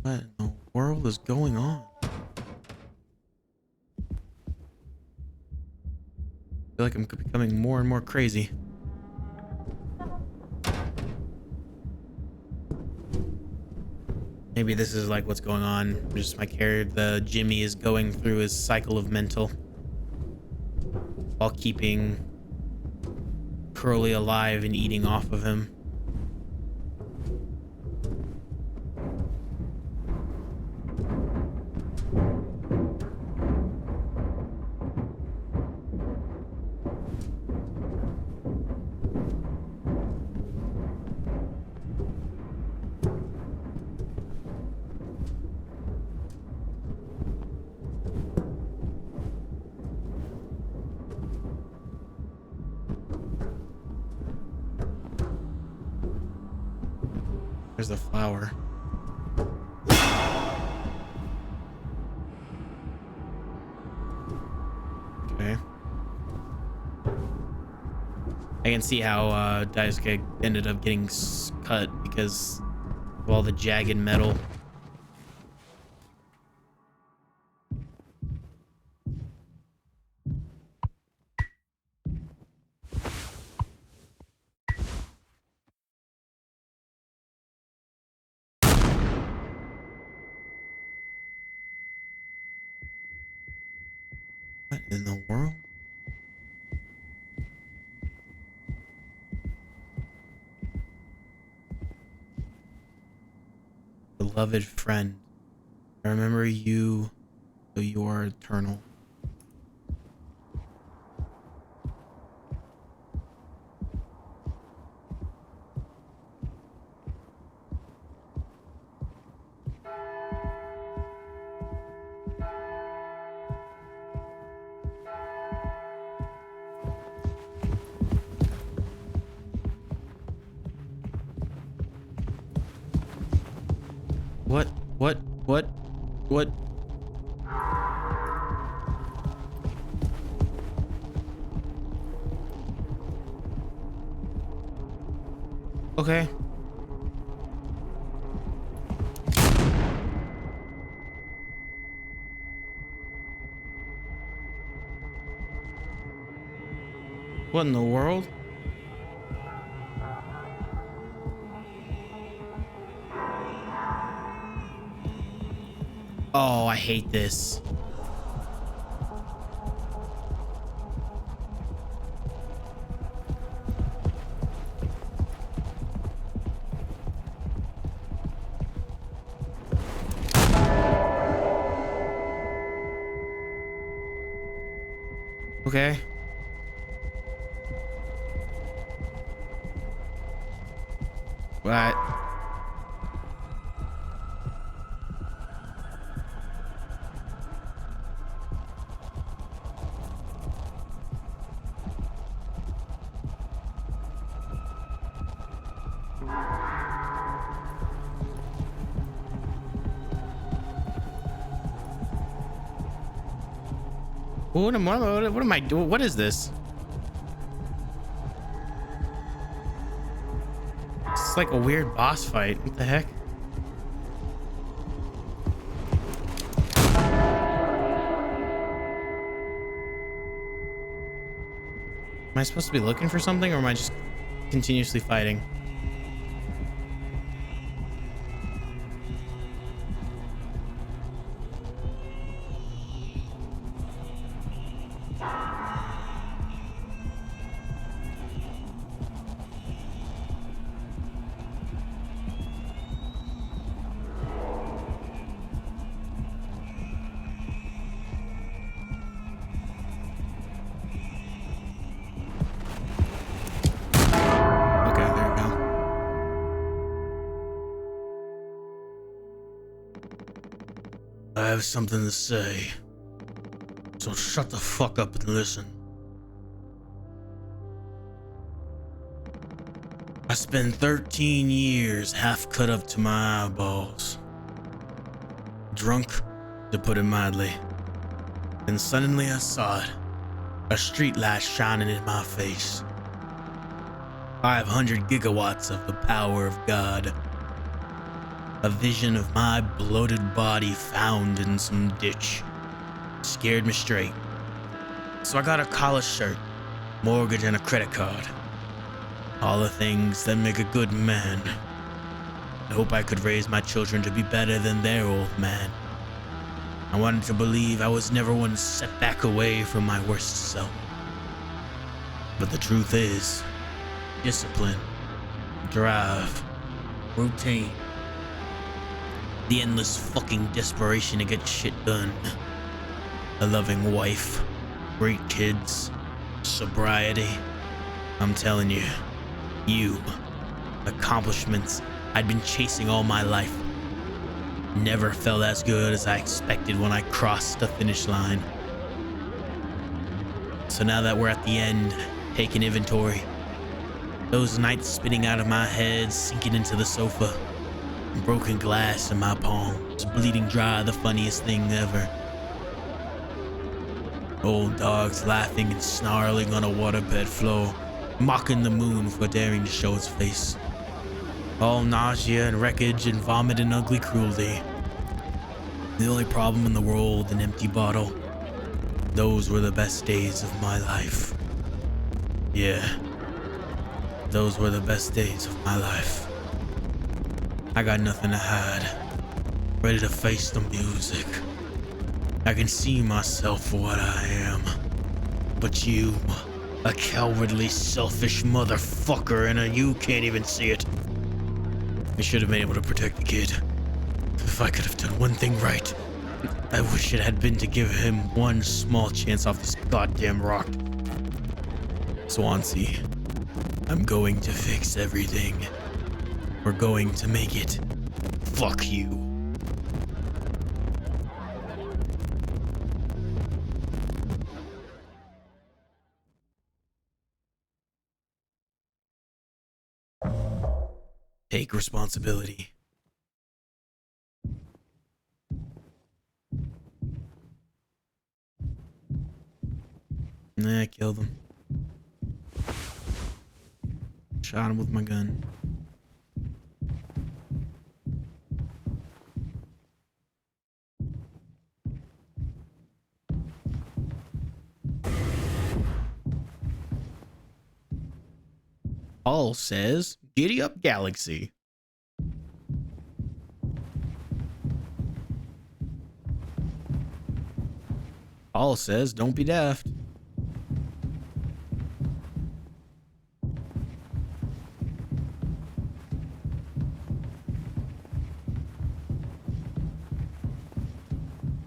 What in the world is going on? I feel like I'm becoming more and more crazy. Maybe this is like what's going on. Just my character, the Jimmy, is going through his cycle of mental while keeping Curly alive and eating off of him. There's the flower. Okay. I can see how Daisuke ended up getting cut because of all the jagged metal. What in the world? Beloved friend, I remember you, though you are eternal. What? What? What? What? Okay. What in the world? Oh, I hate this. Okay. What? What am I doing? What is this? It's like a weird boss fight. What the heck? Am I supposed to be looking for something, or am I just continuously fighting? I have something to say, so shut the fuck up and listen. I spent 13 years half cut up to my eyeballs. Drunk, to put it mildly. Then suddenly I saw it. A street light shining in my face. 500 gigawatts of the power of God. A vision of my bloated body found in some ditch. Scared me straight. So I got a collar shirt, mortgage, and a credit card. All the things that make a good man. I hope I could raise my children to be better than their old man. I wanted to believe I was never one setback away from my worst self. But the truth is, discipline, drive, routine, the endless fucking desperation to get shit done. A loving wife, great kids, sobriety. I'm telling you, accomplishments I'd been chasing all my life, never felt as good as I expected when I crossed the finish line. So now that we're at the end, taking inventory, those nights spinning out of my head, sinking into the sofa, broken glass in my palms, bleeding dry, the funniest thing ever. Old dogs laughing and snarling on a waterbed floor, mocking the moon for daring to show its face. All nausea and wreckage and vomit and ugly cruelty. The only problem in the world, an empty bottle. Those were the best days of my life. Yeah, those were the best days of my life. I got nothing to hide, ready to face the music. I can see myself for what I am. But you, a cowardly, selfish motherfucker, and you can't even see it. I should have been able to protect the kid. If I could have done one thing right, I wish it had been to give him one small chance off this goddamn rock. Swansea, I'm going to fix everything. We're going to make it. Fuck you. Take responsibility. Nah, I killed him. Shot him with my gun. Paul says, "Giddy up, Galaxy." Paul says, "Don't be daft."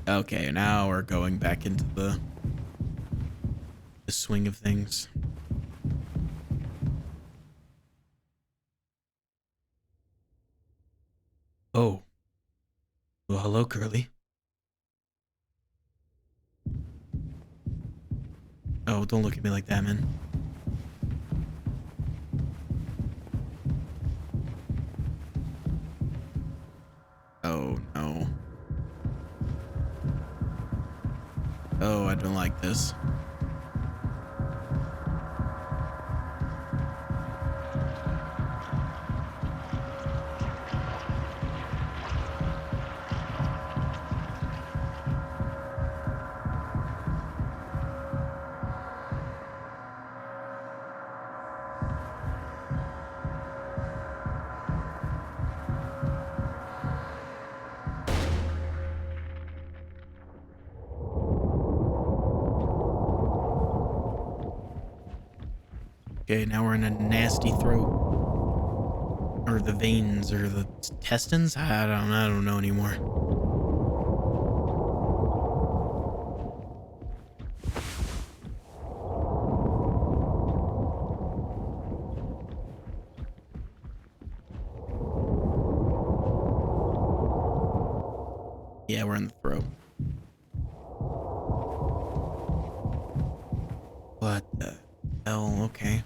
Okay, now we're going back into the swing of things. Oh. Well, hello, Curly. Oh, don't look at me like that, man. Oh, no. Oh, I don't like this. Okay, now we're in a nasty throat. Or the veins, or the intestines? I don't know anymore. Yeah, we're in the throat. What the hell? Okay.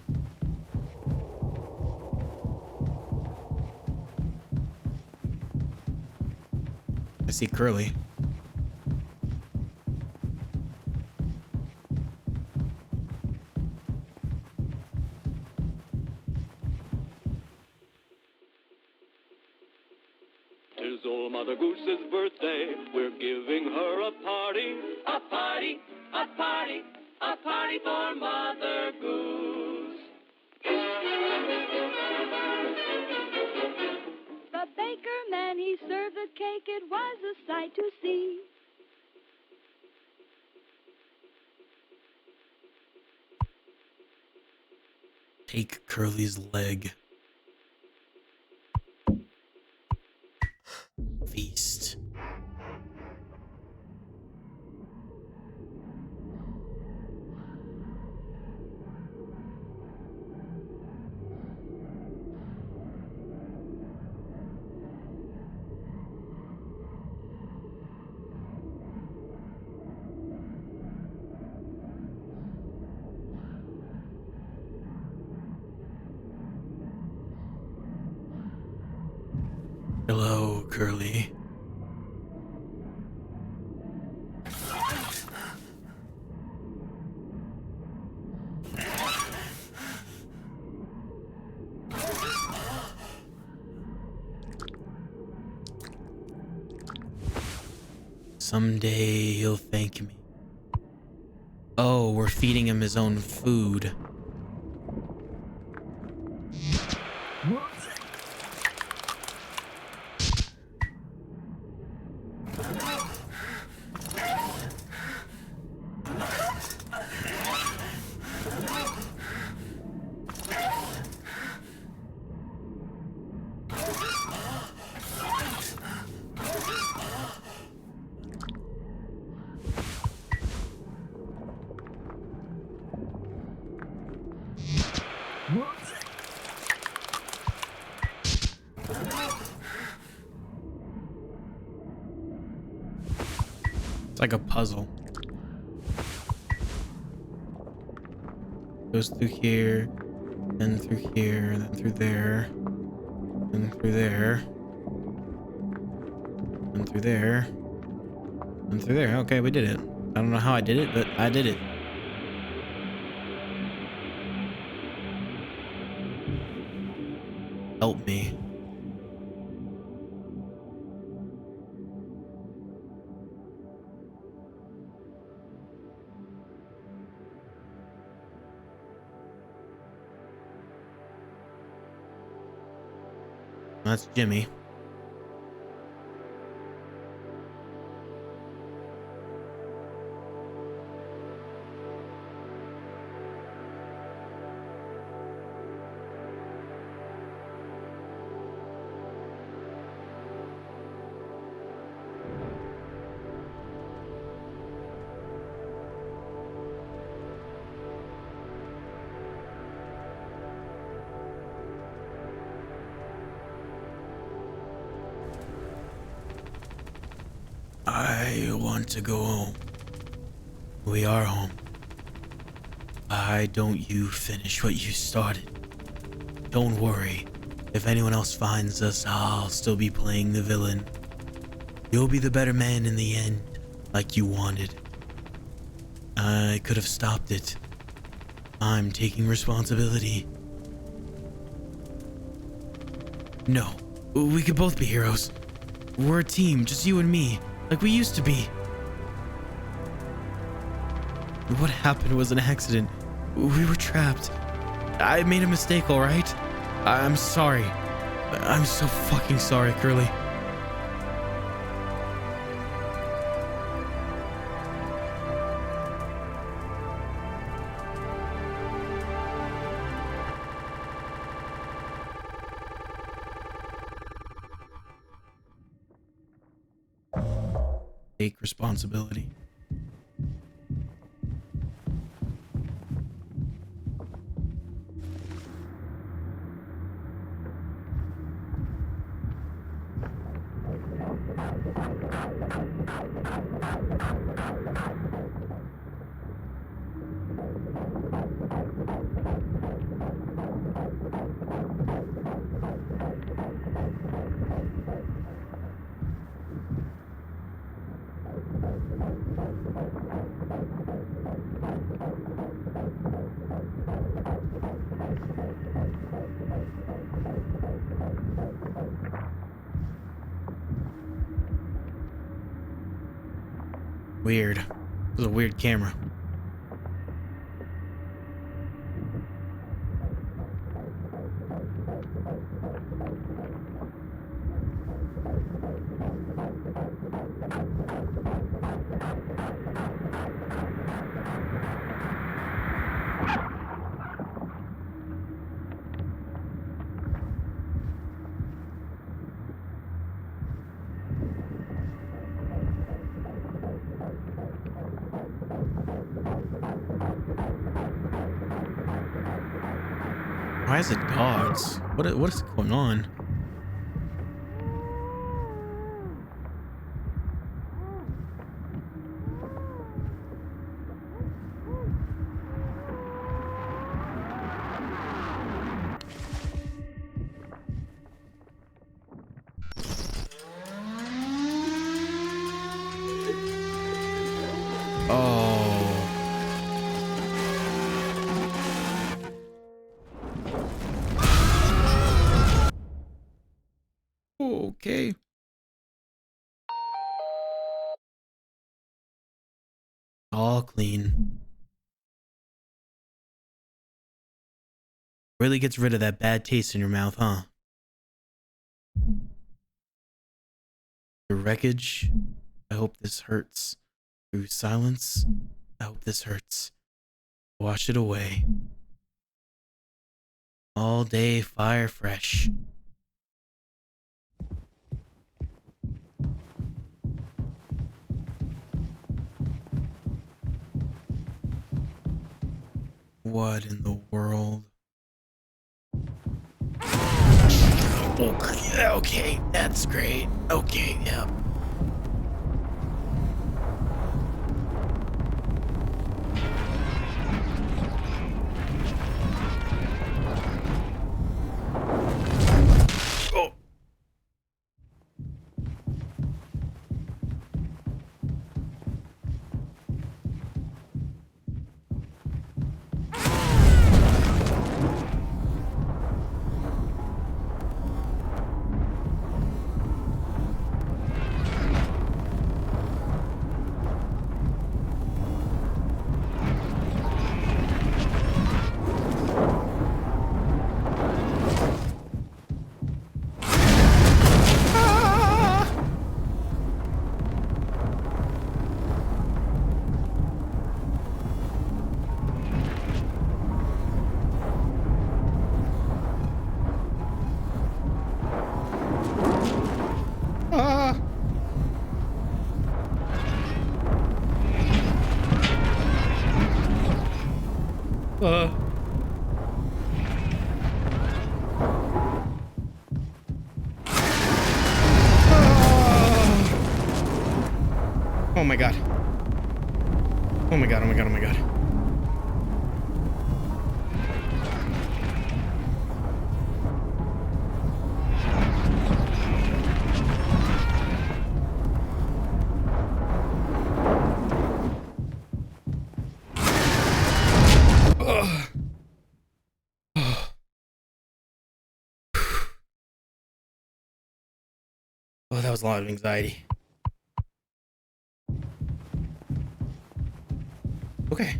I see Curly. Tis old Mother Goose's birthday. We're giving her a party. A party, a party, a party for Mother Goose. The baker man, he served the cake. It was a sight to see. Take Curly's leg. Feast. Hello, Curly. Someday he'll thank me. Oh, we're feeding him his own food. It's like a puzzle. Goes through here, then through here, then through there, then through there, then through there, and through there. Okay, we did it. I don't know how I did it, but I did it. Help me. That's Jimmy. I want to go home. We are home. Why don't you finish what you started? Don't worry. If anyone else finds us, I'll still be playing the villain. You'll be the better man in the end, like you wanted. I could have stopped it. I'm taking responsibility. No, we could both be heroes. We're a team, just you and me, like we used to be. What happened was an accident. We were trapped. I made a mistake, all right? I'm sorry. I'm so fucking sorry, Curly. Take responsibility. Weird. This is a weird camera. Why is it dogs? What is going on? Okay. All clean. Really gets rid of that bad taste in your mouth, huh? The wreckage. I hope this hurts. Through silence. I hope this hurts. Wash it away. All day fire fresh. What in the world? Okay, that's great. Okay, yeah. Oh. Oh my god. Oh my god, oh my god, oh my god. Oh, that was a lot of anxiety. Okay.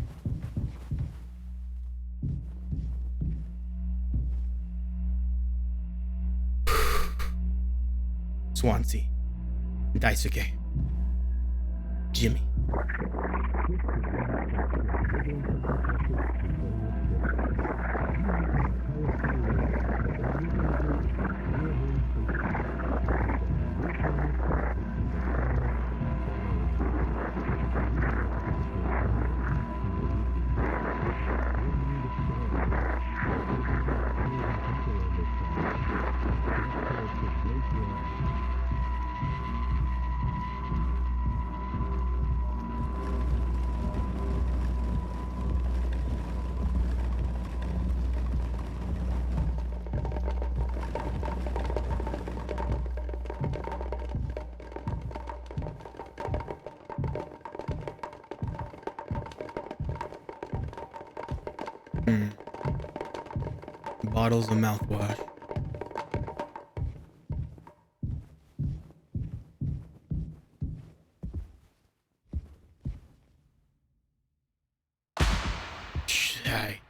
Swansea. Daisuke. Jimmy. Bottles of mouthwash. Hi.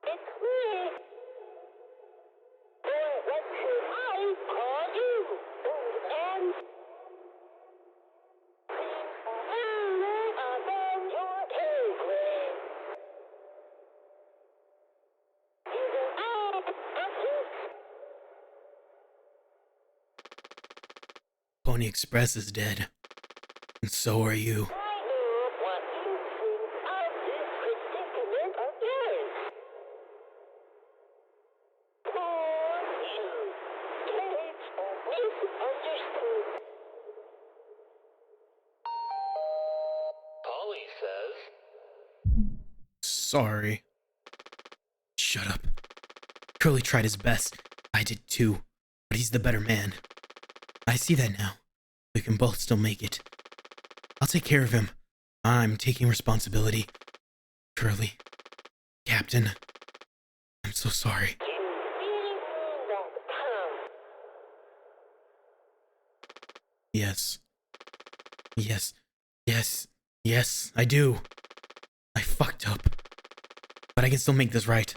It's me. What should I call you? And above your pay Pony Express is dead. And so are you. I know what you think of this predicament of yours. Poor you. It's misunderstood. Polly says, Sorry. Shut up. Curly tried his best. I did too. But he's the better man. I see that now. We can both still make it. I'll take care of him. I'm taking responsibility. Curly. Captain. I'm so sorry. You really mean that, Tom? Yes. Yes. Yes. Yes, I do. I fucked up. But I can still make this right.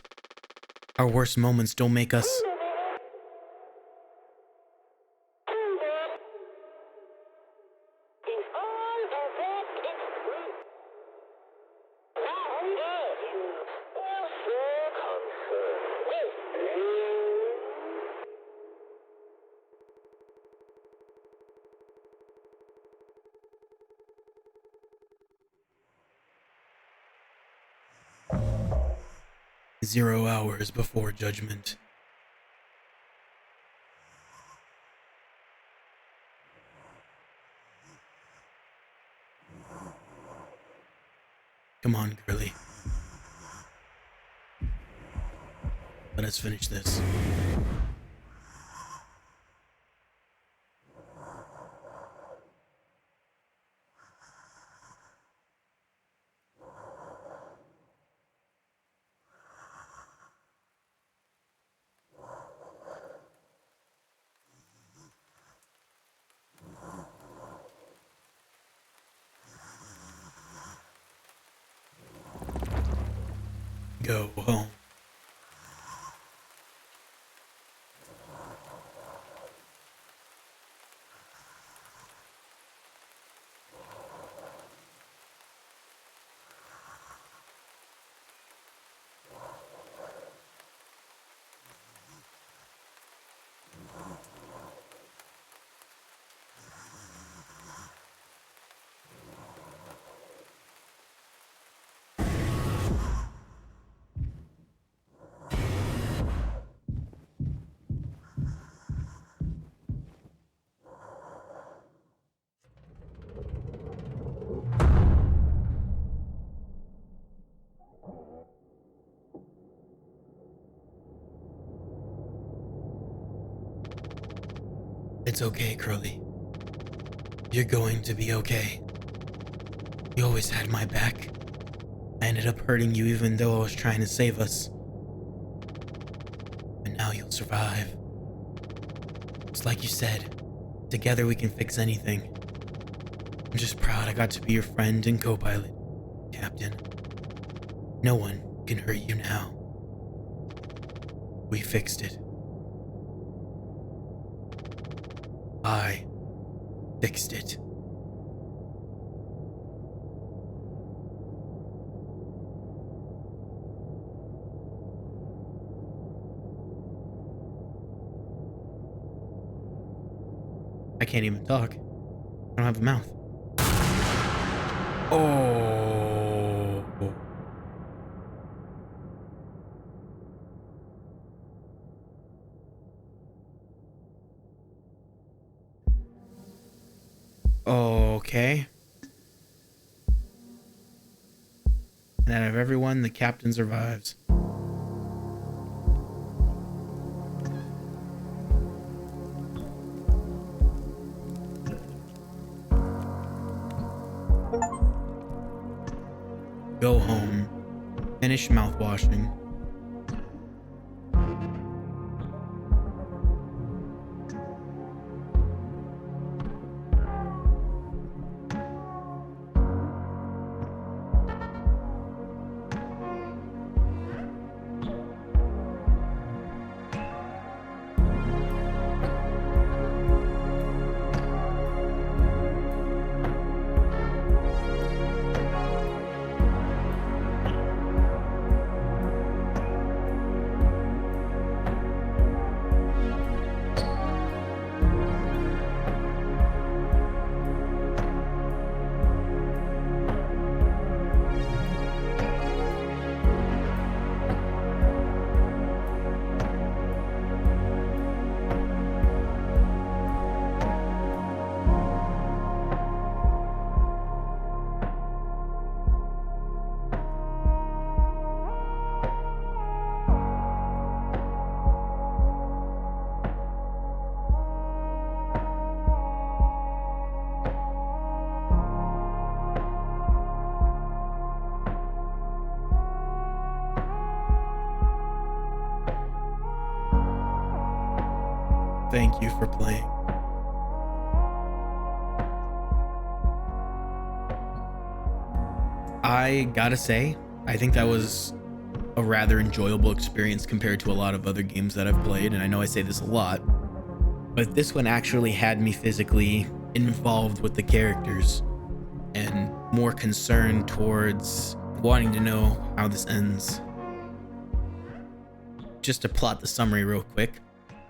Our worst moments don't make us... If all of that is true, why are you so concerned with me? Zero hours before judgment. Come on, Curly. Let us finish this. Go home. It's okay, Curly. You're going to be okay. You always had my back. I ended up hurting you even though I was trying to save us. And now you'll survive. It's like you said, together we can fix anything. I'm just proud I got to be your friend and co-pilot, Captain. No one can hurt you now. We fixed it. I fixed it. I can't even talk. I don't have a mouth. Oh. Okay. And out of everyone, the captain survives. Go home. Finish mouthwashing. Thank you for playing. I gotta say, I think that was a rather enjoyable experience compared to a lot of other games that I've played, and I know I say this a lot, but this one actually had me physically involved with the characters and more concerned towards wanting to know how this ends. Just to plot the summary real quick.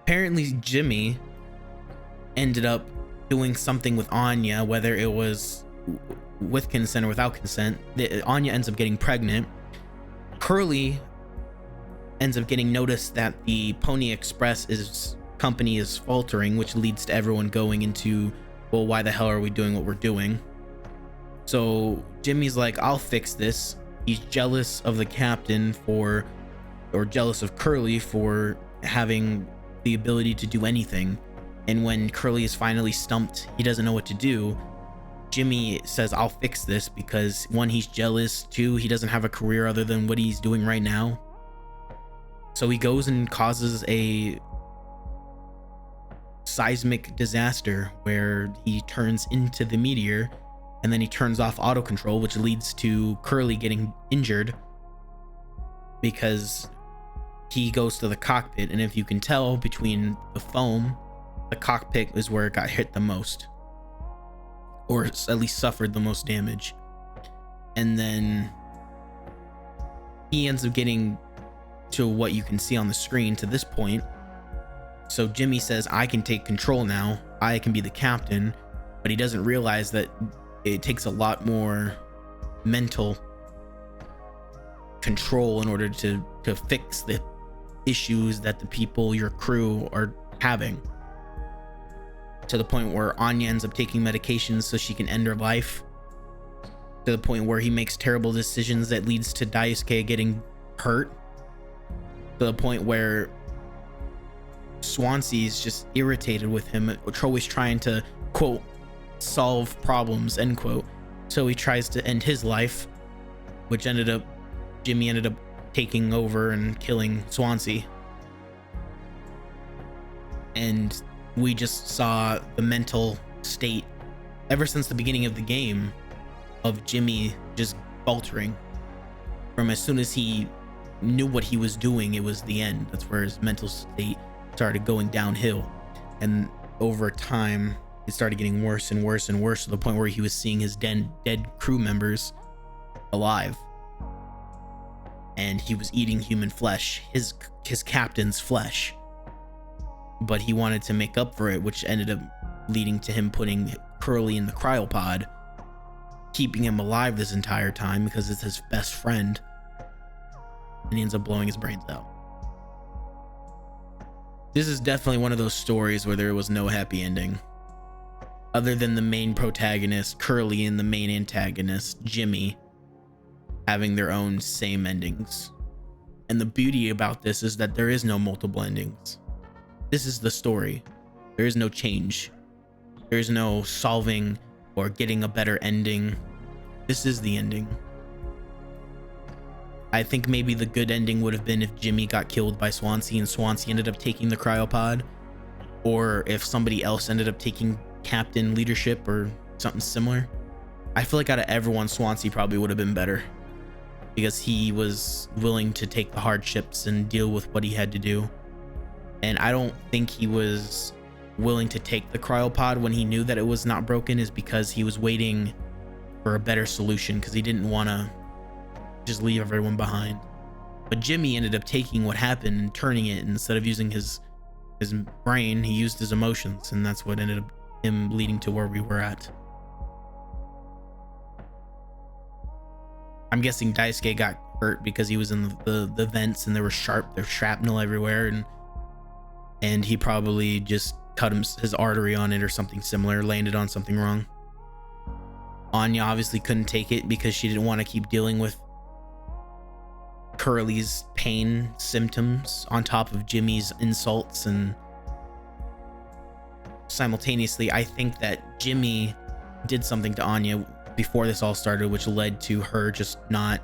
Apparently Jimmy ended up doing something with Anya, whether it was with consent or without consent. Anya ends up getting pregnant. Curly ends up getting notice that the Pony Express company is faltering, which leads to everyone going into, well, why the hell are we doing what we're doing? So Jimmy's like, I'll fix this. He's jealous of the captain or jealous of Curly for having the ability to do anything. And when Curly is finally stumped, he doesn't know what to do, Jimmy says, I'll fix this, because one, he's jealous, two, he doesn't have a career other than what he's doing right now. So he goes and causes a seismic disaster where he turns into the meteor, and then he turns off auto control, which leads to Curly getting injured because he goes to the cockpit, and if you can tell between the foam, the cockpit is where it got hit the most, or at least suffered the most damage. And then he ends up getting to what you can see on the screen to this point. So Jimmy says, I can take control now, I can be the captain, but he doesn't realize that it takes a lot more mental control in order to fix the issues that the people, your crew, are having, to the point where Anya ends up taking medications so she can end her life, to the point where he makes terrible decisions that leads to Daisuke getting hurt, to the point where Swansea's just irritated with him, always trying to, quote, solve problems, end quote. So he tries to end his life, which Jimmy ended up taking over and killing Swansea. And we just saw the mental state ever since the beginning of the game of Jimmy just faltering. From as soon as he knew what he was doing, it was the end. That's where his mental state started going downhill. And over time, it started getting worse and worse and worse, to the point where he was seeing his dead crew members alive. And he was eating human flesh, his captain's flesh. But he wanted to make up for it, which ended up leading to him putting Curly in the cryopod, keeping him alive this entire time because it's his best friend. And he ends up blowing his brains out. This is definitely one of those stories where there was no happy ending. Other than the main protagonist, Curly, and the main antagonist, Jimmy, having their own same endings. And the beauty about this is that there is no multiple endings. This is the story. There is no change. There is no solving or getting a better ending. This is the ending. I think maybe the good ending would have been if Jimmy got killed by Swansea and Swansea ended up taking the cryopod, or if somebody else ended up taking captain leadership or something similar. I feel like out of everyone, Swansea probably would have been better, because he was willing to take the hardships and deal with what he had to do. And I don't think he was willing to take the cryopod when he knew that it was not broken, is because he was waiting for a better solution, because he didn't want to just leave everyone behind. But Jimmy ended up taking what happened and turning it, instead of using his brain, he used his emotions, and that's what ended up him leading to where we were at. I'm guessing Daisuke got hurt because he was in the vents and there was shrapnel everywhere, and he probably just cut his artery on it or something similar, landed on something wrong. Anya obviously couldn't take it because she didn't want to keep dealing with Curly's pain symptoms on top of Jimmy's insults. And simultaneously, I think that Jimmy did something to Anya before this all started, which led to her just not,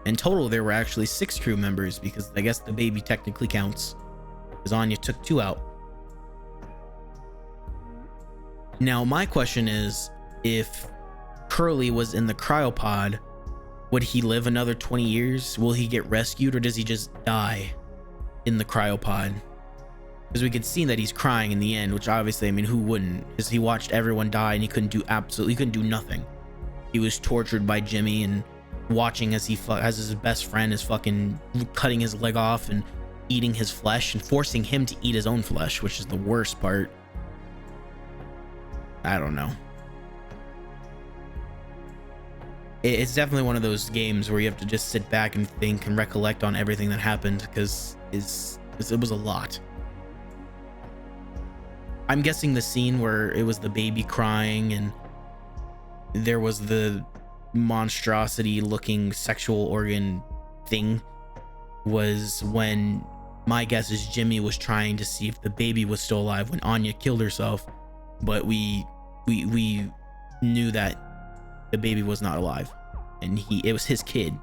in total there were actually 6 crew members, because I guess the baby technically counts, because Anya took 2 out. Now my question is, if Curly was in the cryopod, would he live another 20 years? Will he get rescued, or does he just die in the cryopod? Because we could see that he's crying in the end, which obviously, I mean, who wouldn't? Because he watched everyone die and he couldn't do nothing. He was tortured by Jimmy and watching as his best friend is fucking cutting his leg off and eating his flesh and forcing him to eat his own flesh, which is the worst part. I don't know. It's definitely one of those games where you have to just sit back and think and recollect on everything that happened, because it was a lot. I'm guessing the scene where it was the baby crying and there was the monstrosity looking sexual organ thing was when, my guess is, Jimmy was trying to see if the baby was still alive when Anya killed herself, but we knew that the baby was not alive, and it was his kid,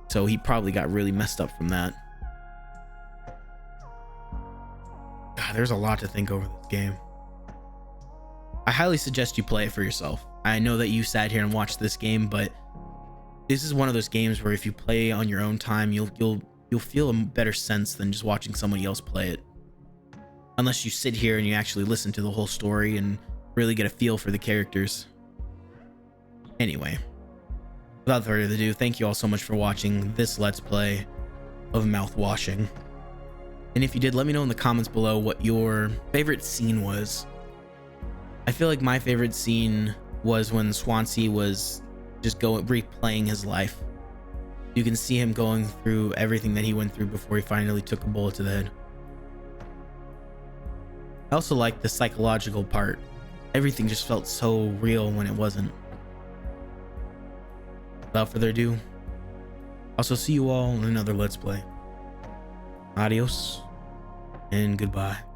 so he probably got really messed up from that. God, there's a lot to think over this game. I highly suggest you play it for yourself. I know that you sat here and watched this game, but this is one of those games where if you play on your own time, you'll feel a better sense than just watching somebody else play it. Unless you sit here and you actually listen to the whole story and really get a feel for the characters. Anyway, without further ado, thank you all so much for watching this Let's Play of Mouthwashing. And if you did, let me know in the comments below what your favorite scene was. I feel like my favorite scene was when Swansea was just replaying his life. You can see him going through everything that he went through before he finally took a bullet to the head. I also like the psychological part. Everything just felt so real when it wasn't. Without further ado, I'll see you all in another Let's Play. Adios and goodbye.